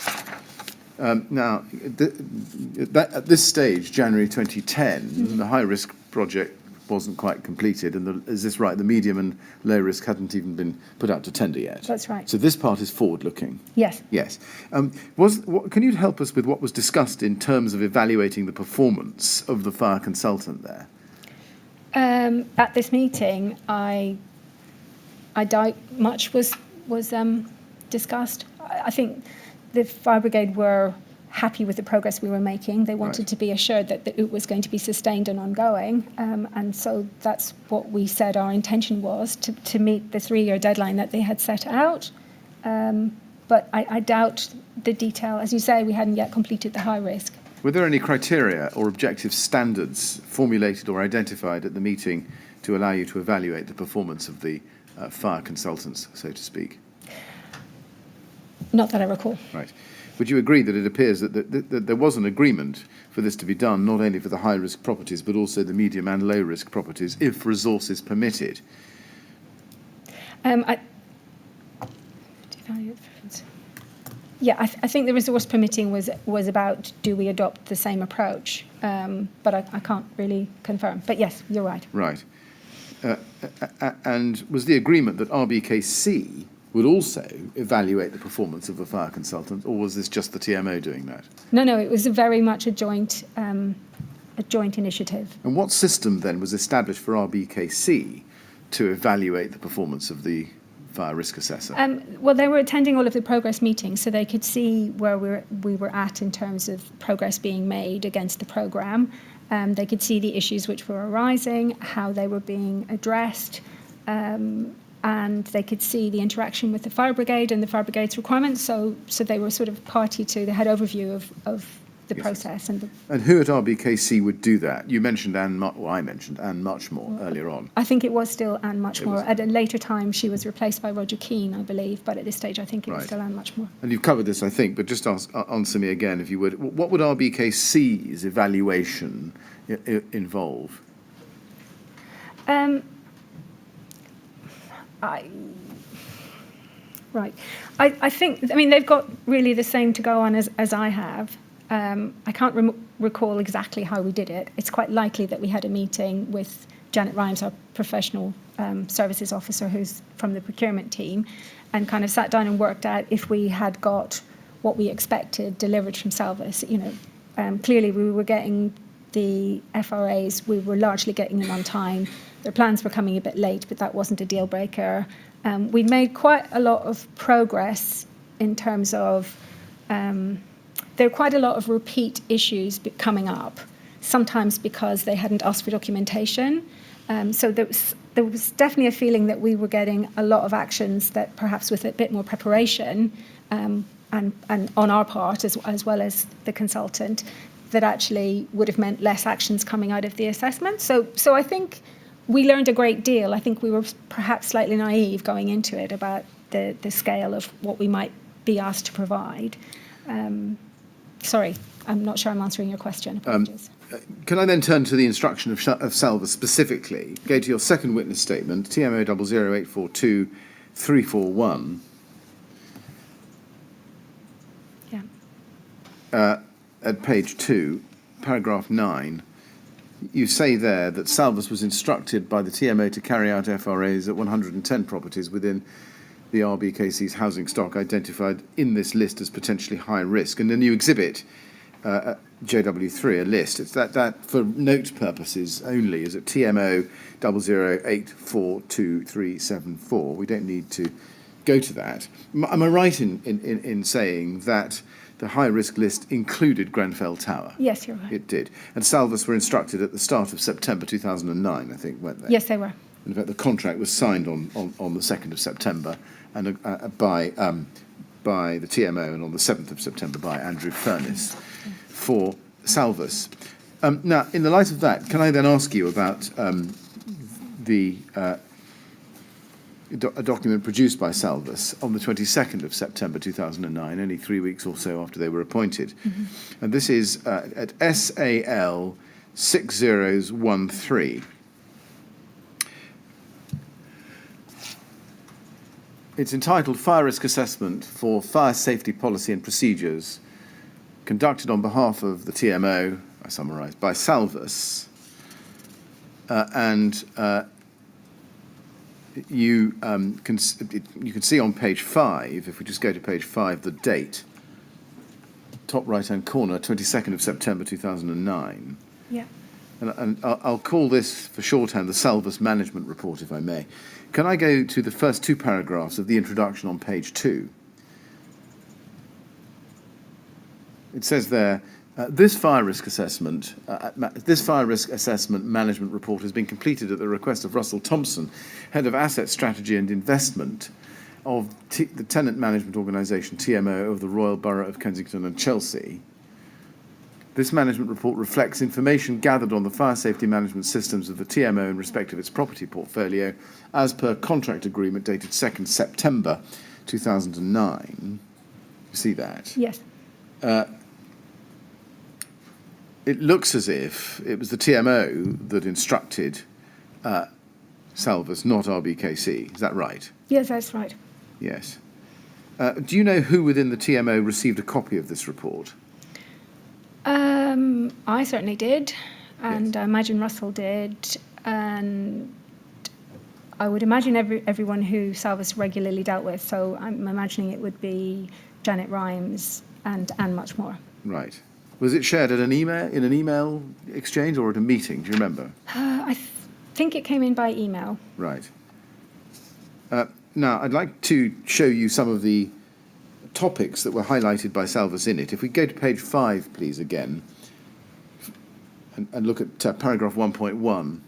Now, at this stage, January 2010, the high-risk project wasn't quite completed, and is this right? The medium and low risk hadn't even been put out to tender yet. That's right. So this part is forward-looking. Yes. Yes. Can you help us with what was discussed in terms of evaluating the performance of the fire consultant there? At this meeting, I doubt much was discussed. I think the fire brigade were happy with the progress we were making. They wanted to be assured that it was going to be sustained and ongoing. And so that's what we said our intention was, to meet the 3-year deadline that they had set out. But I doubt the detail. As you say, we hadn't yet completed the high risk. Were there any criteria or objective standards formulated or identified at the meeting to allow you to evaluate the performance of the fire consultants, so to speak? Not that I recall. Right. Would you agree that it appears that there was an agreement for this to be done, not only for the high-risk properties, but also the medium and low-risk properties, if resources permitted? I think the resource permitting was about, do we adopt the same approach? But I can't really confirm. But yes, you're right. Right. And was the agreement that RBKC would also evaluate the performance of the fire consultant, or was this just the TMO doing that? No, it was very much a joint initiative. And what system then was established for RBKC to evaluate the performance of the fire risk assessor? Well, they were attending all of the progress meetings, so they could see where we were at in terms of progress being made against the programme. They could see the issues which were arising, how they were being addressed, and they could see the interaction with the fire brigade and the fire brigade's requirements. So they were sort of party to, they had overview of the process. And who at RBKC would do that? You mentioned I mentioned Anne Muchmore earlier on. I think it was still Anne Muchmore. At a later time, she was replaced by Roger Keane, I believe, but at this stage, I think it was still Anne Muchmore. And you've covered this, I think, but just answer me again, if you would. What would RBKC's evaluation involve? I think, they've got really the same to go on as I have. I can't recall exactly how we did it. It's quite likely that we had a meeting with Janet Rhymes, our professional services officer, who's from the procurement team, and kind of sat down and worked out if we had got what we expected delivered from Salvis. Clearly we were getting the FRAs, we were largely getting them on time. Their plans were coming a bit late, but that wasn't a deal breaker. We made quite a lot of progress in terms of there are quite a lot of repeat issues coming up, sometimes because they hadn't asked for documentation, So there was definitely a feeling that we were getting a lot of actions that perhaps with a bit more preparation and on our part as well as the consultant, that actually would have meant less actions coming out of the assessment. So I think we learned a great deal. I think we were perhaps slightly naive going into it about the scale of what we might be asked to provide. Sorry, I'm not sure I'm answering your question. Apologies. Can I then turn to the instruction of Salvas specifically? Go to your second witness statement, TMO 00842-341. Yeah. At page 2, paragraph 9, you say there that Salvas was instructed by the TMO to carry out FRAs at 110 properties within the RBKC's housing stock identified in this list as potentially high risk. And then you exhibit JW3, a list. It's that for note purposes only, is it TMO 00842-374. We don't need to go to that. Am I right in saying that the high-risk list included Grenfell Tower? Yes, you're right. It did. And Salvas were instructed at the start of September 2009, I think, weren't they? Yes, they were. In fact, the contract was signed on the 2nd of September and by the TMO, and on the 7th of September by Andrew Furness for Salvas. Now, in the light of that, can I then ask you about a document produced by Salvas on the 22nd of September 2009, only 3 weeks or so after they were appointed. Mm-hmm. And this is at SAL 6013. It's entitled Fire Risk Assessment for Fire Safety Policy and Procedures, conducted on behalf of the TMO, I summarise, by Salvas, you can see on page 5, if we just go to page 5, the date, top right-hand corner, 22nd of September 2009. Yeah. And I'll call this, for shorthand, the Salvas Management Report, if I may. Can I go to the first 2 paragraphs of the introduction on page 2? It says there, this fire risk assessment management report has been completed at the request of Russell Thompson, Head of Asset Strategy and Investment of the Tenant Management Organisation, TMO, of the Royal Borough of Kensington and Chelsea. This management report reflects information gathered on the fire safety management systems of the TMO in respect of its property portfolio, as per contract agreement dated 2nd September 2009. You see that? Yes. It looks as if it was the TMO that instructed Salvas, not RBKC. Is that right? Yes, that's right. Yes. Do you know who within the TMO received a copy of this report? I certainly did, and Yes. I imagine Russell did, and I would imagine everyone who Salvas regularly dealt with. So I'm imagining it would be Janet Rhymes and much more. Right. Was it shared in an email exchange or at a meeting? Do you remember? I think it came in by email. Right. Now, I'd like to show you some of the topics that were highlighted by Salvas in it. If we go to page 5, please, again, and look at paragraph 1.1,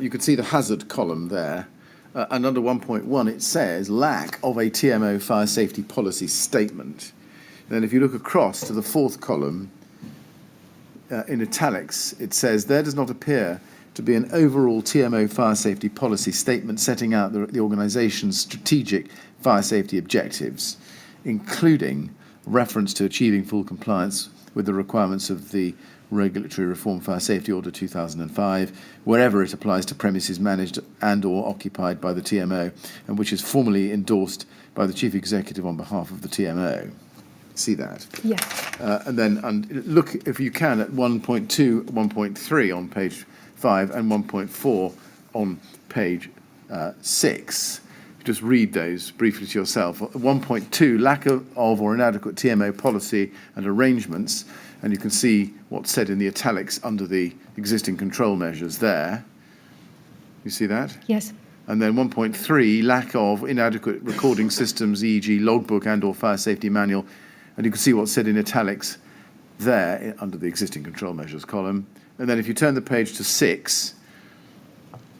you can see the hazard column there. And under 1.1, it says lack of a TMO fire safety policy statement. Then if you look across to the 4th column, in italics, it says, there does not appear to be an overall TMO fire safety policy statement setting out the organisation's strategic fire safety objectives, including reference to achieving full compliance with the requirements of the Regulatory Reform Fire Safety Order 2005, wherever it applies to premises managed and or occupied by the TMO, and which is formally endorsed by the Chief Executive on behalf of the TMO. See that? Yes. And then look, if you can, at 1.2, 1.3 on page 5 and 1.4 on page 6. Just read those briefly to yourself. 1.2, lack of or inadequate TMO policy and arrangements, and you can see what's said in the italics under the existing control measures there. You see that? Yes. And then 1.3, lack of inadequate recording systems, e.g. logbook and or fire safety manual, and you can see what's said in italics there under the existing control measures column. And then if you turn the page to 6,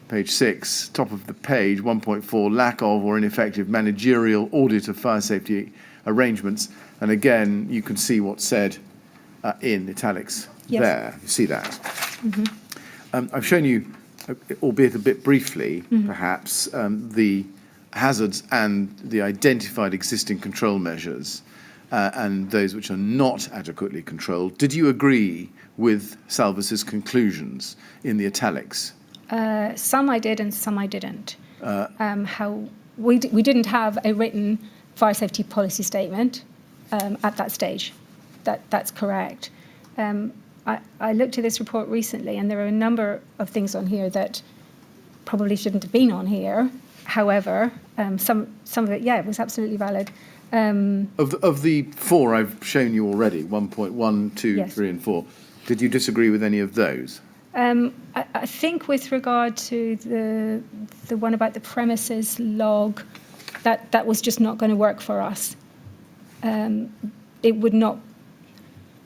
page 6, top of the page, 1.4, lack of or ineffective managerial audit of fire safety arrangements. And again, you can see what's said in italics there. You see that? I've shown you, albeit a bit briefly, perhaps, the hazards and the identified existing control measures and those which are not adequately controlled. Did you agree with Salvas's conclusions in the italics? Some I did and some I didn't. We didn't have a written fire safety policy statement at that stage. That's correct. I looked at this report recently, and there are a number of things on here that probably shouldn't have been on here. However, some of it, it was absolutely valid. Of the 4 I've shown you already, 1.1, 2, Yes. 3 and 4, did you disagree with any of those? I think with regard to the one about the premises log, that was just not going to work for us. It would not.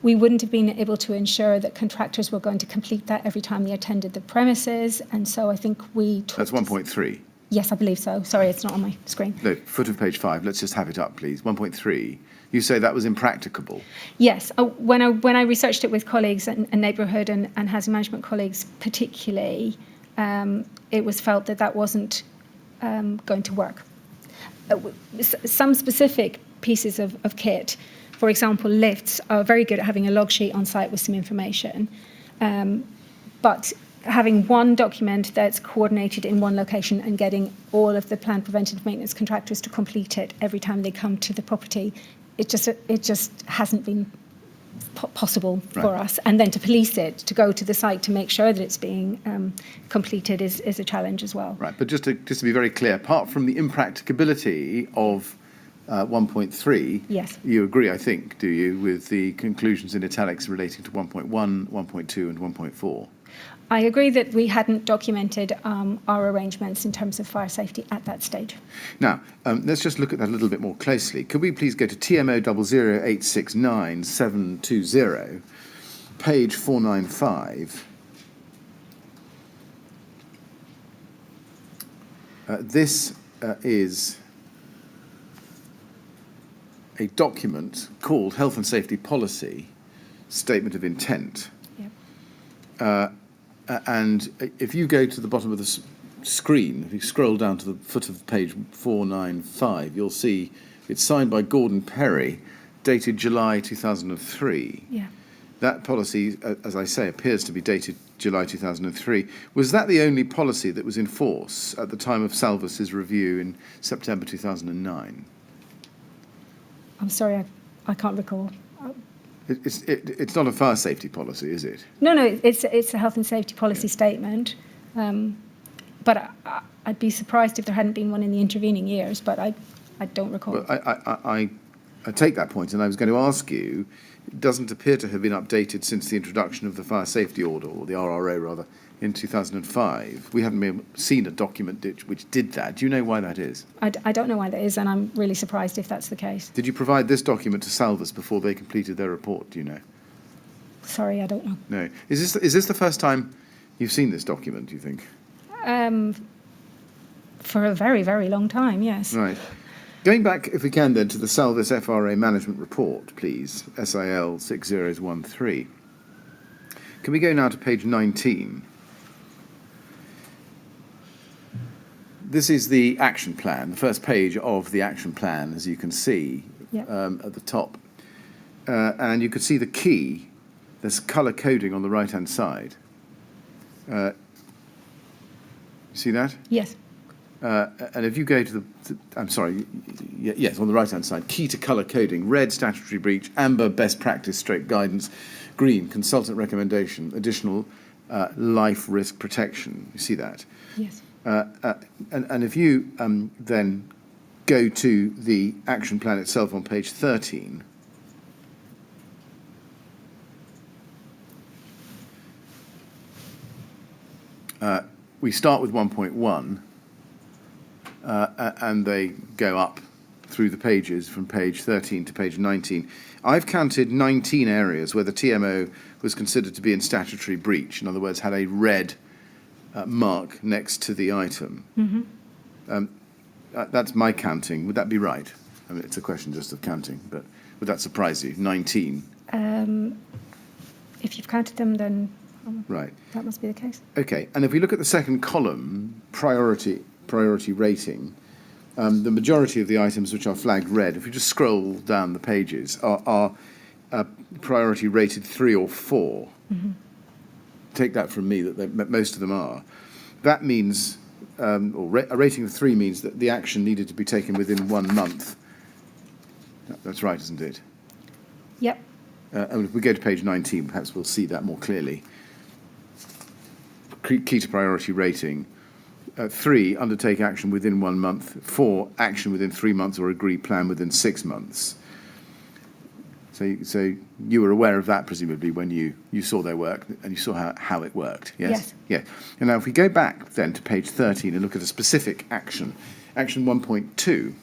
We wouldn't have been able to ensure that contractors were going to complete that every time they attended the premises, and so I think we. That's 1.3. Yes, I believe so. Sorry, it's not on my screen. No, foot of page 5. Let's just have it up, please. 1.3. You say that was impracticable. Yes, when I researched it with colleagues and neighbourhood and housing management colleagues particularly, it was felt that wasn't going to work. Some specific pieces of kit, for example, lifts are very good at having a log sheet on site with some information, but having one document that's coordinated in one location and getting all of the planned preventative maintenance contractors to complete it every time they come to the property, it just hasn't been possible for us. And then to police it, to go to the site to make sure that it's being completed is a challenge as well. Right, but just to be very clear, apart from the impracticability of 1.3, Yes. you agree, I think, do you, with the conclusions in italics relating to 1.1, 1.2 and 1.4? I agree that we hadn't documented our arrangements in terms of fire safety at that stage. Now, let's just look at that a little bit more closely. Could we please go to TMO 00869-720, page 495. This is a document called Health and Safety Policy Statement of Intent. Yep. And if you go to the bottom of the screen, if you scroll down to the foot of page 495, you'll see it's signed by Gordon Perry, dated July 2003. Yeah. That policy, as I say, appears to be dated July 2003. Was that the only policy that was in force at the time of Salvas's review in September 2009? I'm sorry, I can't recall. It's not a fire safety policy, is it? No, it's a health and safety policy statement. But I'd be surprised if there hadn't been one in the intervening years, but I don't recall. Well, I take that point, and I was going to ask you, it doesn't appear to have been updated since the introduction of the fire safety order, or the RRO rather, in 2005. We haven't seen a document which did that. Do you know why that is? I don't know why that is, and I'm really surprised if that's the case. Did you provide this document to Salvas before they completed their report, do you know? Sorry, I don't know. No. Is this the first time you've seen this document, do you think? For a very, very long time, yes. Right. Going back, if we can then, to the Salvas FRA Management Report, please, SIL 6013. Can we go now to page 19? This is the action plan, the first page of the action plan, as you can see at the top. And you can see the key. There's colour coding on the right-hand side. You see that? Yes. And if you go to yes, on the right-hand side, key to colour coding, red statutory breach, amber best practice / guidance, green consultant recommendation, additional life risk protection. You see that? Yes. And if you then go to the action plan itself on page 13, we start with 1.1, and they go up through the pages from page 13 to page 19. I've counted 19 areas where the TMO was considered to be in statutory breach, in other words, had a red mark next to the item. That's my counting. Would that be right? I mean, it's a question just of counting, but would that surprise you? 19? If you've counted them, then Right. that must be the case. Okay, and if we look at the second column, priority rating, the majority of the items which are flagged red, if you just scroll down the pages, are priority rated 3 or 4. Take that from me, that most of them are. That means, a rating of 3 means that the action needed to be taken within 1 month. That's right, isn't it? Yep. And if we go to page 19, perhaps we'll see that more clearly. Key to priority rating. 3, undertake action within 1 month. 4, action within 3 months or agree plan within 6 months. So you were aware of that, presumably, when you saw their work and you saw how it worked, yes? Yes. Yeah. And now if we go back then to page 13 and look at a specific action, action 1.2,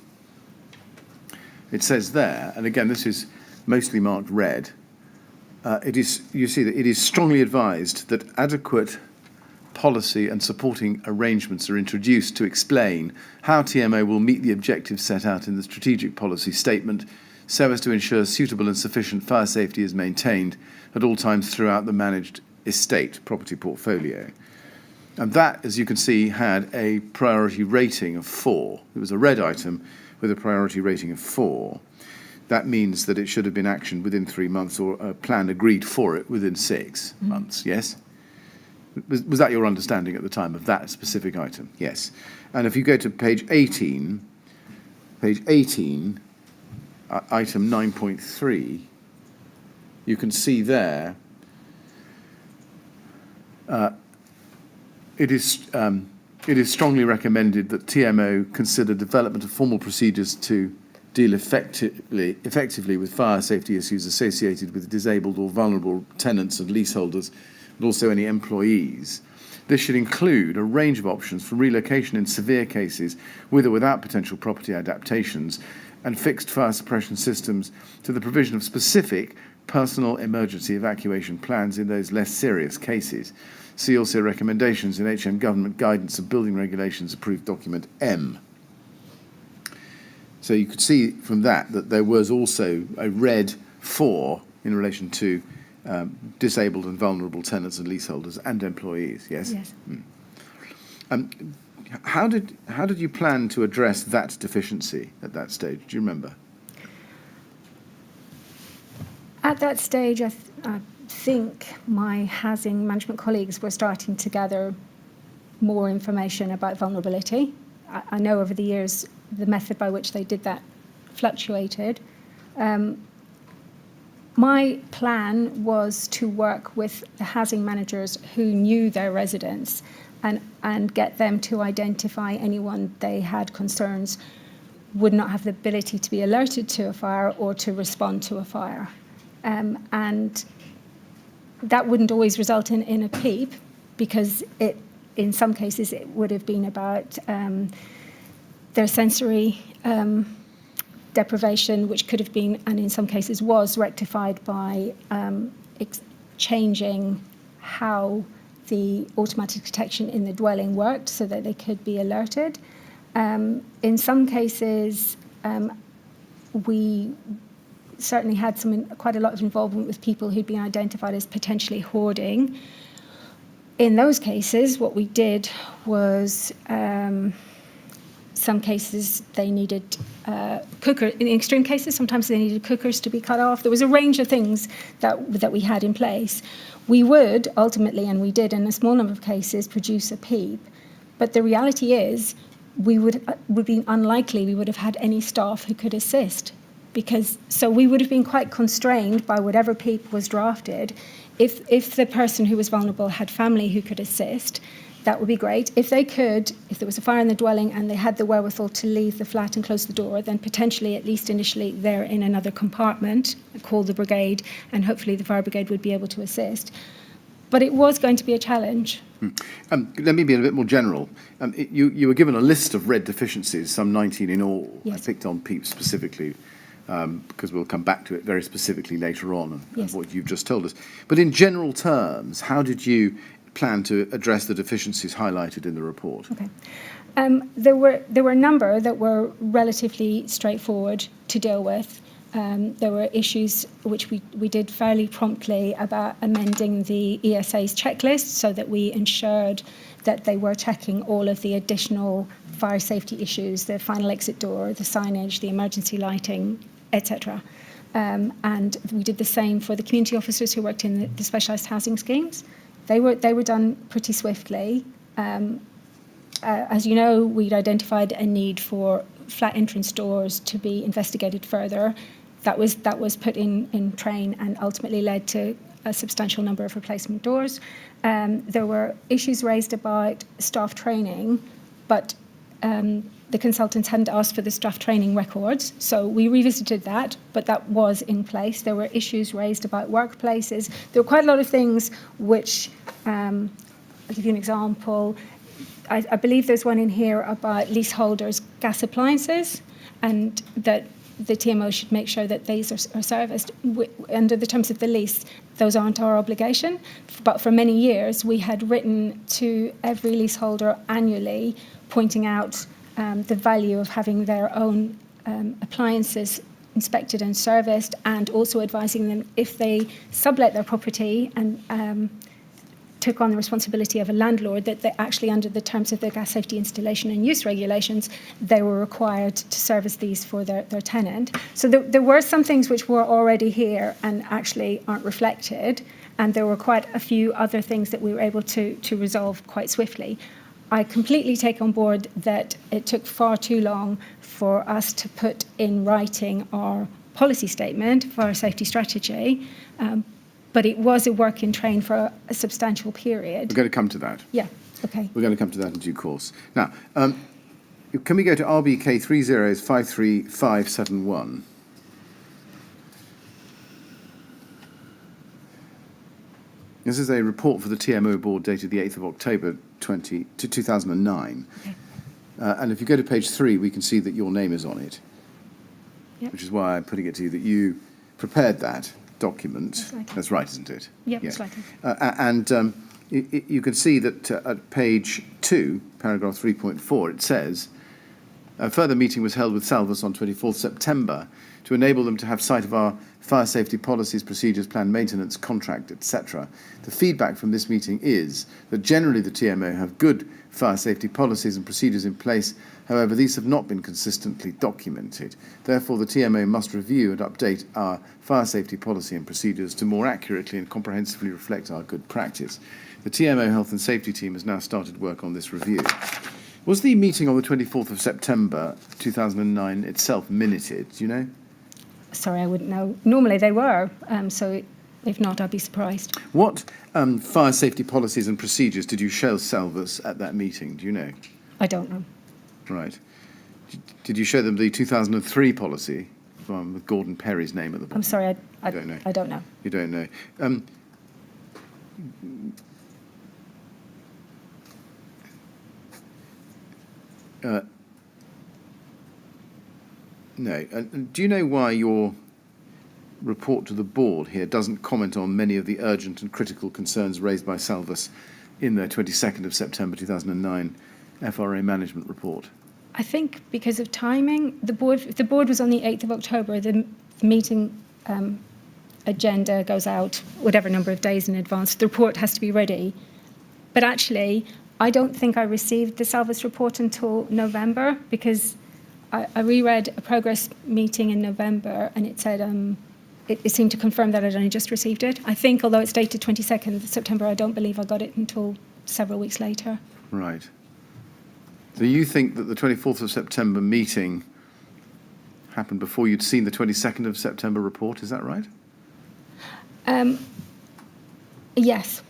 it says there, and again this is mostly marked red, you see that it is strongly advised that adequate policy and supporting arrangements are introduced to explain how TMO will meet the objectives set out in the strategic policy statement so as to ensure suitable and sufficient fire safety is maintained at all times throughout the managed estate property portfolio. And that, as you can see, had a priority rating of 4. It was a red item with a priority rating of 4. That means that it should have been actioned within 3 months or a plan agreed for it within 6 months, yes? Was that your understanding at the time of that specific item? Yes. And if you go to page 18, item 9.3, you can see there it is strongly recommended that TMO consider development of formal procedures to deal effectively with fire safety issues associated with disabled or vulnerable tenants and leaseholders, but also any employees. This should include a range of options from relocation in severe cases with or without potential property adaptations and fixed fire suppression systems to the provision of specific personal emergency evacuation plans in those less serious cases. See also recommendations in HM Government Guidance and Building Regulations Approved Document M. So you could see from that there was also a red 4 in relation to disabled and vulnerable tenants and leaseholders and employees, yes? Yes. How did you plan to address that deficiency at that stage? Do you remember? At that stage, I think my housing management colleagues were starting to gather more information about vulnerability. I know over the years the method by which they did that fluctuated. My plan was to work with the housing managers who knew their residents and get them to identify anyone they had concerns would not have the ability to be alerted to a fire or to respond to a fire. And that wouldn't always result in a PEEP, because in some cases it would have been about their sensory deprivation, which could have been, and in some cases was, rectified by changing how the automatic detection in the dwelling worked so that they could be alerted. In some cases, we certainly had quite a lot of involvement with people who'd been identified as potentially hoarding. In those cases, what we did was some cases they needed cookers. In extreme cases, sometimes they needed cookers to be cut off. There was a range of things that we had in place. We would ultimately, and we did in a small number of cases, produce a PEEP. But the reality is, would be unlikely we would have had any staff who could assist, so we would have been quite constrained by whatever PEEP was drafted. If the person who was vulnerable had family who could assist, that would be great. If there was a fire in the dwelling and they had the wherewithal to leave the flat and close the door, then potentially, at least initially, they're in another compartment, call the brigade, and hopefully the fire brigade would be able to assist. But it was going to be a challenge. Let me be a bit more general. You were given a list of red deficiencies, some 19 in all. Yes. I picked on PEEP specifically because we'll come back to it very specifically later on, Yes. what you've just told us. But in general terms, how did you plan to address the deficiencies highlighted in the report? Okay. There were a number that were relatively straightforward to deal with. There were issues which we did fairly promptly about amending the ESA's checklist so that we ensured that they were checking all of the additional fire safety issues, the final exit door, the signage, the emergency lighting, etc. And we did the same for the community officers who worked in the specialised housing schemes. They were done pretty swiftly. As you know, we'd identified a need for flat entrance doors to be investigated further. That was put in train and ultimately led to a substantial number of replacement doors. There were issues raised about staff training, but the consultants hadn't asked for the staff training records, so we revisited that, but that was in place. There were issues raised about workplaces. There were quite a lot of things which, I'll give you an example. I believe there's one in here about leaseholders' gas appliances, and that the TMO should make sure that these are serviced. Under the terms of the lease, those aren't our obligation. But for many years, we had written to every leaseholder annually, pointing out the value of having their own appliances inspected and serviced, and also advising them if they sublet their property and took on the responsibility of a landlord, that they actually, under the terms of the gas safety installation and use regulations, they were required to service these for their tenant. So there were some things which were already here and actually aren't reflected, and there were quite a few other things that we were able to resolve quite swiftly. I completely take on board that it took far too long for us to put in writing our policy statement for our safety strategy, but it was a work in train for a substantial period. We're going to come to that. Yeah, okay. We're going to come to that in due course. Now, can we go to RBK 3053571? This is a report for the TMO board dated the 8th of October 2009. Okay. And if you go to page 3, we can see that your name is on it, Yep. which is why I'm putting it to you that you prepared that document. That's right. That's right, isn't it? Yep, that's right. And you can see that at page 2, paragraph 3.4, it says, a further meeting was held with Salvus on 24th September to enable them to have sight of our fire safety policies, procedures, planned maintenance, contract, etc. The feedback from this meeting is that generally the TMO have good fire safety policies and procedures in place. However, these have not been consistently documented. Therefore, the TMO must review and update our fire safety policy and procedures to more accurately and comprehensively reflect our good practice. The TMO Health and Safety team has now started work on this review. Was the meeting on the 24th of September 2009 itself minuted, do you know? Sorry, I wouldn't know. Normally they were, so if not, I'd be surprised. What fire safety policies and procedures did you show Salvus at that meeting, do you know? I don't know. Right. Did you show them the 2003 policy with Gordon Perry's name at the bottom? I'm sorry, I don't know. I don't know. You don't know. No. Do you know why your report to the board here doesn't comment on many of the urgent and critical concerns raised by Salvus in their 22nd of September 2009 FRA management report? I think because of timing, the board was on the 8th of October. The meeting agenda goes out whatever number of days in advance. The report has to be ready. But actually, I don't think I received the Salvus report until November, because I reread a progress meeting in November, and it said it seemed to confirm that I'd only just received it. I think, although it's dated 22nd of September, I don't believe I got it until several weeks later. Right. So you think that the 24th of September meeting happened before you'd seen the 22nd of September report, is that right? Yes,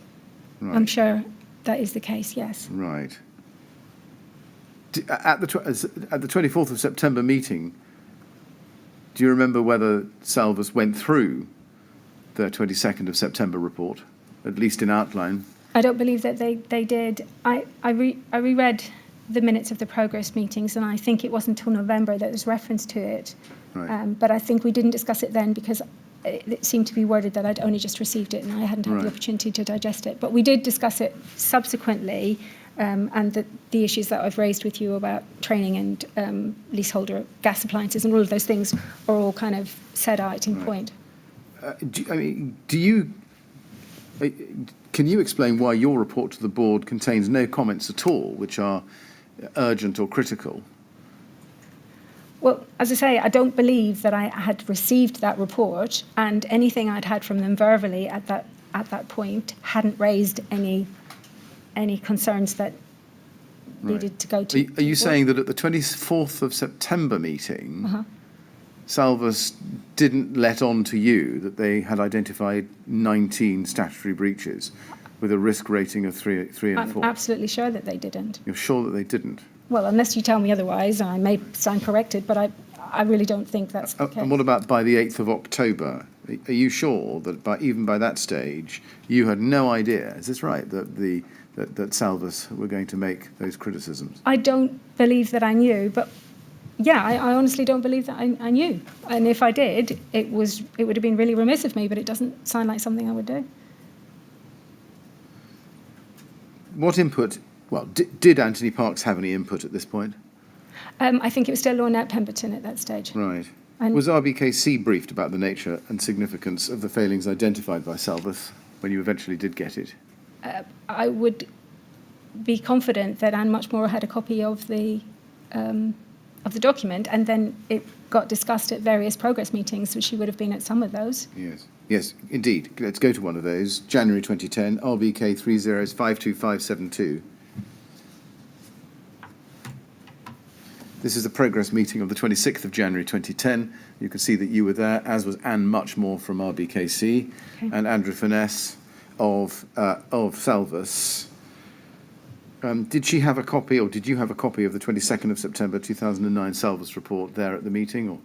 Right. I'm sure that is the case, yes. Right. At the 24th of September meeting, do you remember whether Salvus went through the 22nd of September report, at least in outline? I don't believe that they did. I reread the minutes of the progress meetings, and I think it wasn't until November that there's reference to it. Right. But I think we didn't discuss it then because it seemed to be worded that I'd only just received it and I hadn't had Right. the opportunity to digest it. But we did discuss it subsequently, and the issues that I've raised with you about training and leaseholder gas appliances and all of those things are all kind of set out in Right. point. Can you explain why your report to the board contains no comments at all, which are urgent or critical? Well, as I say, I don't believe that I had received that report, and anything I'd had from them verbally at that point hadn't raised any concerns that needed to go to. Are you saying that at the 24th of September meeting, Salvus didn't let on to you that they had identified 19 statutory breaches with a risk rating of 3 and 4? I'm absolutely sure that they didn't. You're sure that they didn't? Well, unless you tell me otherwise, I may stand corrected, but I really don't think that's the case. And what about by the 8th of October? Are you sure that even by that stage, you had no idea, is this right, that Salvus were going to make those criticisms? I don't believe that I knew, but yeah, I honestly don't believe that I knew. And if I did, it would have been really remiss of me, but it doesn't sound like something I would do. What input, well, did Anthony Parks have any input at this point? I think it was still Lornette Pemberton at that stage. Right. And Was RBKC briefed about the nature and significance of the failings identified by Salvus when you eventually did get it? I would be confident that Anne Muchmore had a copy of the document, and then it got discussed at various progress meetings, which she would have been at some of those. Yes. Yes, indeed. Let's go to one of those. January 2010, RBK 30's52572. This is the progress meeting of the 26th of January 2010. You can see that you were there, as was Anne Muchmore from RBKC, Okay. and Andrew Finesse of Salvus. Did she have a copy, or did you have a copy of the 22nd of September 2009 Salvus report there at the meeting, or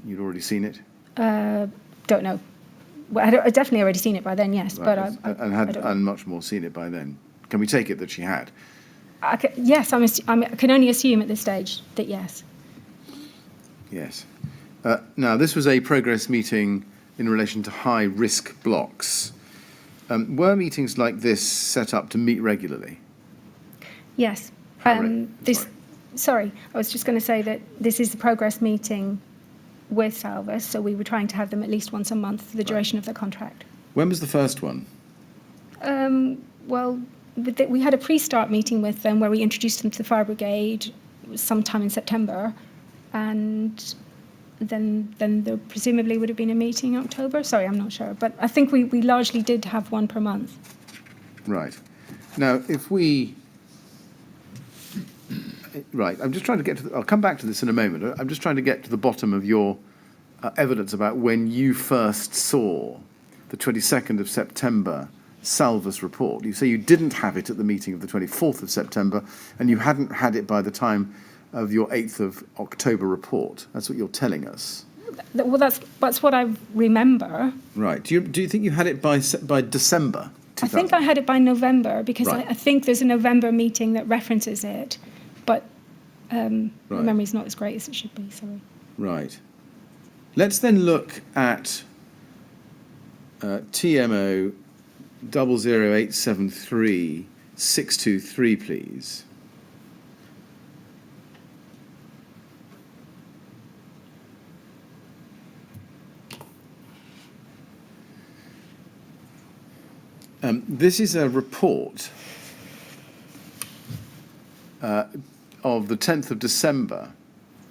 you'd already seen it? Don't know. Well, I'd definitely already seen it by then, yes. Right. But And I had don't know. Anne Muchmore seen it by then? Can we take it that she had? Yes, I can only assume at this stage that yes. Yes. Now, this was a progress meeting in relation to high-risk blocks. Were meetings like this set up to meet regularly? Yes. Sorry. Sorry, I was just going to say that this is the progress meeting with Salvus, so we were trying to have them at least once a month for the duration of the contract. When was the first one? Well, we had a pre-start meeting with them where we introduced them to the fire brigade. It was sometime in September, and then there presumably would have been a meeting in October. Sorry, I'm not sure, but I think we largely did have one per month. Right. Now, if we... Right, I'm just trying to get to... I'll come back to this in a moment. I'm just trying to get to the bottom of your evidence about when you first saw the 22nd of September Salvus report. You say you didn't have it at the meeting of the 24th of September, and you hadn't had it by the time of your 8th of October report. That's what you're telling us. Well, that's what I remember. Right. Do you think you had it by December 2000? I think I had it by November because Right. I think there's a November meeting that references it, but my Right. memory's not as great as it should be, sorry. Right. Let's then look at TMO 00873 623, please. This is a report of the 10th of December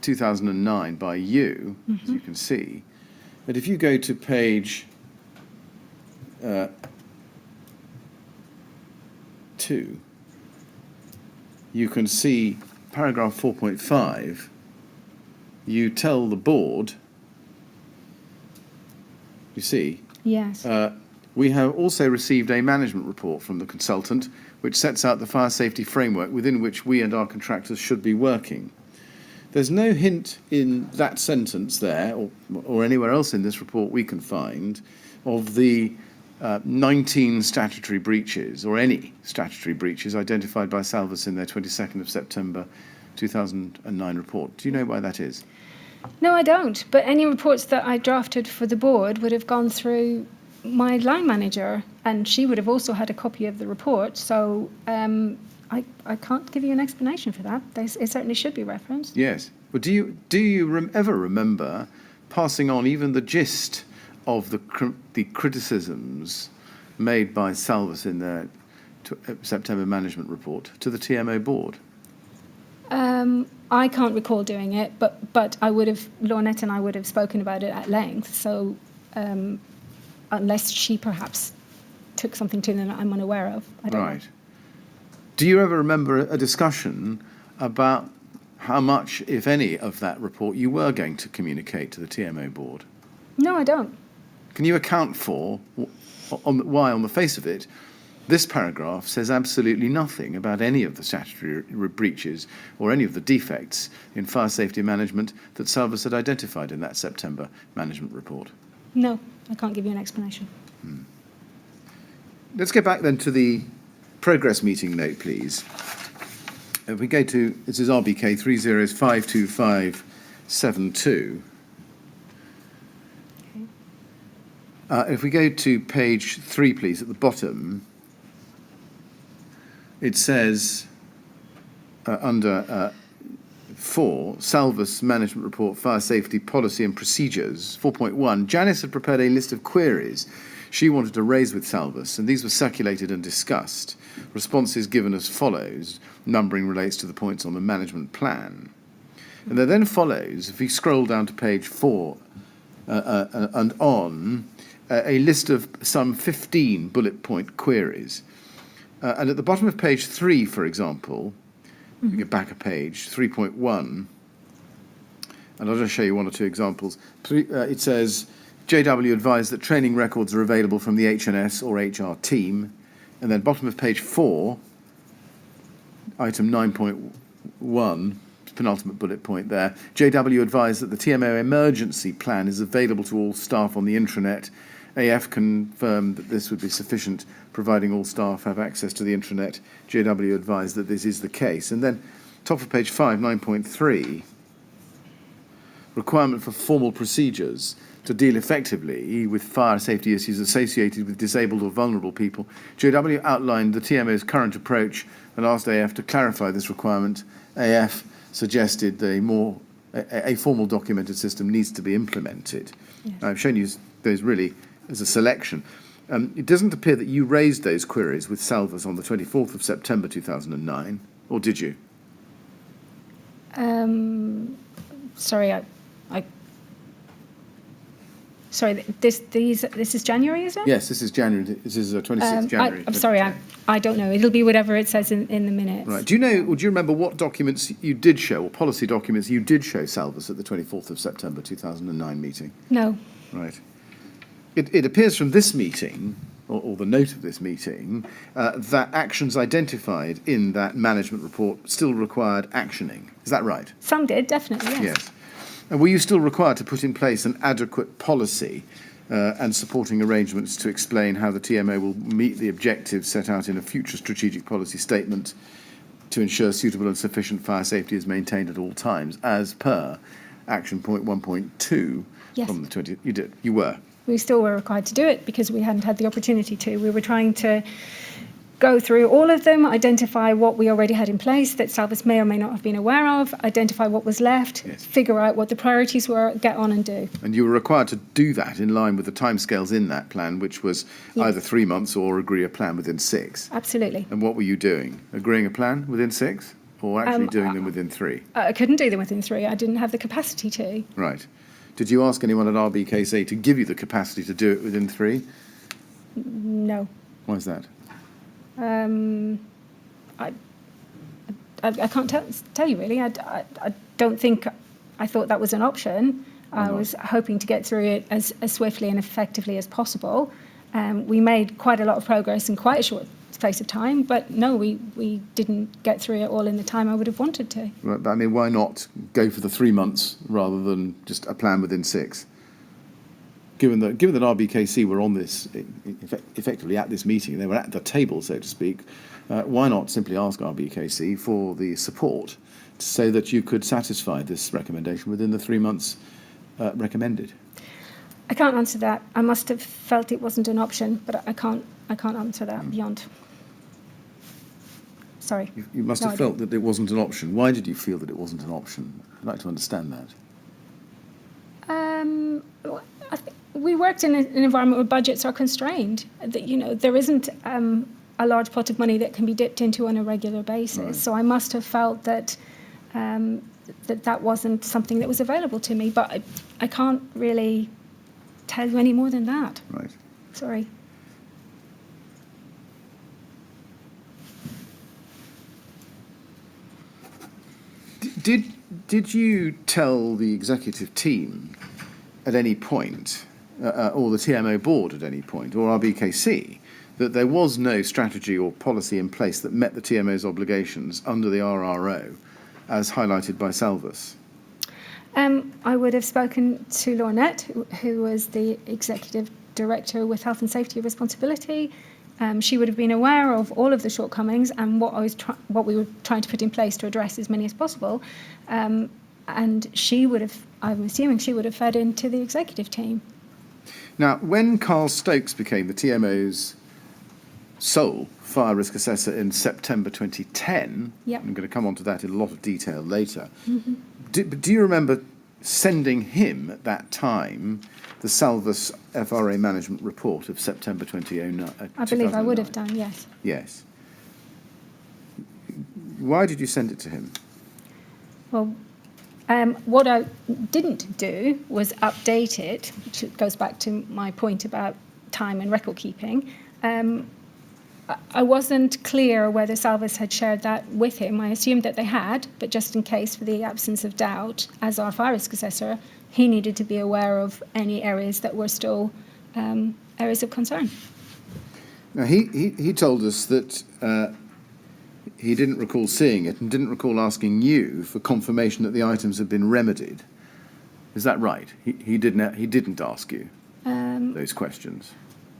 2009 by you, as you can see. But if you go to page 2, you can see paragraph 4.5. You tell the board, you see, Yes. we have also received a management report from the consultant which sets out the fire safety framework within which we and our contractors should be working. There's no hint in that sentence there, or anywhere else in this report we can find, of the 19 statutory breaches, or any statutory breaches, identified by Salvus in their 22nd of September 2009 report. Do you know why that is? No, I don't. But any reports that I drafted for the board would have gone through my line manager, and she would have also had a copy of the report. So I can't give you an explanation for that. It certainly should be referenced. Yes. Well, do you ever remember passing on even the gist of the criticisms made by Salvus in their September management report to the TMO board? I can't recall doing it, but I would have, Lornette and I would have spoken about it at length. So unless she perhaps took something to them that I'm unaware of, I don't know. Do you ever remember a discussion about how much, if any, of that report you were going to communicate to the TMO board? No, I don't. Can you account for why, on the face of it, this paragraph says absolutely nothing about any of the statutory breaches or any of the defects in fire safety management that Salvus had identified in that September management report? No, I can't give you an explanation. Let's go back then to the progress meeting note, please. If we go to, this is RBK 3052572. If we go to page 3, please, at the bottom, it says under 4, Salvus Management Report, Fire Safety Policy and Procedures, 4.1, Janice had prepared a list of queries she wanted to raise with Salvus, and these were circulated and discussed. Responses given as follows. Numbering relates to the points on the management plan. And there then follows, if we scroll down to page 4 and on, a list of some 15 bullet point queries. And at the bottom of page 3, for example, we get back a page, 3.1, and I'll just show you one or two examples. It says, JW advised that training records are available from the HNS or HR team. And then bottom of page 4, item 9.1, penultimate bullet point there, JW advised that the TMO emergency plan is available to all staff on the intranet. AF confirmed that this would be sufficient, providing all staff have access to the intranet. JW advised that this is the case. And then top of page 5, 9.3, requirement for formal procedures to deal effectively with fire safety issues associated with disabled or vulnerable people. JW outlined the TMO's current approach and asked AF to clarify this requirement. AF suggested a formal documented system needs to be implemented. Yes. I've shown you those really as a selection. It doesn't appear that you raised those queries with Salvus on the 24th of September 2009, or did you? Sorry, Sorry, this is January, is it? Yes, this is January. This is 26th January. I'm sorry, I don't know. It'll be whatever it says in the minutes. Right. Do you know, or do you remember what documents you did show, or policy documents you did show Salvus at the 24th of September 2009 meeting? No. Right. It appears from this meeting, or the note of this meeting, that actions identified in that management report still required actioning. Is that right? Some did, definitely, yes. Yes. And were you still required to put in place an adequate policy and supporting arrangements to explain how the TMO will meet the objectives set out in a future strategic policy statement to ensure suitable and sufficient fire safety is maintained at all times, as per action point 1.2 yes. from the 20th? You did. You were. We still were required to do it because we hadn't had the opportunity to. We were trying to go through all of them, identify what we already had in place that Salvus may or may not have been aware of, identify what was left, yes. Figure out what the priorities were, get on and do. And you were required to do that in line with the timescales in that plan, which was yes. either 3 months or agree a plan within 6. Absolutely. And what were you doing? Agreeing a plan within 6 or actually doing them within 3? I couldn't do them within 3. I didn't have the capacity to. Right. Did you ask anyone at RBKC to give you the capacity to do it within 3? No. Why is that? I can't tell you really. I don't think I thought that was an option. I was hoping to get through it as swiftly and effectively as possible. We made quite a lot of progress in quite a short space of time, but no, we didn't get through it all in the time I would have wanted to. Right, but I mean, why not go for the 3 months rather than just a plan within 6? given that RBKC were on this, effectively at this meeting, they were at the table, so to speak, why not simply ask RBKC for the support so that you could satisfy this recommendation within the 3 months recommended? I can't answer that. I must have felt it wasn't an option, but I can't answer that beyond. Sorry. You must have felt that it wasn't an option. Why did you feel that it wasn't an option? I'd like to understand that. I think we worked in an environment where budgets are constrained. That there isn't a large pot of money that can be dipped into on a regular basis. Right. So I must have felt that that wasn't something that was available to me. But I can't really tell you any more than that. Right. Sorry. Did you tell the executive team at any point, or the TMO board at any point, or RBKC, that there was no strategy or policy in place that met the TMO's obligations under the RRO, as highlighted by Salvus? I would have spoken to Lornette, who was the executive director with Health and Safety Responsibility. She would have been aware of all of the shortcomings and what we were trying to put in place to address as many as possible. And she would have, I'm assuming she would have fed into the executive team. Now, when Carl Stokes became the TMO's sole fire risk assessor in September 2010, yep. I'm going to come on to that in a lot of detail later, do you remember sending him at that time the Salvus FRA management report of September 2009? I believe I would have done, yes. Yes. Why did you send it to him? Well, what I didn't do was update it, which goes back to my point about time and record keeping. I wasn't clear whether Salvus had shared that with him. I assumed that they had, but just in case, for the absence of doubt, as our fire risk assessor, he needed to be aware of any areas that were still areas of concern. Now, he told us that he didn't recall seeing it and didn't recall asking you for confirmation that the items had been remedied. Is that right? He didn't ask you those questions.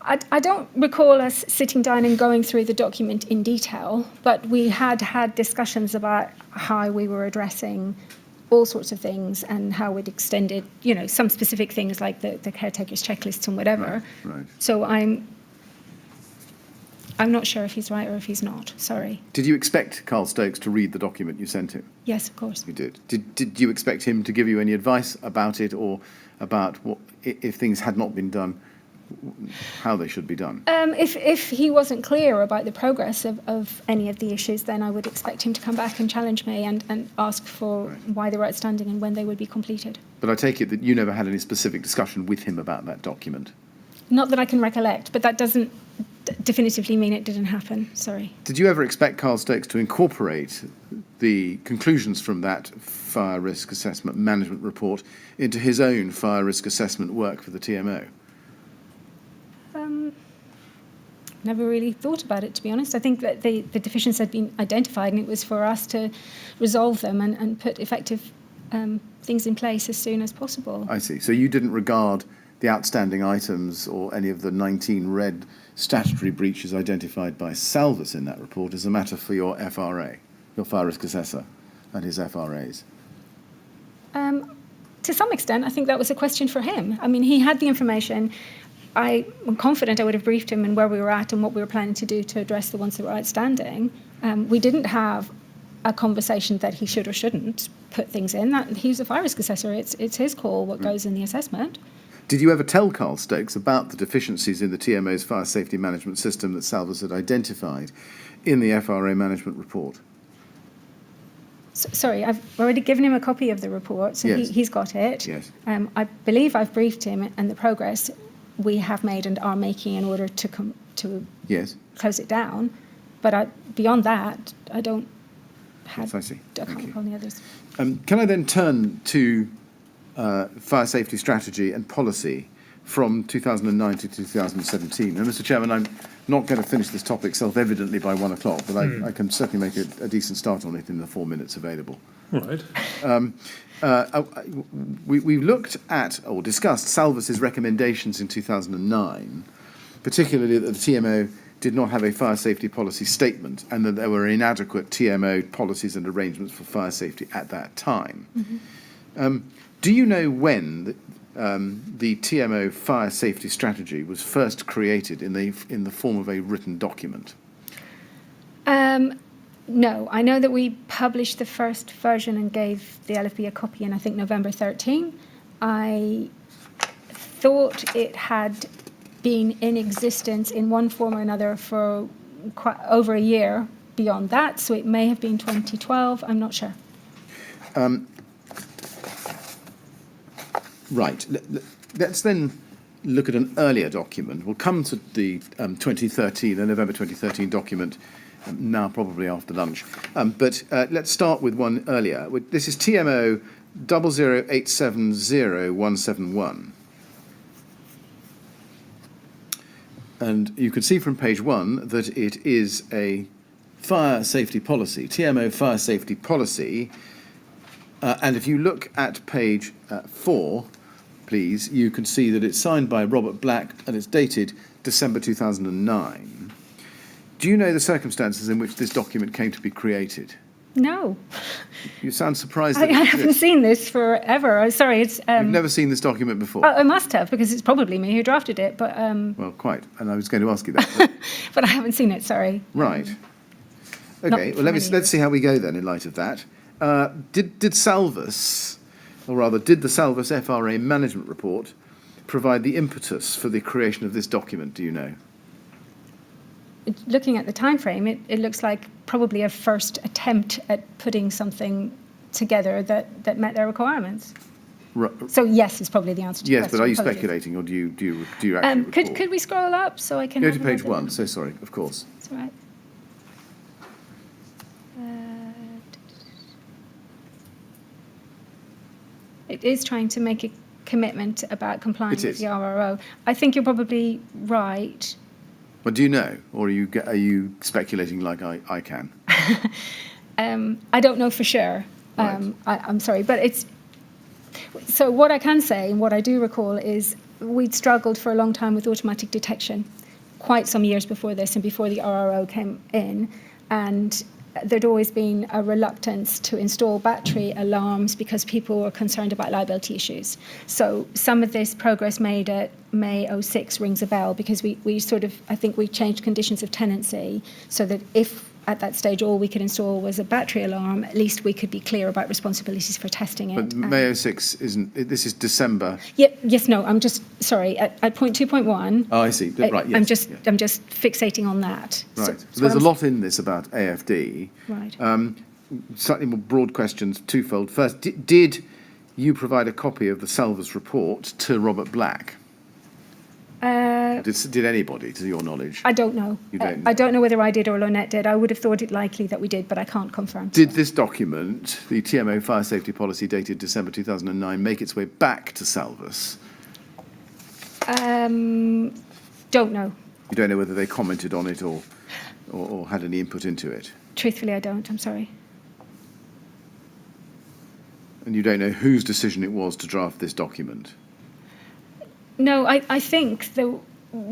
I don't recall us sitting down and going through the document in detail, but we had discussions about how we were addressing all sorts of things and how we'd extended, some specific things like the caretaker's checklists and whatever. Right. So I'm not sure if he's right or if he's not. Sorry. Did you expect Carl Stokes to read the document you sent him? Yes, of course. You did. Did you expect him to give you any advice about it, or about what if things had not been done, how they should be done? If he wasn't clear about the progress of any of the issues, then I would expect him to come back and challenge me and ask for why they were outstanding and when they would be completed. But I take it that you never had any specific discussion with him about that document? Not that I can recollect, but that doesn't definitively mean it didn't happen. Sorry. Did you ever expect Carl Stokes to incorporate the conclusions from that fire risk assessment management report into his own fire risk assessment work for the TMO? Never really thought about it, to be honest. I think that the deficiencies had been identified, and it was for us to resolve them and put effective things in place as soon as possible. I see. So you didn't regard the outstanding items or any of the 19 red statutory breaches identified by Salvus in that report as a matter for your FRA, your fire risk assessor, and his FRAs? To some extent, I think that was a question for him. I mean, he had the information. I'm confident I would have briefed him in where we were at and what we were planning to do to address the ones that were outstanding. We didn't have a conversation that he should or shouldn't put things in. He's a fire risk assessor. It's his call what goes in the assessment. Did you ever tell Carl Stokes about the deficiencies in the TMO's fire safety management system that Salvus had identified in the FRA management report? Sorry, I've already given him a copy of the report, so yes. he's got it. Yes. I believe I've briefed him and the progress we have made and are making in order to yes. close it down. But beyond that, I don't have... Yes, I see. I can't recall any others. Can I then turn to fire safety strategy and policy from 2009 to 2017? And Mr. Chairman, not going to finish this topic self-evidently by 1 o'clock, but I can certainly make a decent start on it in the 4 minutes available. All right. We looked at or discussed Salvus's recommendations in 2009, particularly that the TMO did not have a fire safety policy statement and that there were inadequate TMO policies and arrangements for fire safety at that time. Do you know when the TMO fire safety strategy was first created in the form of a written document? No, I know that we published the first version and gave the LFB a copy in, I think, November 13. I thought it had been in existence in one form or another for quite over a year beyond that, so it may have been 2012, I'm not sure. Right. Let's then look at an earlier document. We'll come to the 2013, the November 2013 document now, probably after lunch. But let's start with one earlier. This is TMO 00870-171. And you can see from page 1 that it is a fire safety policy, TMO fire safety policy. And if you look at page 4, please, you can see that it's signed by Robert Black and it's dated December 2009. Do you know the circumstances in which this document came to be created? No. You sound surprised I that it haven't exists. seen this forever. Sorry, it's... You've never seen this document before? I must have, because it's probably me who drafted it, but... Well, quite. And I was going to ask you that. But but I haven't seen it, sorry. right. Not Okay, well, for many let's see how we go then in light of that. Did Salvus, or rather, did the Salvus FRA management report provide the impetus for the creation of this document, do you know? Looking at the time frame, it looks like probably a first attempt at putting something together that met their requirements. So yes is probably the answer to your Yes, question. but are you Apologies. speculating, or do you actually recall? Could we scroll up so I can Go have to a page look at 1, it? so sorry, of course. That's all right. It is trying to make a commitment about complying It with is. the RRO. I think you're probably right. Well, do you know, or are you speculating like I can? I don't know for sure. Right. I'm sorry, but it's... So what I can say, and what I do recall, is we'd struggled for a long time with automatic detection, quite some years before this and before the RRO came in, and there'd always been a reluctance to install battery alarms because people were concerned about liability issues. So some of this progress made at May 06 rings a bell, because we sort of, I think we changed conditions of tenancy so that if at that stage all we could install was a battery alarm, at least we could be clear about responsibilities for testing it. But May 06 isn't, this is December. I'm just, sorry, at point 2.1. Oh, I see, right, yes. I'm just fixating on that. Right, so there's a lot in this about AFD. Right. Slightly more broad questions, twofold. First, did you provide a copy of the Salvus report to Robert Black? Did anybody, to your knowledge? I don't know. You don't know? I don't know whether I did or Lynette did. I would have thought it likely that we did, but I can't confirm. Did this document, the TMO fire safety policy dated December 2009, make its way back to Salvus? Don't know. You don't know whether they commented on it or had any input into it? Truthfully, I don't. I'm sorry. And you don't know whose decision it was to draft this document? No, I think that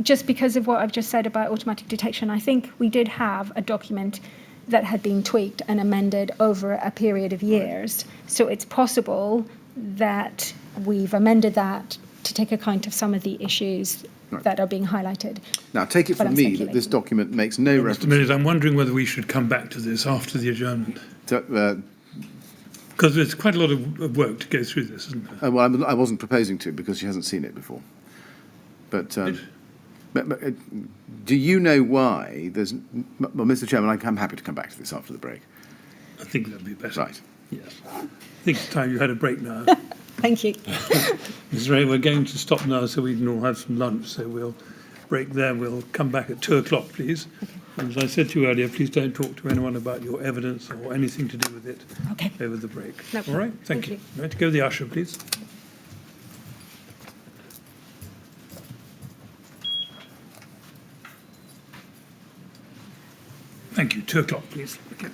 just because of what I've just said about automatic detection, I think we did have a document that had been tweaked and amended over a period of years. So it's possible that we've amended that to take account of some of the issues that are being highlighted. Now, take it But from I'm me that speculating. this document makes no Mr. reference Mills, I'm wondering whether we should come back to this after the adjournment, to... because there's quite a lot of work to go through this, isn't there? well, I wasn't proposing to because she hasn't seen it before. But do you know why there's... Well, Mr. Chairman, I'm happy to come back to this after the break. I think that'd be better. Right. Yes. I think it's time you had a break now. Thank you. Ms. Wray, we're going to stop now so we can all have some lunch. So we'll break there. We'll come back at 2 o'clock, please. And as I said to you earlier, please don't talk to anyone about your evidence or anything to do with it Okay. over the break. No All problem. right? Thank Thank you. you. Right, to go to the usher, please. Thank you. 2 o'clock, please. Okay.